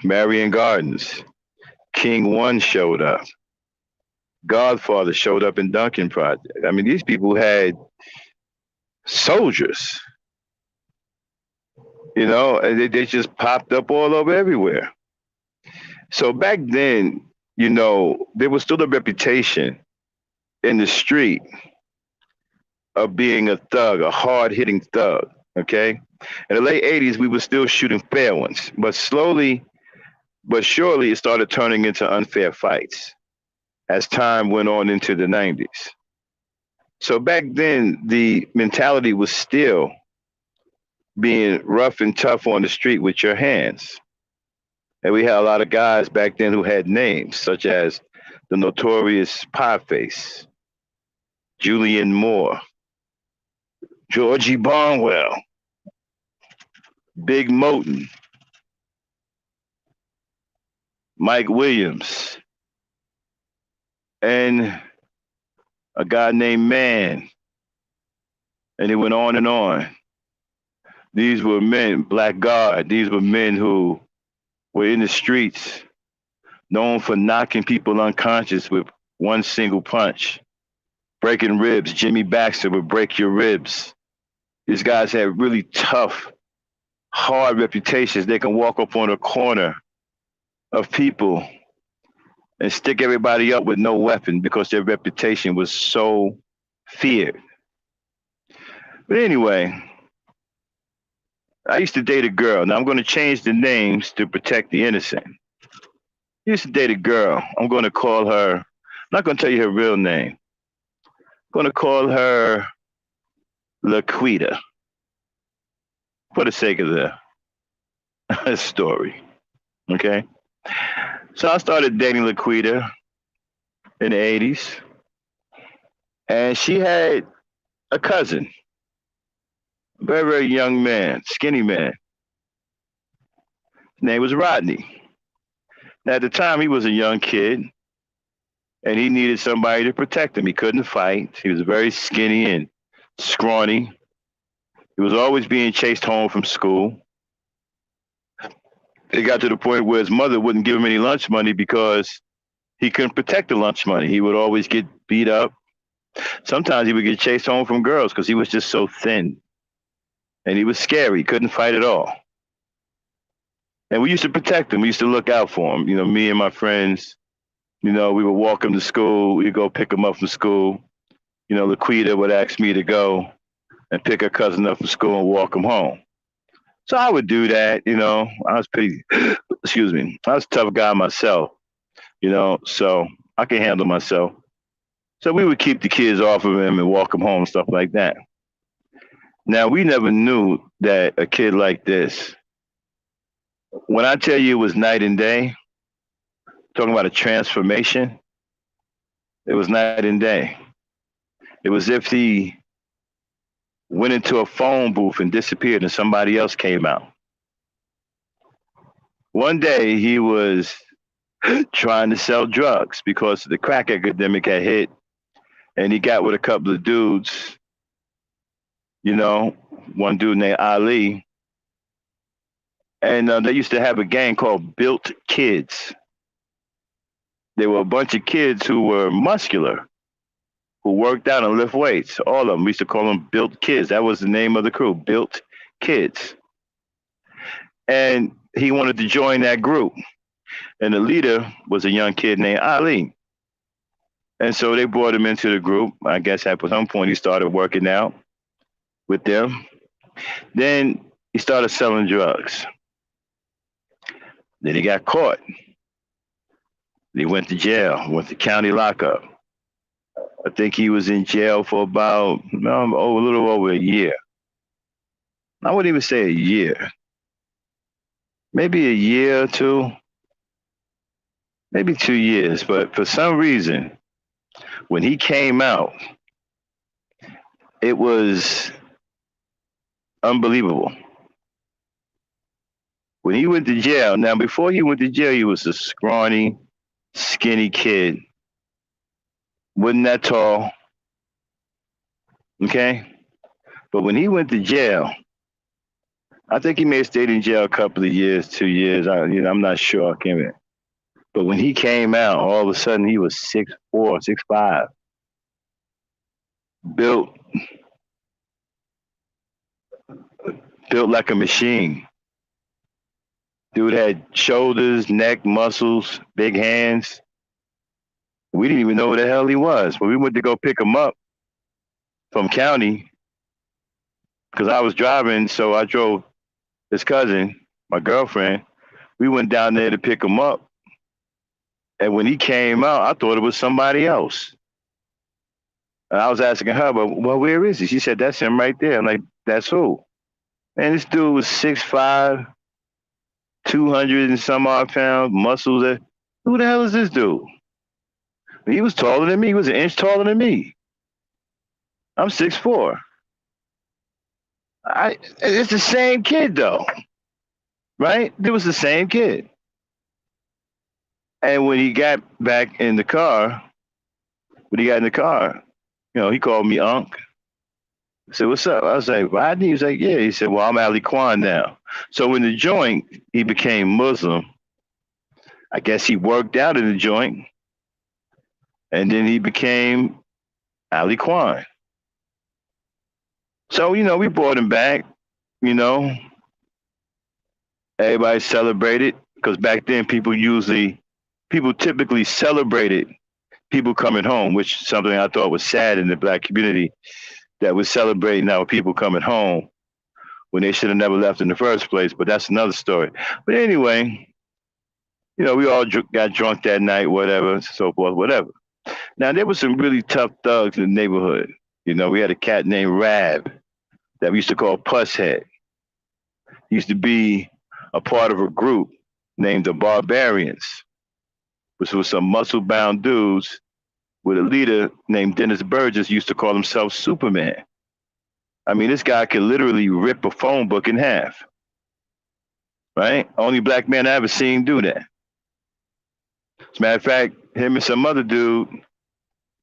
Marion Gardens, King One showed up. Godfather showed up in Duncan Project. I mean, these people had soldiers, and they just popped up all over everywhere. So back then, there was still a reputation in the street of being a thug, a hard-hitting thug, okay? In the late 80s, we were still shooting fair ones, but slowly but surely it started turning into unfair fights as time went on into the 90s. So back then, the mentality was still being rough and tough on the street with your hands. And we had a lot of guys back then who had names, such as the notorious Pieface, Julian Moore, Georgie Barnwell, Big Moten, Mike Williams, and a guy named Man. And it went on and on. These were men, Blackguard. These were men who were in the streets, known for knocking people unconscious with one single punch, breaking ribs. Jimmy Baxter would break your ribs. These guys had really tough, hard reputations. They can walk up on a corner of people and stick everybody up with no weapon because their reputation was so feared. But anyway, I used to date a girl. Now I'm going to change the names to protect the innocent. I used to date a girl. I'm going to call her, I'm not going to tell you her real name. I'm going to call her Laquita for the sake of the story. Okay? So I started dating Laquita in the 80s. And she had a cousin. Very, very young man, skinny man. His name was Rodney. Now, at the time, he was a young kid, and he needed somebody to protect him. He couldn't fight. He was very skinny and scrawny. He was always being chased home from school. It got to the point where his mother wouldn't give him any lunch money because he couldn't protect the lunch money. He would always get beat up. Sometimes he would get chased home from girls because he was just so thin. And he was scary, couldn't fight at all. And we used to protect him. We used to look out for him. Me and my friends, we would walk him to school. We'd go pick him up from school. Laquita would ask me to go and pick her cousin up from school and walk him home. So I would do that, I was pretty, excuse me, I was a tough guy myself, so I could handle myself. So we would keep the kids off of him and walk them home and stuff like that. Now, we never knew that a kid like this, when I tell you it was night and day, talking about a transformation, it was night and day. It was if he went into a phone booth and disappeared and somebody else came out. One day he was trying to sell drugs because the crack epidemic had hit, and he got with a couple of dudes, you know, one dude named Ali, and they used to have a gang called Built Kids. They were a bunch of kids who were muscular, who worked out and lift weights. All of them. We used to call them Built Kids. That was the name of the crew, Built Kids. And he wanted to join that group. And the leader was a young kid named Ali. And so they brought him into the group. I guess at some point he started working out with them. Then he started selling drugs. Then he got caught. He went to jail, went to county lockup. I think he was in jail for about a little over a year. I wouldn't even say a year. Maybe a year or two. Maybe 2 years. But for some reason, when he came out, it was unbelievable. When he went to jail, now before he went to jail, he was a scrawny, skinny kid. Wasn't that tall. Okay? But when he went to jail, I think he may have stayed in jail a couple of years, 2 years. I'm not sure. I can't remember. But when he came out, all of a sudden he was 6'4", 6'5". Built like a machine. Dude had shoulders, neck, muscles, big hands. We didn't even know who the hell he was. But we went to go pick him up from county because I was driving, so I drove his cousin, my girlfriend. We went down there to pick him up. And when he came out, I thought it was somebody else. And I was asking her, well, where is he? She said, that's him right there. I'm like, that's who? Man, this dude was 6'5", 200 and some odd pounds, muscles. Who the hell is this dude? He was taller than me. He was an inch taller than me. I'm 6'4". It's the same kid, though. Right? It was the same kid. And when he got back in the car, he called me Unc. I said, what's up? I was like, Rodney? He was like, yeah. He said, well, I'm Ali Kwan now. So in the joint, he became Muslim. I guess he worked out in the joint. And then he became Ali Kwan. So, we brought him back, Everybody celebrated because back then people typically celebrated people coming home, which is something I thought was sad in the Black community, that we're celebrating now people coming home when they should have never left in the first place. But that's another story. But anyway, we all got drunk that night, whatever, so forth, whatever. Now, there were some really tough thugs in the neighborhood. We had a cat named Rab that we used to call Pusshead. He used to be a part of a group named the Barbarians, which was some muscle-bound dudes with a leader named Dennis Burgess used to call himself Superman. I mean, this guy could literally rip a phone book in half, right? Only black man I ever seen do that. As a matter of fact, him and some other dude,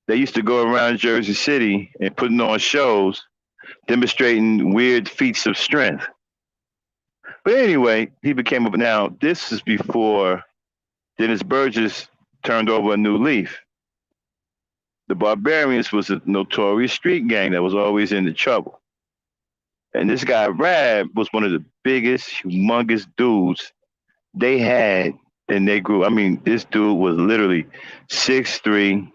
they used to go around Jersey City and putting on shows demonstrating weird feats of strength. But anyway, he became now this is before Dennis Burgess turned over a new leaf. The Barbarians was a notorious street gang that was always into trouble. And this guy, Rab, was one of the biggest, humongous dudes they had in their group. I mean, this dude was literally 6'3",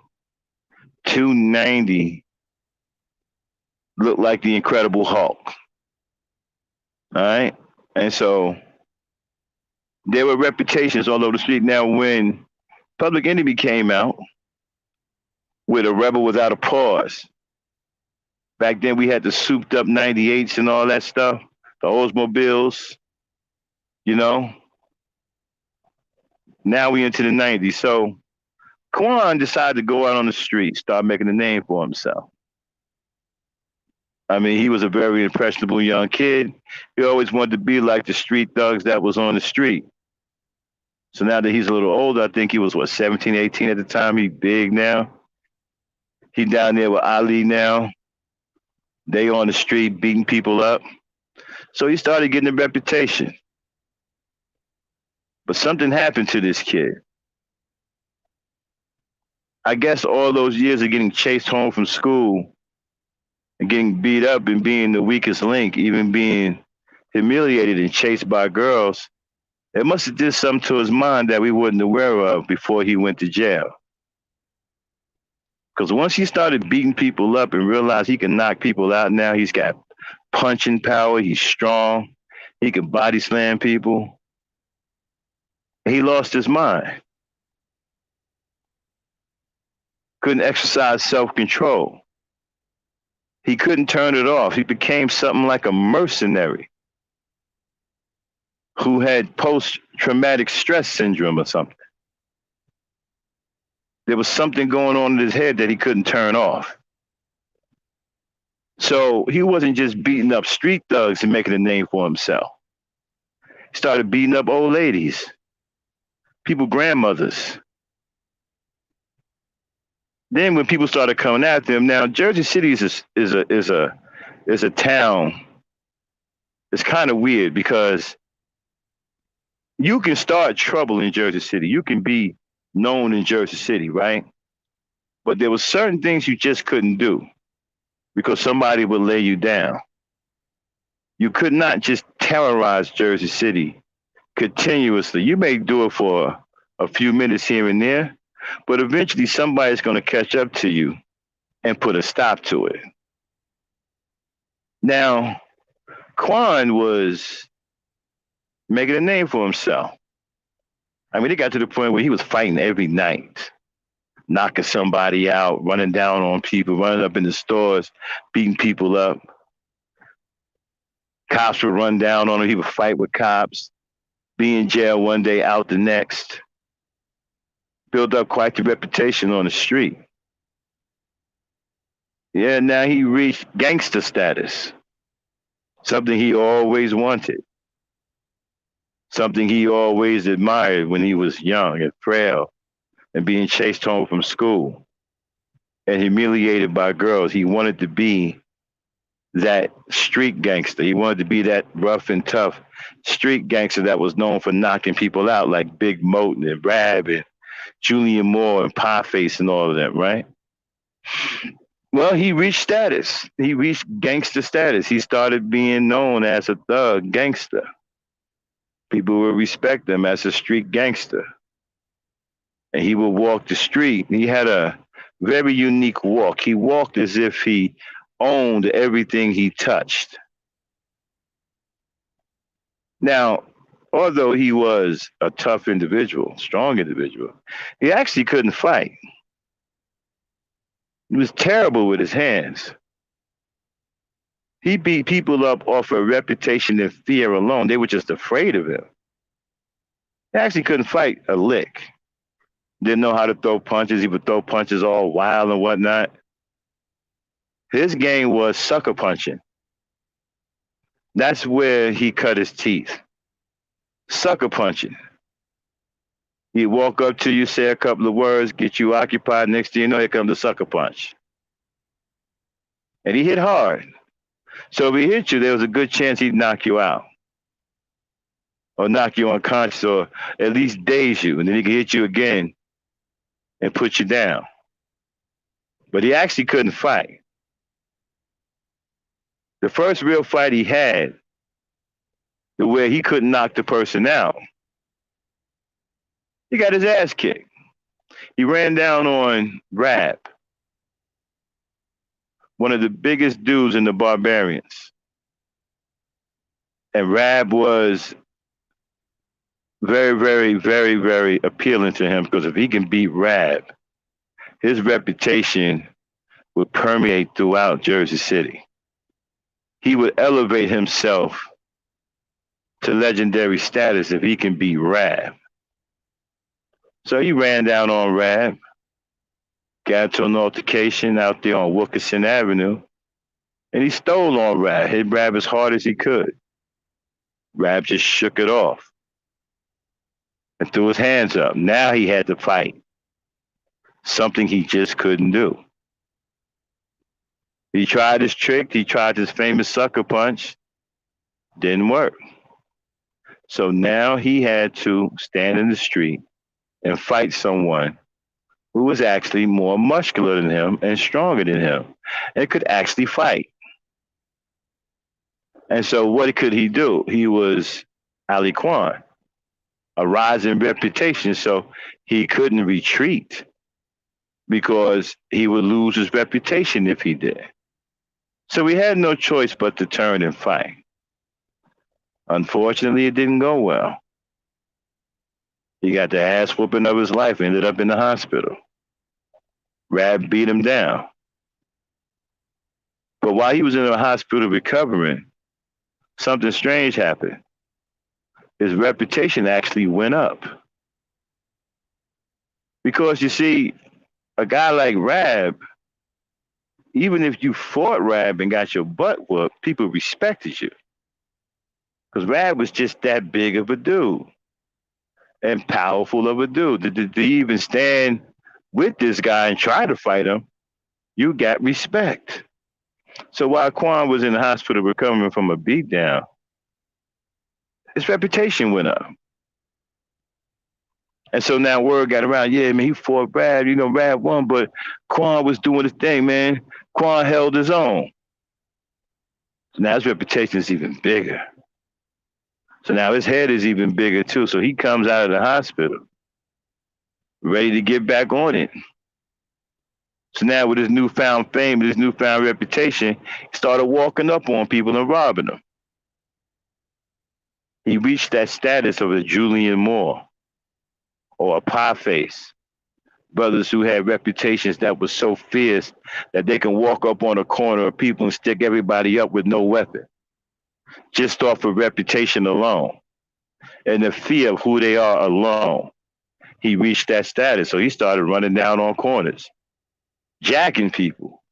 290, looked like the Incredible Hulk. All right? And so there were reputations all over the street. Now, when Public Enemy came out with A Rebel Without a Pause, Back then we had the souped up 98s and all that stuff, the Oldsmobiles, you know. Now we into the 90s. So Quan decided to go out on the street, start making a name for himself. I mean, he was a very impressionable young kid. He always wanted to be like the street thugs that was on the street. So now that he's a little older, I think he was, what, 17, 18 at the time. He big now. He down there with Ali now. They on the street beating people up. So he started getting a reputation. But something happened to this kid. I guess all those years of getting chased home from school and getting beat up and being the weakest link, even being humiliated and chased by girls, it must have did something to his mind that we wasn't aware of before he went to jail. Because once he started beating people up and realized he can knock people out now, he's got punching power, he's strong, he can body slam people. He lost his mind. Couldn't exercise self-control. He couldn't turn it off. He became something like a mercenary who had post-traumatic stress syndrome or something. There was something going on in his head that he couldn't turn off. So he wasn't just beating up street thugs and making a name for himself. He started beating up old ladies, people, grandmothers. Then when people started coming after him, now Jersey City is a town. It's kind of weird because you can start trouble in Jersey City. You can be known in Jersey City, right? But there were certain things you just couldn't do because somebody would lay you down. You could not just terrorize Jersey City continuously. You may do it for a few minutes here and there, but eventually somebody's going to catch up to you and put a stop to it. Now, Quan was making a name for himself. I mean, it got to the point where he was fighting every night, knocking somebody out, running down on people, running up in the stores, beating people up. Cops would run down on him. He would fight with cops, be in jail one day, out the next. Built up quite the reputation on the street. Yeah, now he reached gangster status, something he always wanted, something he always admired when he was young and frail and being chased home from school and humiliated by girls. He wanted to be that street gangster. He wanted to be that rough and tough street gangster that was known for knocking people out like Big Moten and Rab and Julian Moore and Pieface and all of them, right? Well, he reached status. He reached gangster status. He started being known as a thug gangster. People would respect him as a street gangster. And he would walk the street. He had a very unique walk. He walked as if he owned everything he touched. Now, although he was a tough individual, strong individual, he actually couldn't fight. He was terrible with his hands. He beat people up off a reputation and fear alone. They were just afraid of him. He actually couldn't fight a lick. Didn't know how to throw punches. He would throw punches all wild and whatnot. His game was sucker punching. That's where he cut his teeth. Sucker punching. He'd walk up to you, say a couple of words, get you occupied. Next thing you know, here comes the sucker punch. And he hit hard. So if he hit you, there was a good chance he'd knock you out. Or knock you unconscious, or at least daze you. And then he could hit you again and put you down. But he actually couldn't fight. The first real fight he had, where he couldn't knock the person out, he got his ass kicked. He ran down on Rab, one of the biggest dudes in the Barbarians. And Rab was very, very, very, very appealing to him because if he can beat Rab, his reputation would permeate throughout Jersey City. He would elevate himself to legendary status if he can beat Rab. So he ran down on Rab, got into an altercation out there on Wilkins Avenue, and he stole on Rab, hit Rab as hard as he could. Rab just shook it off and threw his hands up. Now he had to fight, something he just couldn't do. He tried his trick, he tried his famous sucker punch, didn't work. So now he had to stand in the street and fight someone who was actually more muscular than him and stronger than him and could actually fight. And so what could he do? He was Ali Kwan, a rising reputation, so he couldn't retreat because he would lose his reputation if he did. So he had no choice but to turn and fight. Unfortunately, it didn't go well. He got the ass whooping of his life, ended up in the hospital. Rab beat him down. But while he was in the hospital recovering, something strange happened. His reputation actually went up. Because you see, a guy like Rab, even if you fought Rab and got your butt whooped, people respected you. Because Rab was just that big of a dude and powerful of a dude. To even stand with this guy and try to fight him, you got respect. So while Quan was in the hospital recovering from a beatdown, his reputation went up. And so now word got around, yeah, man, he fought Rab, Rab won, but Quan was doing his thing, man. Quan held his own. So now his reputation is even bigger. So now his head is even bigger too. So he comes out of the hospital ready to get back on it. So now with his newfound fame and his newfound reputation, he started walking up on people and robbing them. He reached that status of a Julian Moore or a Pie Face, brothers who had reputations that were so fierce that they can walk up on a corner of people and stick everybody up with no weapon, just off of reputation alone and the fear of who they are alone. He reached that status, so he started running down on corners, jacking people.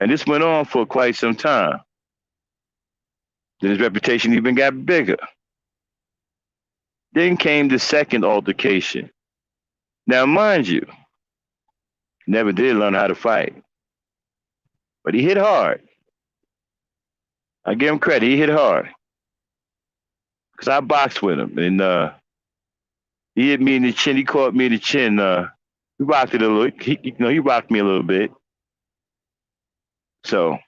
And this went on for quite some time. Then his reputation even got bigger. Then came the second altercation. Now, mind you, never did learn how to fight, but he hit hard. I give him credit, he hit hard. Because I boxed with him, and he hit me in the chin, he caught me in the chin. We rocked it a little, he rocked me a little bit. So,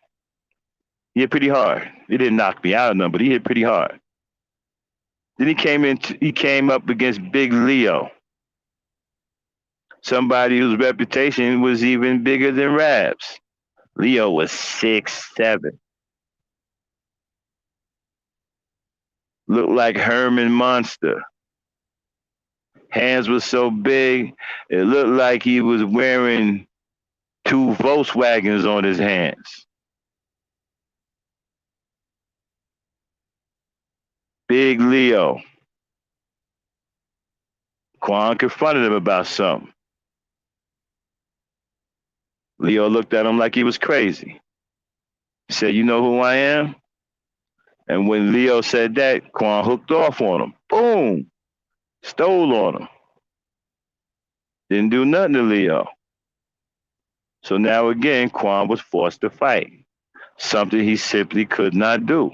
he hit pretty hard. He didn't knock me out or nothing, but he hit pretty hard. Then he came up against Big Leo, somebody whose reputation was even bigger than Rab's. Leo was 6'7". Looked like Herman Monster. Hands were so big, it looked like he was wearing 2 Volkswagens on his hands. Big Leo. Quan confronted him about something. Leo looked at him like he was crazy. He said, "You know who I am?" And when Leo said that, Quan hooked off on him. Boom! Stole on him. Didn't do nothing to Leo. So now again, Quan was forced to fight, something he simply could not do.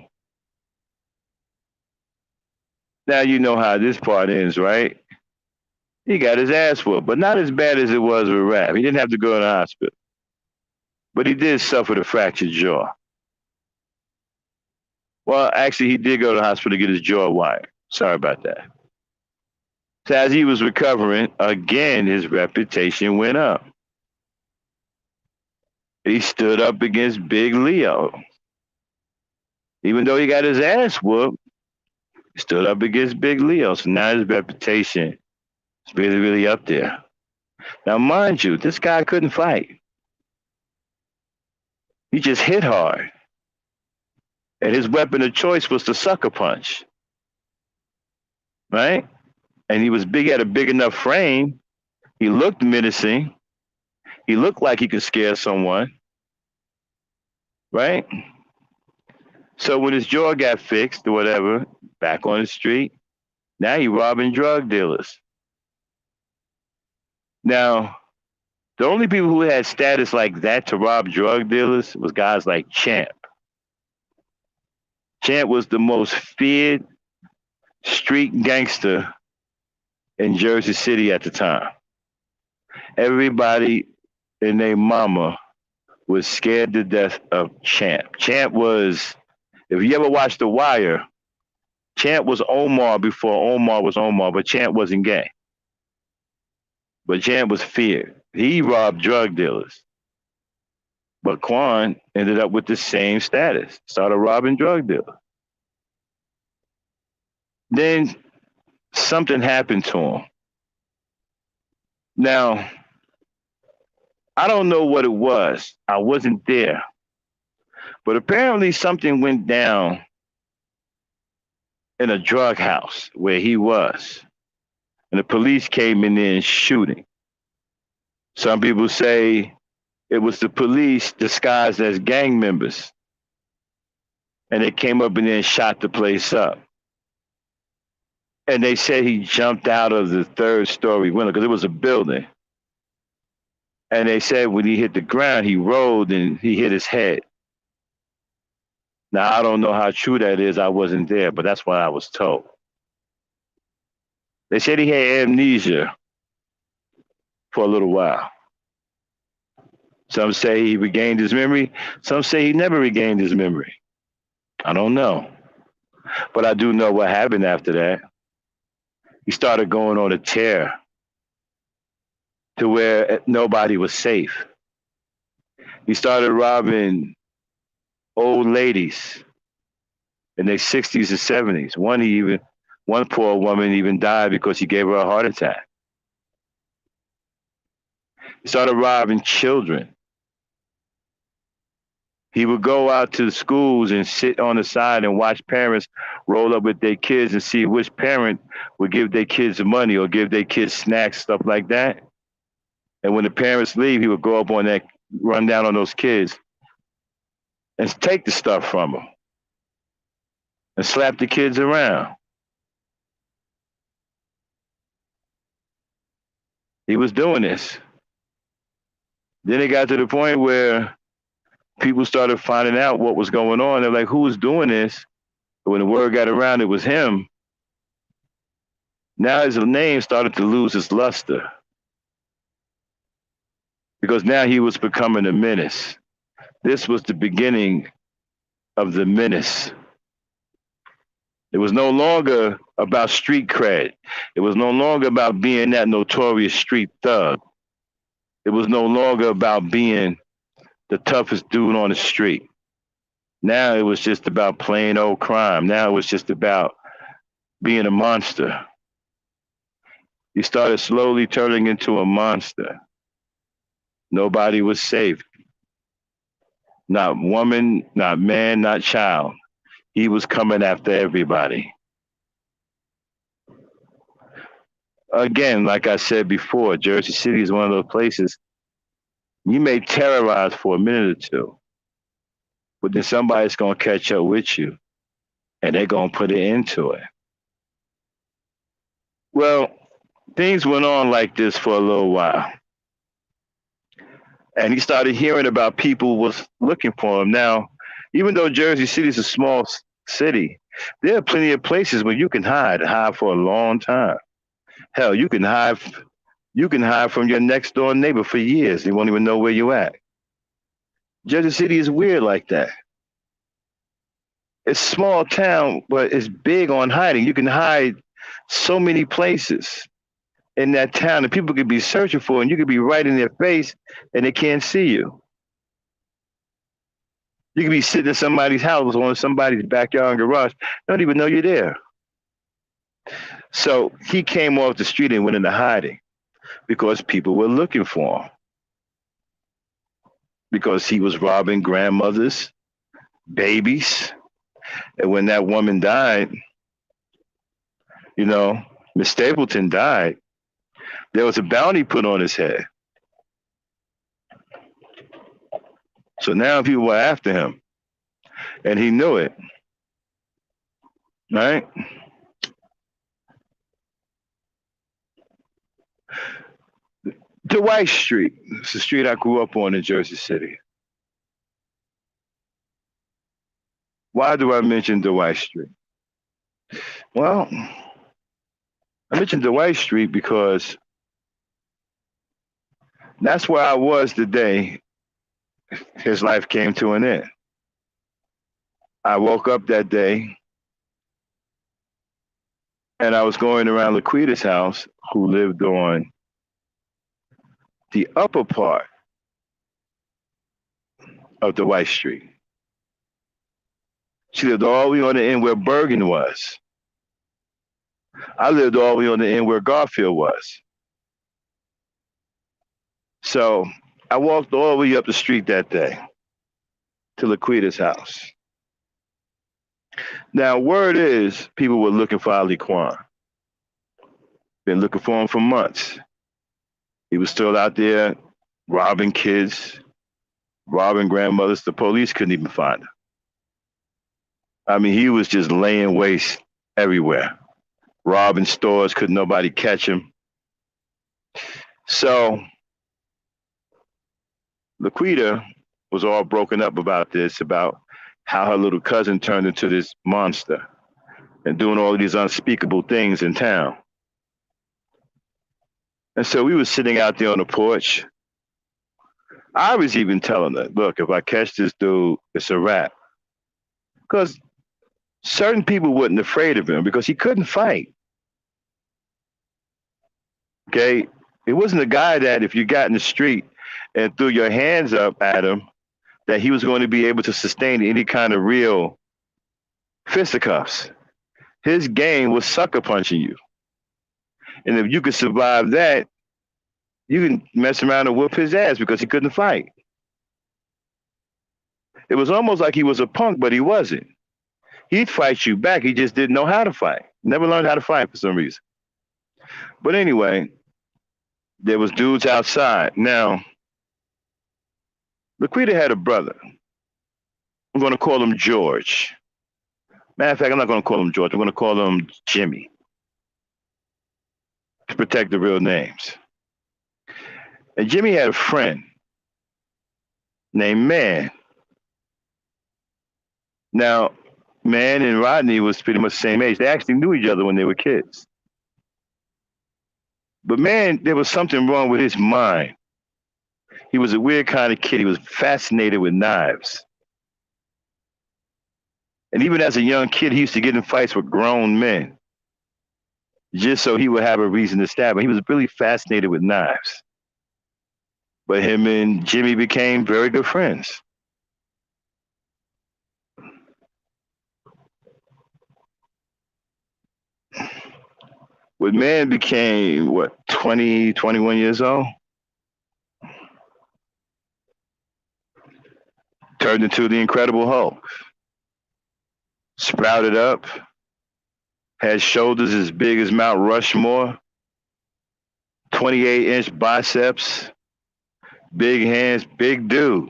Now you know how this part ends, right? He got his ass whooped, but not as bad as it was with Rab. He didn't have to go to the hospital. But he did suffer the fractured jaw. Well, actually, he did go to the hospital to get his jaw wired. Sorry about that. So as he was recovering, again, his reputation went up. He stood up against Big Leo. Even though he got his ass whooped, he stood up against Big Leo. So now his reputation is really, really up there. Now, mind you, this guy couldn't fight. He just hit hard. And his weapon of choice was the sucker punch, right? And he was big, had a big enough frame. He looked menacing. He looked like he could scare someone, right? So when his jaw got fixed or whatever, back on the street, now he robbing drug dealers. Now, the only people who had status like that to rob drug dealers was guys like Champ. Champ was the most feared street gangster in Jersey City at the time. Everybody and their mama was scared to death of Champ. Champ was, if you ever watched The Wire, Champ was Omar before Omar was Omar, but Champ wasn't gay. But Champ was feared. He robbed drug dealers. But Quan ended up with the same status, started robbing drug dealers. Then something happened to him. Now, I don't know what it was. I wasn't there. But apparently something went down in a drug house where he was. And the police came in there and shooting. Some people say it was the police disguised as gang members. And they came up in there and shot the place up. And they said he jumped out of the third story window because it was a building. And they said when he hit the ground, he rolled and he hit his head. Now, I don't know how true that is. I wasn't there, but that's what I was told. They said he had amnesia for a little while. Some say he regained his memory. Some say he never regained his memory. I don't know. But I do know what happened after that. He started going on a tear to where nobody was safe. He started robbing old ladies in their 60s and 70s. One poor woman even died because he gave her a heart attack. He started robbing children. He would go out to the schools and sit on the side and watch parents roll up with their kids and see which parent would give their kids money or give their kids snacks, stuff like that. And when the parents leave, he would go up on that, run down on those kids and take the stuff from them and slap the kids around. He was doing this. Then it got to the point where people started finding out what was going on. They're like, who was doing this? But when the word got around, it was him. Now his name started to lose its luster because now he was becoming a menace. This was the beginning of the menace. It was no longer about street cred. It was no longer about being that notorious street thug. It was no longer about being the toughest dude on the street. Now it was just about plain old crime. Now it was just about being a monster. He started slowly turning into a monster. Nobody was safe. Not woman, not man, not child. He was coming after everybody. Again, like I said before, Jersey City is one of those places you may terrorize for a minute or two, but then somebody's going to catch up with you and they're going to put it into it. Well, things went on like this for a little while. And he started hearing about people was looking for him. Now, even though Jersey City is a small city, there are plenty of places where you can hide for a long time. Hell, you can hide from your next door neighbor for years. They won't even know where you're at. Jersey City is weird like that. It's a small town, but it's big on hiding. You can hide so many places in that town that people could be searching for, and you could be right in their face and they can't see you. You could be sitting in somebody's house or in somebody's backyard garage. They don't even know you're there. So he came off the street and went into hiding because people were looking for him. because he was robbing grandmothers, babies. And when that woman died, you know, Miss Stapleton died, there was a bounty put on his head. So now people were after him, and he knew it, right? Dwight Street. It's the street I grew up on in Jersey City. Why do I mention Dwight Street? Well, I mentioned Dwight Street because that's where I was the day his life came to an end. I woke up that day and I was going around Laquita's house, who lived on the upper part of Dwight Street. She lived all the way on the end where Bergen was. I lived all the way on the end where Garfield was. So I walked all the way up the street that day to Laquita's house. Now, word is people were looking for Ali Kwan. Been looking for him for months. He was still out there robbing kids, robbing grandmothers. The police couldn't even find him. I mean, he was just laying waste everywhere, robbing stores, couldn't nobody catch him. So Laquita was all broken up about this, about how her little cousin turned into this monster and doing all of these unspeakable things in town. And so we were sitting out there on the porch. I was even telling her, look, if I catch this dude, it's a wrap. Because certain people wasn't afraid of him because he couldn't fight. Okay? It wasn't a guy that if you got in the street and threw your hands up at him, that he was going to be able to sustain any kind of real fisticuffs. His game was sucker punching you. And if you could survive that, you can mess around and whoop his ass because he couldn't fight. It was almost like he was a punk, but he wasn't. He'd fight you back. He just didn't know how to fight. Never learned how to fight for some reason. But anyway, there was dudes outside. Now, Laquita had a brother. I'm going to call him George. Matter of fact, I'm not going to call him George. I'm going to call him Jimmy to protect the real names. And Jimmy had a friend named Man. Now, Man and Rodney was pretty much the same age. They actually knew each other when they were kids. But Man, there was something wrong with his mind. He was a weird kind of kid. He was fascinated with knives. And even as a young kid, he used to get in fights with grown men just so he would have a reason to stab him. He was really fascinated with knives. But him and Jimmy became very good friends. When Man became, 20, 21 years old? Turned into the Incredible Hulk. Sprouted up. Had shoulders as big as Mount Rushmore. 28-inch biceps. Big hands, big dude.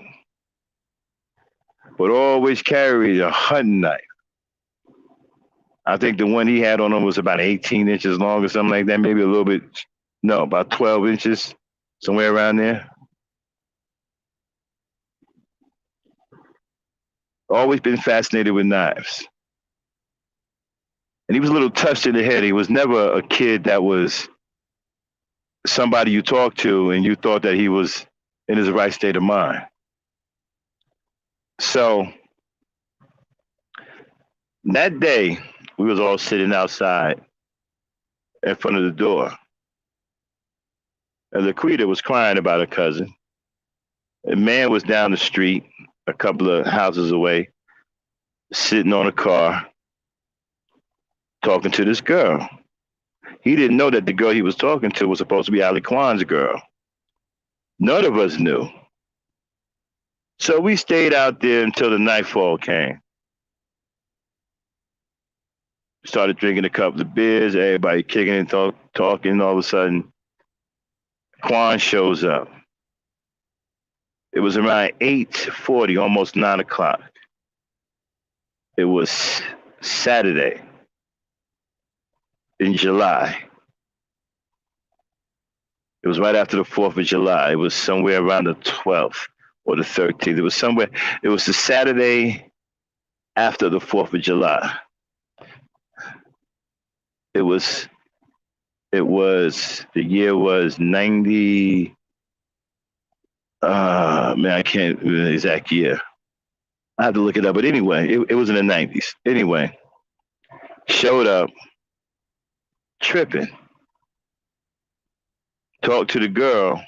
But always carried a hunting knife. I think the one he had on him was about 18 inches long or something like that. Maybe a little bit, no, about 12 inches, somewhere around there. Always been fascinated with knives. And he was a little touched in the head. He was never a kid that was somebody you talked to and you thought that he was in his right state of mind. So that day, we was all sitting outside in front of the door. And Laquita was crying about her cousin. A Man was down the street, a couple of houses away, sitting on a car, talking to this girl. He didn't know that the girl he was talking to was supposed to be Ali Kwan's girl. None of us knew. So we stayed out there until the nightfall came. Started drinking a couple of beers, everybody kicking and talking. All of a sudden, Quan shows up. It was around 8:40, almost 9 o'clock. It was Saturday in July. It was right after the 4th of July. It was somewhere around the 12th or the 13th. It was somewhere, it was the Saturday after the 4th of July. It was, the year was 90, man, I can't remember the exact year. I have to look it up. But anyway, it was in the 90s. Anyway, showed up, tripping, talked to the girl.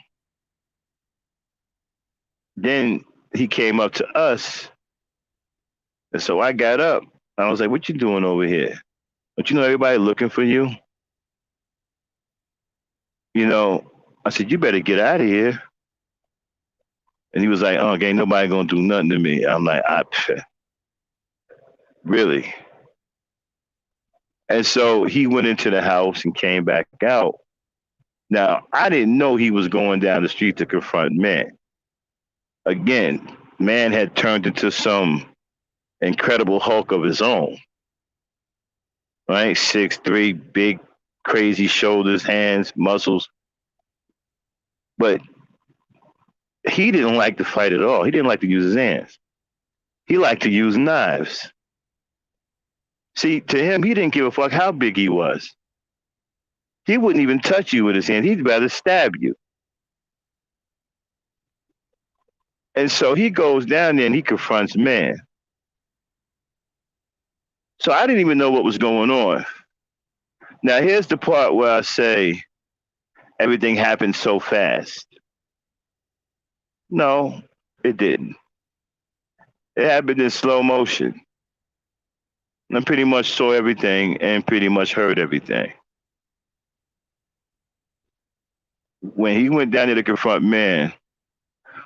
Then he came up to us. And so I got up. I was like, what you doing over here? Don't you know everybody looking for you? You know, I said, you better get out of here. And he was like, oh, ain't nobody gonna do nothing to me. I'm like, really? And so he went into the house and came back out. Now, I didn't know he was going down the street to confront man. Again, man had turned into some incredible Hulk of his own. Right? 6'3", big, crazy shoulders, hands, muscles. But he didn't like to fight at all. He didn't like to use his hands. He liked to use knives. See, to him, he didn't give a fuck how big he was. He wouldn't even touch you with his hands. He'd rather stab you. And so he goes down there and he confronts man. So I didn't even know what was going on. Now, here's the part where I say everything happened so fast. No, it didn't. It happened in slow motion. I pretty much saw everything and pretty much heard everything. When he went down there to confront man,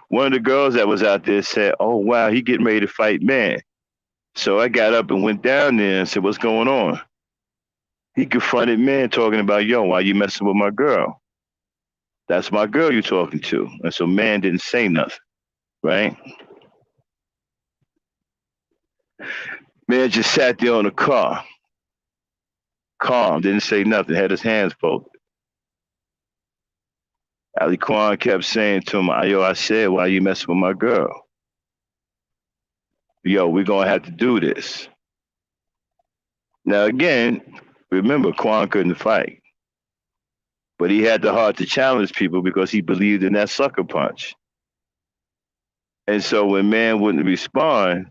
one of the girls that was out there said, oh, wow, he getting ready to fight man. So I got up and went down there and said, what's going on? He confronted man talking about, yo, why you messing with my girl? That's my girl you're talking to. And so man didn't say nothing, right? Man just sat there on the car, calm, didn't say nothing, had his hands folded. Ali Kwan kept saying to him, yo, I said, why you messing with my girl? Yo, we're going to have to do this. Now, again, remember, Kwan couldn't fight. But he had the heart to challenge people because he believed in that sucker punch. And so when man wouldn't respond,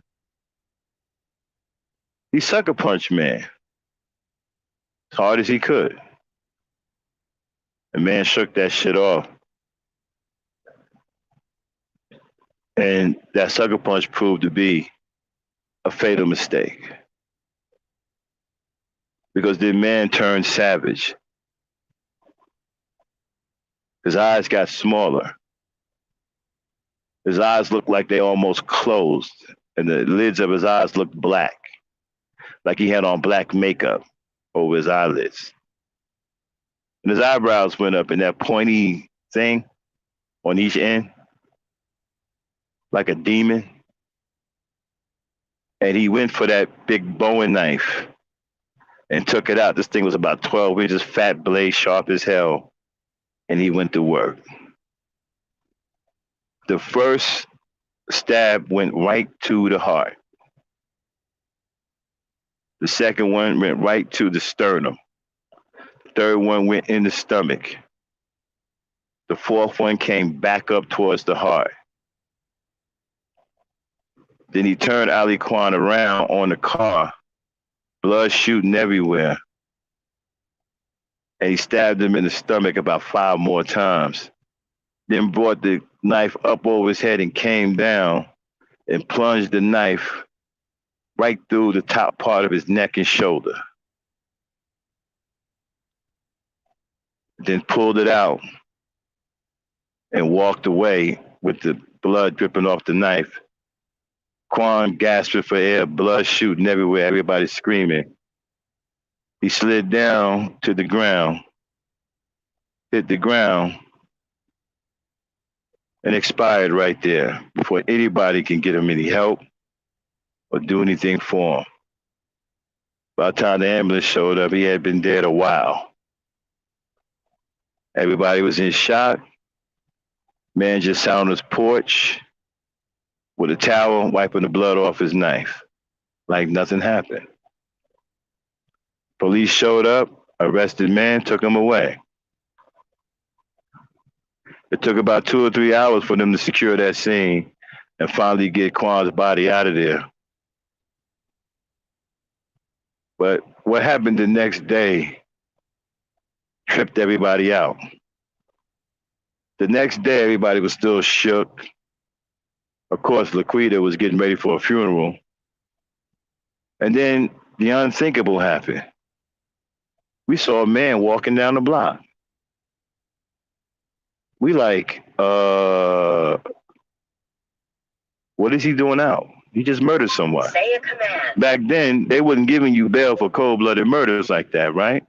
he sucker punched man as hard as he could. And man shook that shit off. And that sucker punch proved to be a fatal mistake. Because the man turned savage. His eyes got smaller. His eyes looked like they almost closed, and the lids of his eyes looked black, like he had on black makeup over his eyelids. And his eyebrows went up in that pointy thing on each end, like a demon. And he went for that big Bowie knife and took it out. This thing was about 12 inches, fat blade, sharp as hell. And he went to work. The first stab went right to the heart. The second one went right to the sternum. The third one went in the stomach. The fourth one came back up towards the heart. Then he turned Ali Kwan around on the car, blood shooting everywhere. And he stabbed him in the stomach about 5 more times. Then brought the knife up over his head and came down and plunged the knife right through the top part of his neck and shoulder. Then pulled it out and walked away with the blood dripping off the knife. Quan gasping for air, blood shooting everywhere, everybody screaming. He slid down to the ground, hit the ground, and expired right there before anybody can get him any help or do anything for him. By the time the ambulance showed up, he had been dead a while. Everybody was in shock. Man just sat on his porch with a towel wiping the blood off his knife, like nothing happened. Police showed up, arrested man, took him away. It took about 2 or 3 hours for them to secure that scene and finally get Quan's body out of there. But what happened the next day tripped everybody out. The next day, everybody was still shook. Of course, Laquita was getting ready for a funeral. And then the unthinkable happened. We saw a man walking down the block. We like, what is he doing out? He just murdered someone. Say a command. Back then, they wasn't giving you bail for cold-blooded murders like that, right?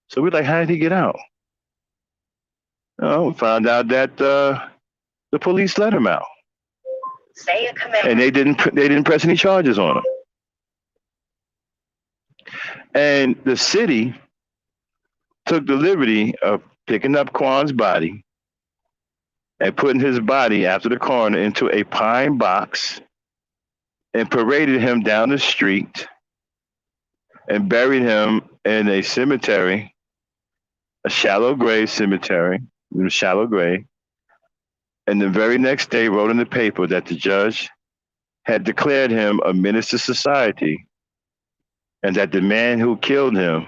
So we're like, how did he get out? We found out that the police let him out, Say a command. and they didn't press any charges on him. And the city took the liberty of picking up Quan's body and putting his body after the coroner into a pine box and paraded him down the street and buried him in a cemetery, a shallow grave cemetery, a shallow grave. And the very next day wrote in the paper that the judge had declared him a menace to society and that the man who killed him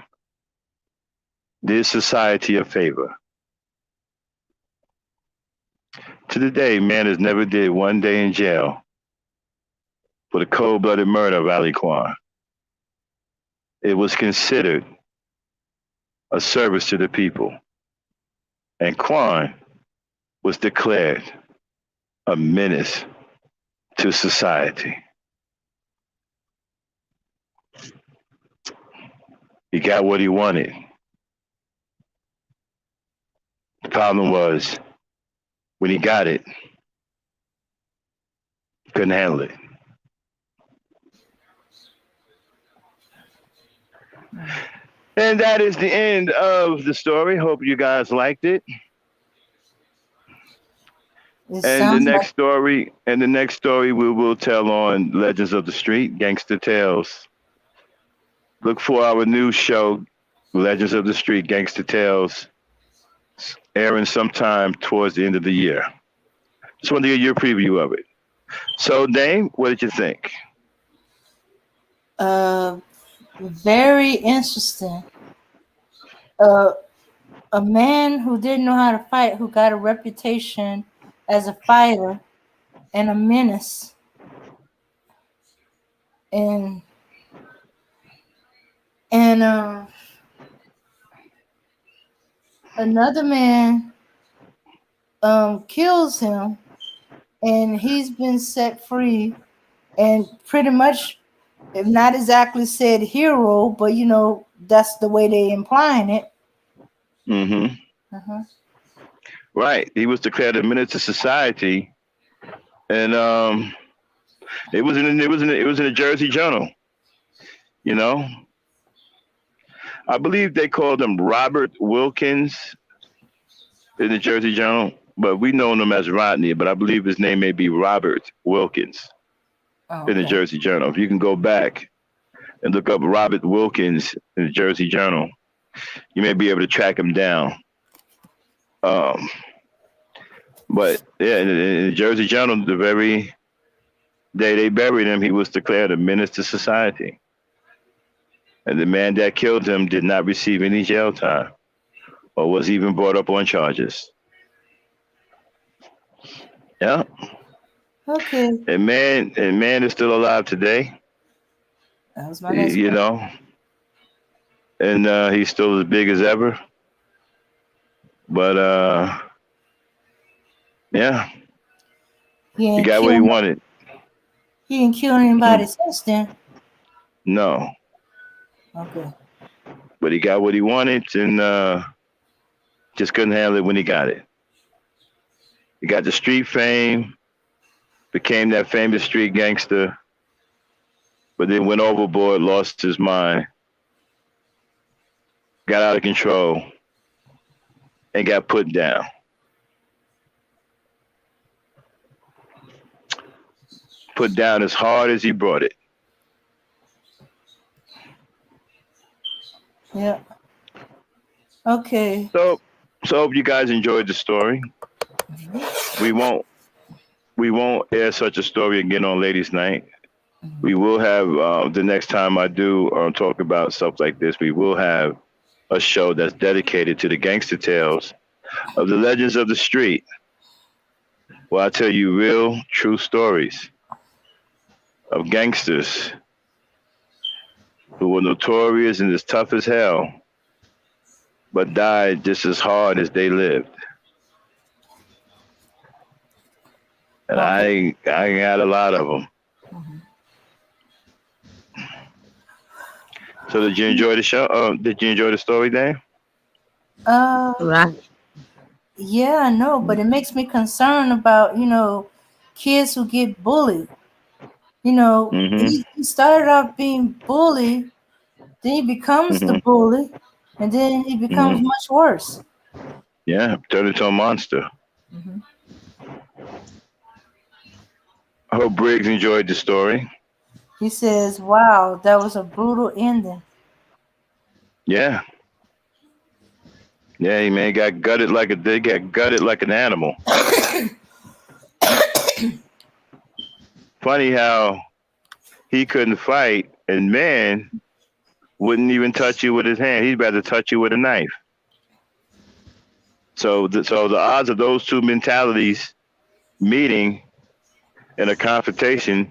did society a favor. To the day, man has never did 1 day in jail for the cold-blooded murder of Ali Quan. It was considered a service to the people. And Quan was declared a menace to society. He got what he wanted. The problem was, when he got it, he couldn't handle it. And that is the end of the story. Hope you guys liked it. It And sounds the next story we will tell on Legends of the Street, Gangster Tales. Look for our new show, Legends of the Street, Gangster Tales, airing sometime towards the end of the year. Just want to get your preview of it. So, Dame, what did you think? very interesting. A man who didn't know how to fight, who got a reputation as a fighter and a menace, and another man kills him, and he's been set free, and pretty much, if not exactly said hero, but you know that's the way they implying it. Mm-hmm. Uh-huh. Right. He was declared a menace to society, and it was in the Jersey Journal. You know, I believe they called him Robert Wilkins in the Jersey Journal, but we know him as Rodney. But I believe his name may be Robert Wilkins in the Jersey Journal. If you can go back and look up Robert Wilkins in the Jersey Journal, you may be able to track him down. But yeah, in the Jersey Journal, the very day they buried him, he was declared a menace to society. And the man that killed him did not receive any jail time or was even brought up on charges. Yeah. Okay. And man is still alive today. That was my next You know. And he's still as big as ever. But yeah. He He ain't got what he killing. wanted. He didn't kill anybody since then. No, Okay. but he got what he wanted, and just couldn't handle it when he got it. He got the street fame, became that famous street gangster, but then went overboard, lost his mind, got out of control, and got put down. Put down as hard as he brought it. Yeah. Okay. So hope you guys enjoyed the story. We won't we won't air such a story again on Ladies' Night. We will have the next time I do talk about stuff like this. We will have a show that's dedicated to the gangster tales of the legends of the street. Where I tell you real, true stories of gangsters who were notorious and as tough as hell, but died just as hard as they lived. And Okay. I got a lot of them. So did you enjoy the show? Did you enjoy the story, Dan? Uh, Right. yeah, I know, but it makes me concerned about, kids who get bullied. Mm-hmm. He started off being bullied, then he becomes the Mm-hmm. bully, and then he becomes Mm-hmm. much worse. Yeah, turned into a monster. Hmm. I hope Briggs enjoyed the story. He says, "Wow, that was a brutal ending." Yeah. Yeah, he man they got gutted like an animal. Funny how he couldn't fight and man wouldn't even touch you with his hand. He'd rather touch you with a knife. So the odds of those two mentalities meeting in a confrontation,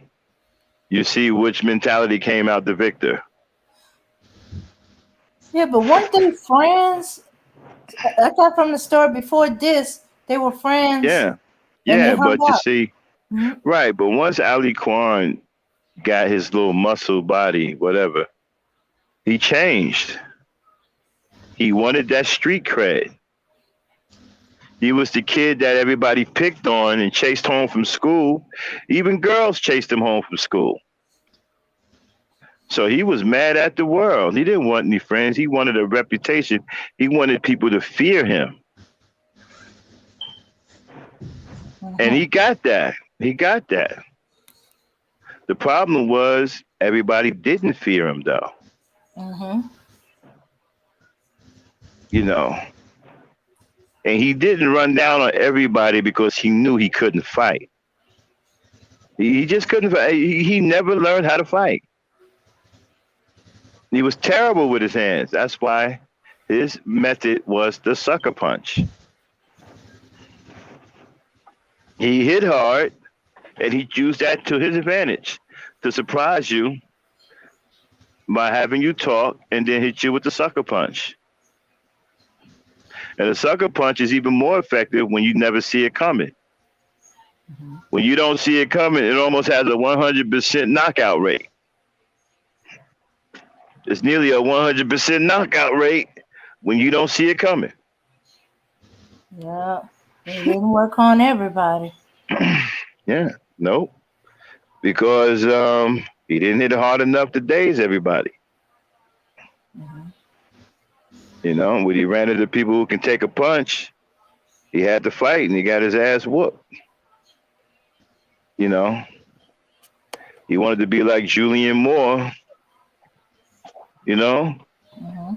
you see which mentality came out the victor. Yeah, but weren't they friends? I thought from the story before this, they were friends Yeah. and they Yeah, hung but you out. see, Hmm. right, but once Ali Kwan got his little muscle body, whatever, he changed. He wanted that street cred. He was the kid that everybody picked on and chased home from school. Even girls chased him home from school. So he was mad at the world. He didn't want any friends. He wanted a reputation. He wanted people to fear him. And Hmm. he got that. He got that. The problem was everybody didn't fear him though. Hmm. You know. And he didn't run down on everybody because he knew he couldn't fight. He just couldn't fight. He never learned how to fight. He was terrible with his hands. That's why his method was the sucker punch. He hit hard, and he used that to his advantage to surprise you by having you talk and then hit you with the sucker punch. And the sucker punch is even more effective when you never see it coming. When you don't see it coming, it almost has a 100% knockout rate. It's nearly a 100% knockout rate when you don't see it coming. Yeah, it didn't work on everybody. Yeah, no, because he didn't hit it hard enough to daze everybody. Hmm. You know, when he ran into people who can take a punch, he had to fight and he got his ass whooped. You know, he wanted to be like Julian Moore. You know, Hmm.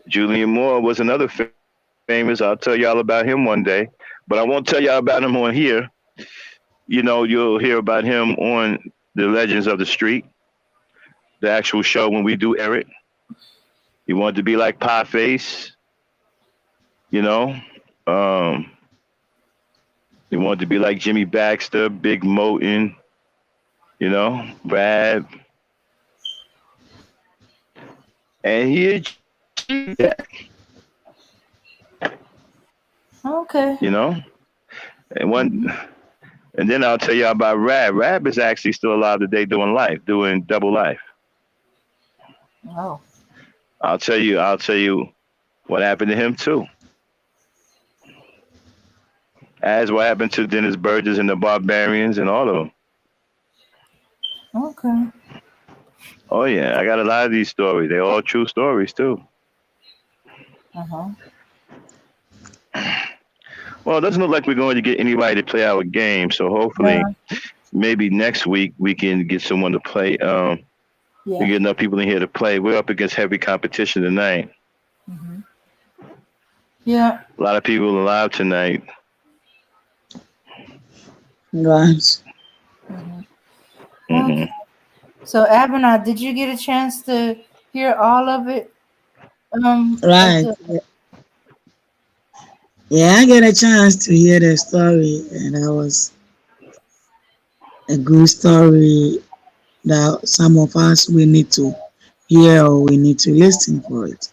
Julian Moore was another famous. I'll tell y'all about him one day, but I won't tell y'all about him on here. You know, you'll hear about him on the Legends of the Street, the actual show when we do air it. He wanted to be like Pie Face. You know, um, he wanted to be like Jimmy Baxter, Big Moten. You know, Brad, and he achieved that. Okay. You know, and Hmm. And then I'll tell you about Rab. Rab is actually still alive today doing double life. Oh. I'll tell you what happened to him too. As what happened to Dennis Burgess and the Barbarians and all of them. Okay. Oh yeah, I got a lot of these stories. They're all true stories too. Uh-huh. Well, it doesn't look like we're going to get anybody to play our game, so hopefully Yeah. maybe next week we can get someone to play. We Yeah. get enough people in here to play. We're up against heavy competition tonight. Hmm. Yeah. A lot of people alive tonight. Right. Hmm. Okay. Hmm. So, Abena, did you get a chance to hear all of it? Of Right. the Yeah, I get a chance to hear the story, and that was a good story that some of us we need to hear or we need to listen for it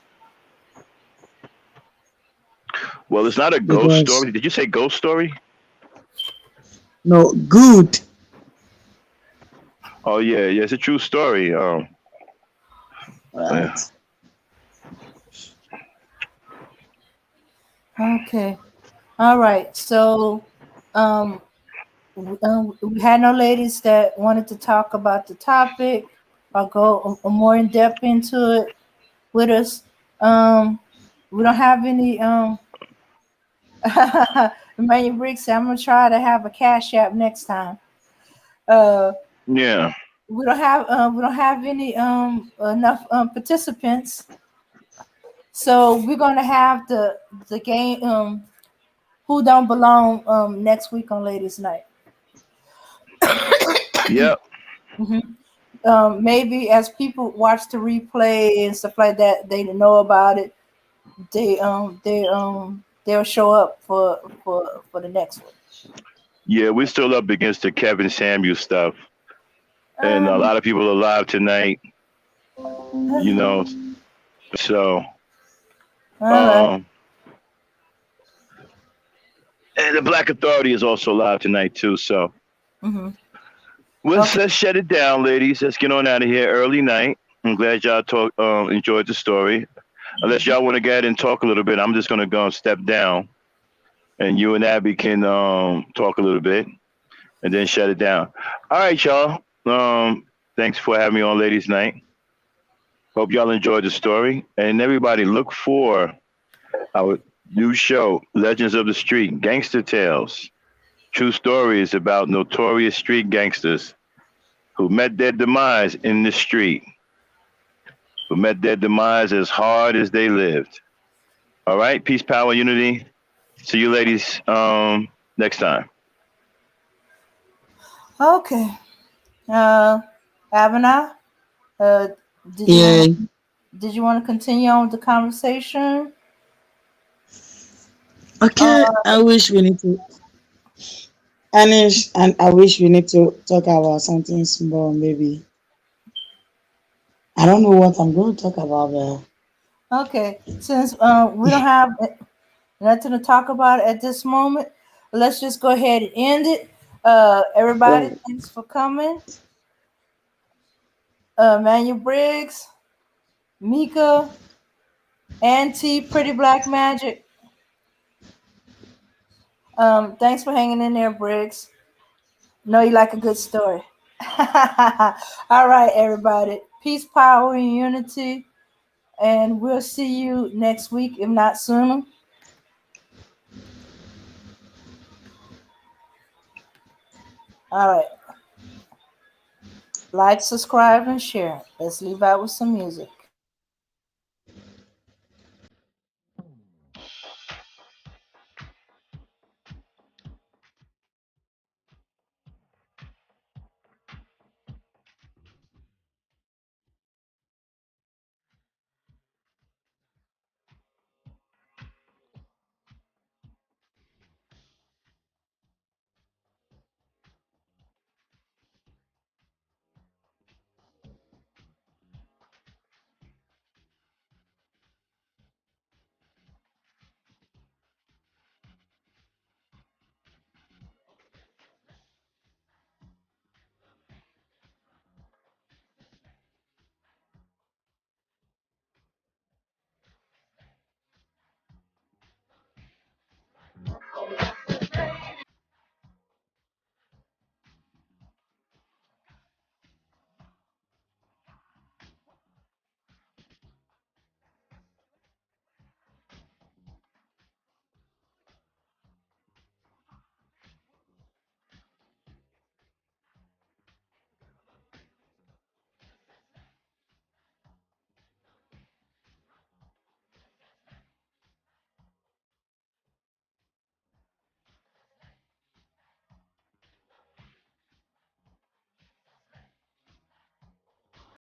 Well, it's not a ghost because story. Did you say ghost story? no good. Oh yeah, yeah, it's a true story. Yeah. Right. okay. All right. So, um, we had no ladies that wanted to talk about the topic or go more in depth into it with us. Um, we don't have any. Emmanuel Briggs said, "I'm gonna try to have a cash app next time." Uh, Yeah. we don't have any enough participants, so we're gonna have the game who don't belong next week on Ladies Night. Yep. Hmm. Maybe as people watch the replay and stuff like that, they know about it. They'll show up for the next one. Yeah, we're still up against the Kevin Samuel stuff, and a Um, lot of people are alive tonight. You know, so all right. um, and the Black Authority is also alive tonight too. So Mm-hmm. Okay. let's shut it down, ladies. Let's get on out of here. Early night. I'm glad y'all enjoyed the story. Unless y'all want to get and talk a little bit, I'm just gonna go and step down, and you and Abby can talk a little bit, and then shut it down. All right, y'all. Thanks for having me on Ladies Night. Hope y'all enjoyed the story, and everybody look for our new show, Legends of the Street, Gangster Tales. True stories about notorious street gangsters who met their demise in the street, who met their demise as hard as they lived. All right, peace, power, unity. See you, ladies, next time. Okay. Uh, Abena, uh, did you Yeah. want to continue on with the conversation? Okay. Uh, I wish we need to Anish, and I wish we need to talk about something small. Maybe I don't know what I'm going to talk about. There. okay. Since we don't have nothing to talk about at this moment, let's just go ahead and end it. Everybody, Right. thanks for coming. Manuel Briggs, Mika, Auntie, Pretty Black Magic. Thanks for hanging in there, Briggs. Know you like a good story. All right, everybody. Peace, power, and unity. And we'll see you next week, if not sooner. All right. Like, subscribe, and share. Let's leave out with some music.